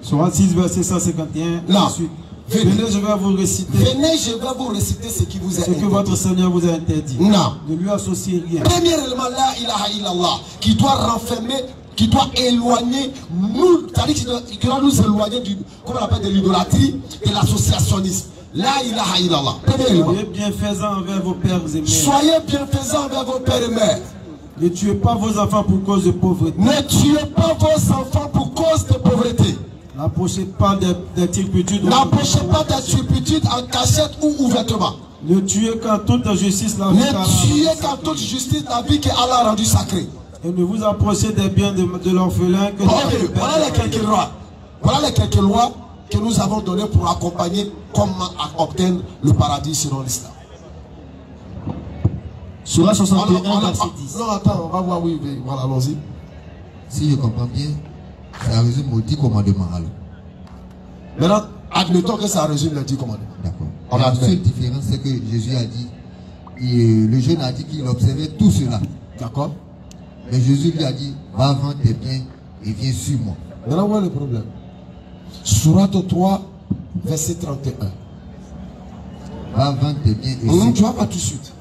Sourate 6, verset 151. Là. Ensuite, venez, je vais vous réciter. Venez, je vais vous réciter ce qui vous est interdit. Ce que votre Seigneur vous a interdit. Non. Ne lui associer rien. Premier élément, la ilaha illallah, qui doit renfermer, qui doit éloigner nous, c'est-à-dire qui doit nous éloigner du, comment on appelle, de l'idolâtrie, de l'associationnisme. La ilaha illallah. Premier élément. Soyez bienfaisants envers vos pères et mères. Soyez bienfaisants envers vos pères et mères. Ne tuez pas vos enfants pour cause de pauvreté. Ne tuez pas vos enfants pour cause de pauvreté. N'approchez pas des turpitudes. N'approchez pas des turpitudes en cachette ou ouvertement. Ne tuez qu'en toute justice la vie. Ne tuez qu'en toute justice la vie que Allah a rendue sacrée. Et ne vous approchez des biens de l'orphelin que voilà les quelques lois. Voilà les quelques lois que nous avons données pour accompagner comment obtenir le paradis selon l'islam. Surah 61, verset 10. Non, attends, on va voir, oui, voilà, allons-y. Si je comprends bien, ça résume aux 10 commandements. Maintenant, admettons que ça résume les 10 commandements. D'accord. La seule différence, c'est que Jésus a dit, le jeune a dit qu'il observait tout cela. D'accord. Mais Jésus lui a dit, va vendre tes biens et viens sur moi. Maintenant, où est le problème? Sourate 3, verset 31. Va vendre tes biens et viens. Tu vas pas tout de suite.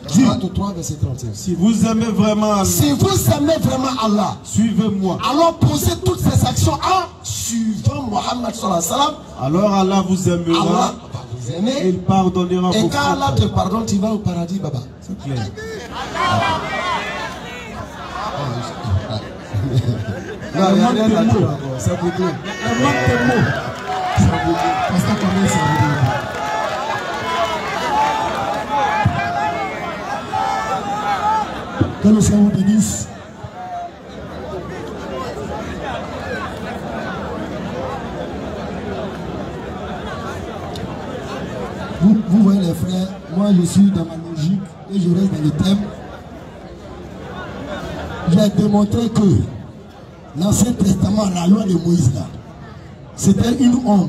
Sourate 3, verset 31. Si vous aimez vraiment Allah, si vous aimez vraiment Allah, suivez-moi. Alors posez toutes ces actions en suivant Mohammed sallallahu alayhi wa sallam. Alors Allah vous aimera. Allah va vous aimer. Et il pardonnera vos fautes. Et quand Allah te pardonne, tu vas au paradis, Baba. C'est clair. Non, il n'y a rien à dire. C'est pour toi. Il manque tes mots. C'est pour toi. Parce que combien ça veut dire? Que le Seigneur te dise. Vous voyez les frères, moi je suis dans ma logique et je reste dans le thème. J'ai démontré que l'Ancien Testament, la loi de Moïse là, c'était une ombre.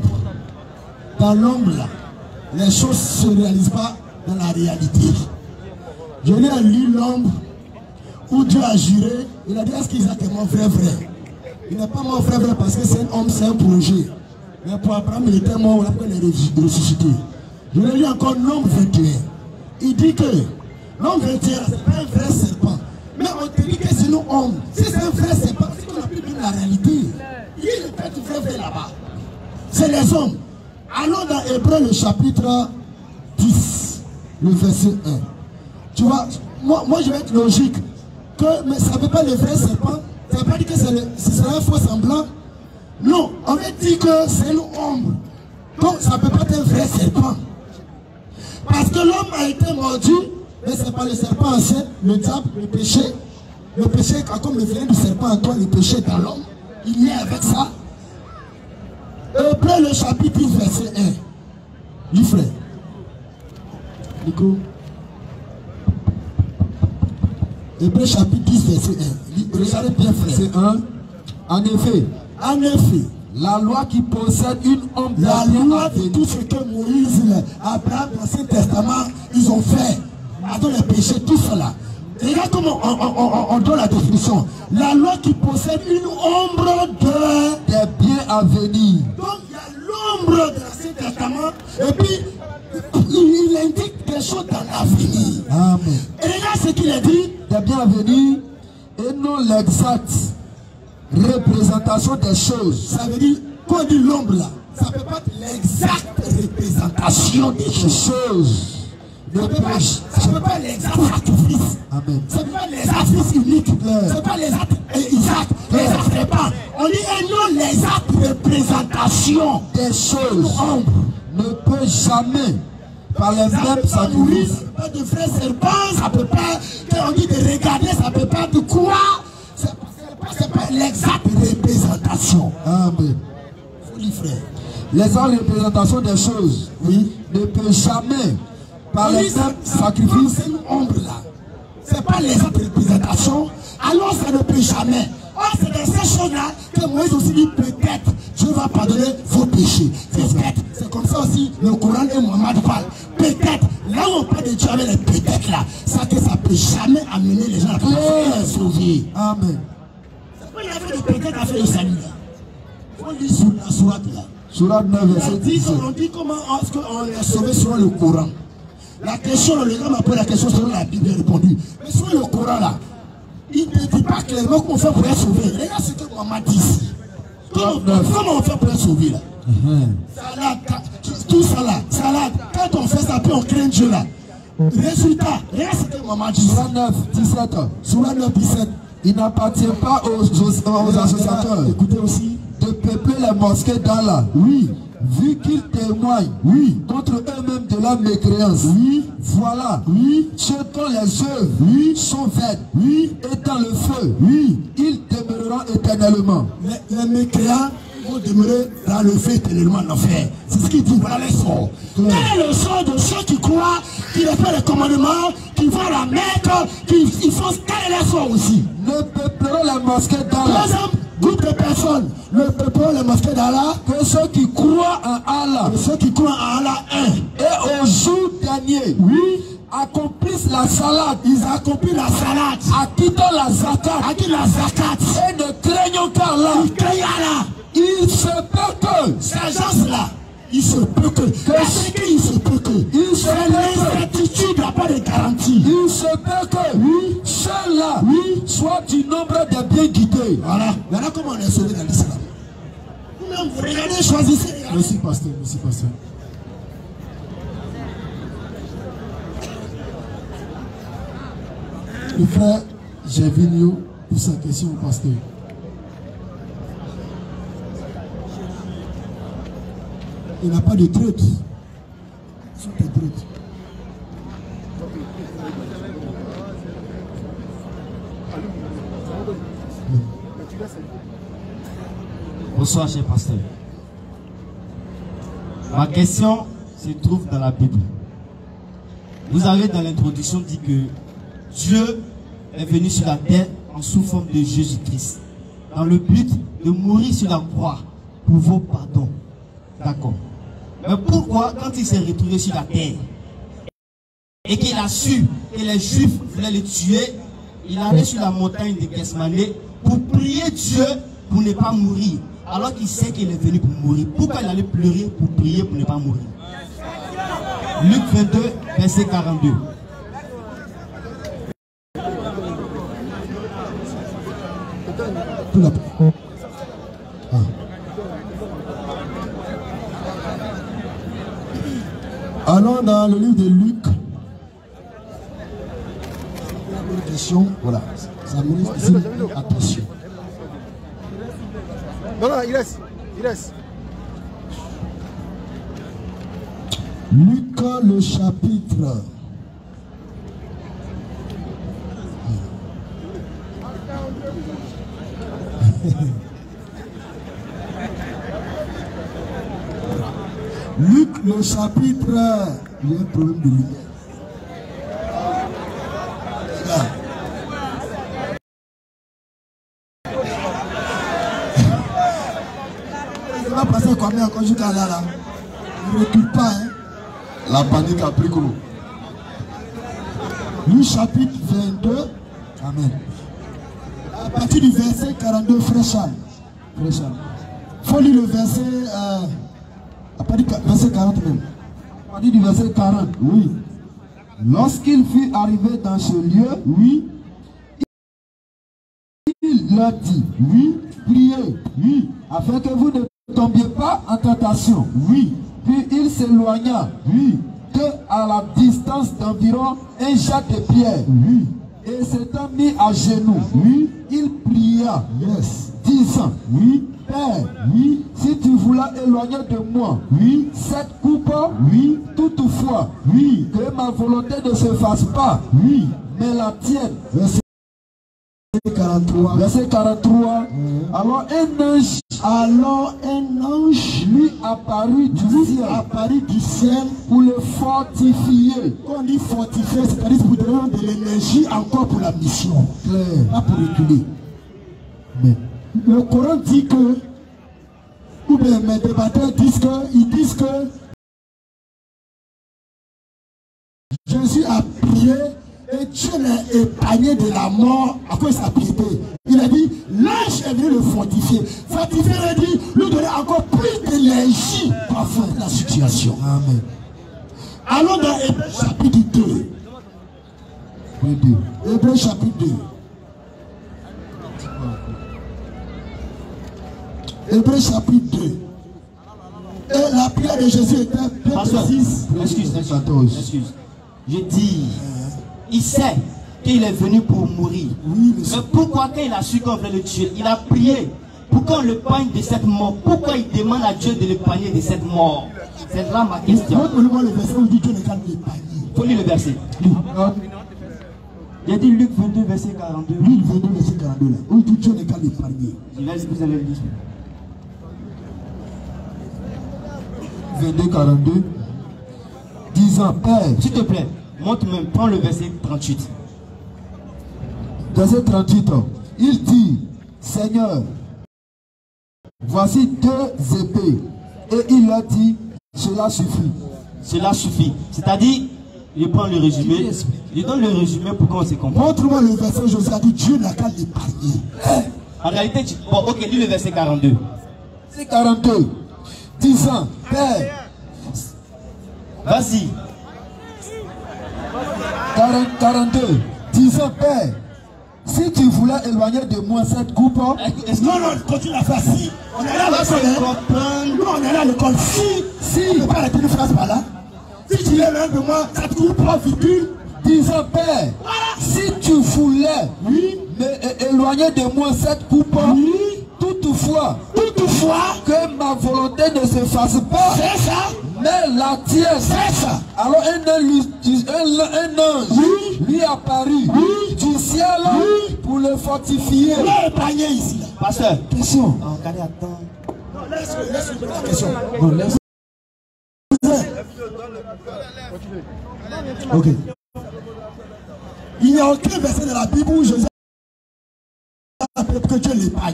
Dans l'ombre là, les choses ne se réalisent pas dans la réalité. Je l'ai lu l'ombre où Dieu a juré, il a dit est-ce qu'Isaac est mon frère frère? Il n'est pas mon frère frère parce que c'est un homme, c'est un projet. Mais pour Abraham, il était mort, on l'appelle les ressuscités. Je l'ai lu encore l'homme 21. Il dit que l'homme 21, c'est pas un vrai serpent. Mais on te dit que c'est nous hommes. Si c'est un vrai serpent, c'est qu'on a plus bien la réalité. Il est c'est les hommes. Allons dans Hébreu le chapitre 10, le verset 1. Tu vois, moi je vais être logique. Mais ça ne veut pas le vrai serpent. Ça ne veut pas dire que ce sera un faux semblant. Non, on veut dire que c'est une ombre. Donc ça ne peut pas être un vrai serpent. Parce que l'homme a été mordu, mais ce n'est pas le serpent ancien, le diable, le péché. Le péché, comme le venin du serpent en toi, le péché dans l'homme, il y est avec ça. Hébreu le chapitre 10, verset 1. Lis frère. Nico. Hébreu chapitre 10, verset 1. Regardez bien, verset 1. En effet, la loi qui possède une ombre, la loi de tout ce que Moïse, Abraham, dans l'Ancien Testament, ils ont fait, dans les péchés, tout cela. Regarde comment on donne la définition. La loi qui possède une ombre des biens à venir. Donc il y a l'ombre de l'Ancien Testament, et puis il indique des choses dans l'avenir. Amen. Et regarde ce qu'il a dit. Des biens à venir et non l'exacte représentation des choses. Ça veut dire, quand on dit l'ombre là, ça ne peut pas être l'exacte représentation des choses. Ça ne peut pas être l'exact sacrifice. Amen. Ça ne peut pas être l'exact fils unique. Ça ne peut pas être l'exact Isaac. L'exact repas. On dit et non l'exact représentation des choses. L'ombre ne peut jamais par les mêmes sacrifices. Pas de vrais serpents, ça ne peut pas. Quand on dit de regarder, ça ne peut pas de quoi. C'est pas l'exacte représentation. Amen. Folie frère. L'exacte représentation des choses, oui, ne peut jamais par les mêmes sacrifices. C'est une ombre là. C'est pas l'exacte représentation. Alors ça ne peut jamais. Or c'est dans ces choses-là que Moïse aussi dit peut-être Dieu va pardonner vos péchés. Peut-être. C'est comme ça aussi le Coran et Mohammed parlent. Peut-être. Là où on parle de Dieu avec les peut-être là, ça que ça peut jamais amener les gens à les sauver. Amen. Il y avait des peut-être à faire le salut là. Il faut lire sur la sourate là. Sourate 9, verset 10. On dit comment est-ce qu'on est sauvé selon le Coran. La question, le gars m'a posé la question selon la Bible, il a répondu. Mais selon le Coran là, il ne dit pas clairement qu'on fait pour être sauvé. Regarde ce que Maman dit ici. Comment on fait pour être sauvé là? Salade, tout ça là, salade. Quand on fait ça, puis on craint Dieu là. Résultat, regarde ce que Maman dit. Sourate 9, 17. Sourate 9, 17. Il n'appartient pas aux associateurs, écoutez aussi, de peupler les mosquées d'Allah. Oui. Vu qu'ils témoignent, oui, contre eux-mêmes de la mécréance. Oui. Voilà. Oui. Ceux dont les œuvres, oui, sont vaines. Oui. Et dans le feu. Oui. Ils demeureront éternellement. Les mécréants vont demeurer dans le feu éternellement en enfer. C'est ce qu'il dit. Voilà les sorts. Quel est le sort de ceux qui croient, qui respectent les commandements, qui vont à la Mecque, qui font. Quel est le sort aussi? Ne peupleront les mosquées d'Allah. Par exemple, groupe de personnes ne peupleront les mosquées d'Allah que ceux qui croient en Allah. Que ceux qui croient en Allah, et au jour dernier, oui, accomplissent la salade. Ils accomplissent la salade. Acquittent la zakat. Acquittent la zakat. Et ne craignons qu'Allah. Ils craignent Allah. Il se peut que ces gens-là, il se peut que, il se peut que, c'est l'incertitude, il n'y a pas de garantie. Il se peut que, oui, ceux-là, oui, soient du nombre des bien guidés. Voilà. Voilà comment on est sauvé dans l'islam. Vous-même, vous regardez, choisissez. Merci, pasteur. Merci, pasteur. Le frère Gervinho pour sa question au pasteur. Il n'a pas de traite. Ce sont des traites. Bonsoir, cher pasteur. Ma question se trouve dans la Bible. Vous avez dans l'introduction dit que Dieu est venu sur la terre en sous forme de Jésus-Christ, dans le but de mourir sur la croix pour vos pardons. D'accord. Mais pourquoi, quand il s'est retrouvé sur la terre et qu'il a su que les Juifs voulaient le tuer, il allait sur la montagne de Gethsemane pour prier Dieu pour ne pas mourir, alors qu'il sait qu'il est venu pour mourir? Pourquoi il allait pleurer pour prier pour ne pas mourir? Luc 22, verset 42. allons dans le livre de Luc. Une question, voilà. Ça ministre ici, attention. Non, non, il reste. Il reste. Luc, le chapitre. Luc, le chapitre. Il y a un problème de lumière. Il va passer combien quand je suis là? Il ne recule pas, hein? La panique a pris gros. Luc chapitre 22. Amen. À partir du verset 42, frère Charles. Il faut lire le verset. À partir du verset 40 même. À partir du verset 40, oui. Lorsqu'il fut arrivé dans ce lieu, oui, il leur dit, oui, priez, oui, afin que vous ne tombiez pas en tentation, oui. Puis il s'éloigna, oui, à la distance d'environ un jac de pierre, oui, et s'étant mis à genoux, oui, il pria, disant, oui, Père, oui, si tu voulais éloigner de moi, oui, cette coupe, oui, toutefois, oui, que ma volonté ne se fasse pas, oui, mais la tienne. Verset 43. Verset 43. Alors un ange lui apparut du ciel pour le fortifier. Quand on dit fortifier, c'est-à-dire pour donner de l'énergie encore pour la mission. Claire. Pas pour reculer. Mais le Coran dit que, ou bien mes débatteurs disent que Jésus a prié et Dieu l'a épargné de la mort à cause de sa piété. Il a dit, l'ange est venu le fortifier. Fortifier veut dire lui donner encore plus d'énergie pour affronter la situation. Amen. Allons dans Hébreux chapitre 2. Hébreux chapitre 2. Hébreux chapitre 2. Et la prière de Jésus était bien précise. Excuse. Je dis, il sait qu'il est venu pour mourir. Oui, mais pourquoi quand il a su qu'on voulait le tuer, il a prié pour qu'on le l'épargne de cette mort? Pourquoi il demande à Dieu de l'épargner de cette mort? C'est là ma question. Le verset où dit Dieu ne calme l'épargner. Il faut lire le verset. Il a dit Luc 22, verset 42. Luc 22, verset 42 là. Où dit Dieu ne calme l'épargner. Je laisse vous allez le lire. 22, 42. Disant, Père. S'il te plaît, montre-moi, prends le verset 38. Verset 38. Il dit, Seigneur, voici 2 épées. Et il leur dit, cela suffit. Cela suffit. C'est-à-dire, je prends le résumé. Je donne le résumé pour qu'on se comprenne. Montre-moi le verset où Jésus a dit Dieu n'a qu'à l'épargner. En réalité, bon, ok, lis le verset 42. C'est 42. Disant, Père. Vas-y. 42. Disant, Père, si tu voulais éloigner de moi cette coupe. Non, continue la phrase. Si on est là à l'école, nous on est là à l'école. Si on ne peut pas arrêter une phrase par là. Si tu es loin de moi, cette coupe, virgule. Disant, Père, si tu voulais éloigner de moi cette coupe, toutefois, que ma volonté ne se fasse pas, mais la tienne. Alors un ange lui apparut du ciel pour le fortifier. Ici. Pasteur, question. Attends. Laisse-le la question. Ok. Il n'y a aucun verset dans la Bible où Jésus a prié pour que Dieu l'épargne.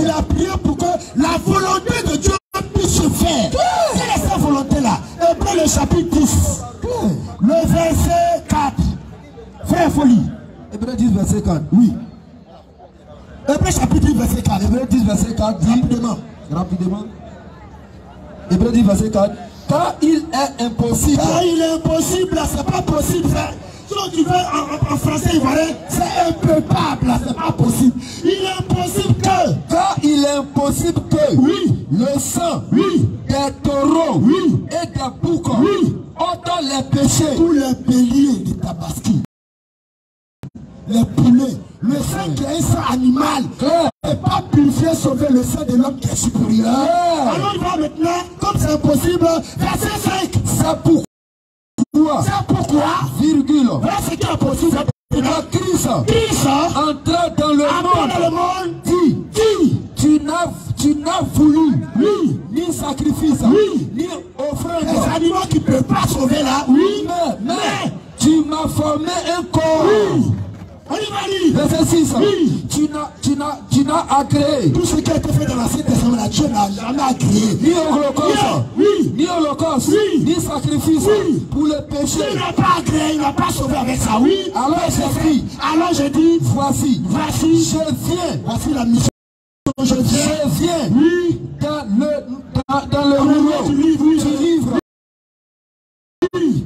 Il a prié pour que la volonté de Dieu puisse se faire. Quelle est sa volonté-là? Hébreux le chapitre 10. Le verset 4. Frère Folie. Hébreux 10, verset 4. Oui. Hébreux chapitre 10, verset 4. Hébreux 10, verset 4. Rapidement. Hébreux 10, verset 4. Car il est impossible. Car il est impossible, c'est pas possible, frère. Si tu veux en français ivoirien, c'est impeccable, c'est pas possible. Il est impossible que. Car il est impossible que. Le sang. Des taureaux. Et des boucs. Ôte péché. Tous les béliers de Tabaski, les poulets, le sang qui est un sang animal, n'est pas purifié, sauver le sang de l'homme qui est supérieur. Alors il va maintenant, comme c'est impossible, verset 5. C'est pourquoi, virgule, voilà ce qui est possible. la Christ entra dans le monde, dit, tu n'as voulu ni sacrifice, ni offrande. Les animaux qui ne peuvent pas sauver là, mais tu m'as formé un corps. On y va dire. Verset 6. Tu n'as agréé. Tout ce qui a été fait dans l'Ancien Testament, Dieu n'a jamais agréé. Ni holocauste, ni sacrifice pour le péché. Il n'a pas agréé, il n'a pas sauvé avec ça, Alors je dis, voici, voici la mission. Je viens, dans le rouleau du livre.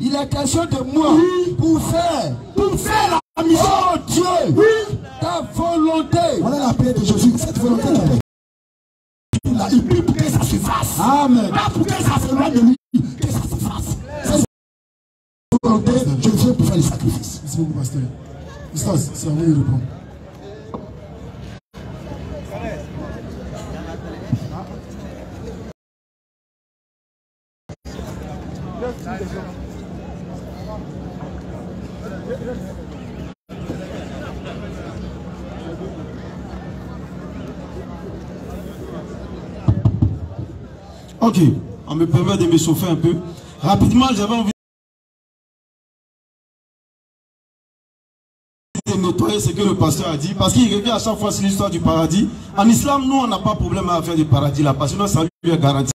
Il est question de moi pour faire la mission. Oh Dieu, ta volonté. Voilà la paix de Jésus. Cette volonté il prie pour que ça se fasse. Amen. Pas pour que ça s'éloigne de lui, que ça se fasse. Cette volonté, je viens pour faire les sacrifices. Merci beaucoup, pasteur. Ustaz, c'est à vous de répondre. Ok, on me permet de me chauffer un peu. Rapidement, j'avais envie de nettoyer ce que le pasteur a dit, parce qu'il revient à chaque fois sur l'histoire du paradis. En islam, nous, on n'a pas de problème à faire du paradis là, parce que notre salut est garanti.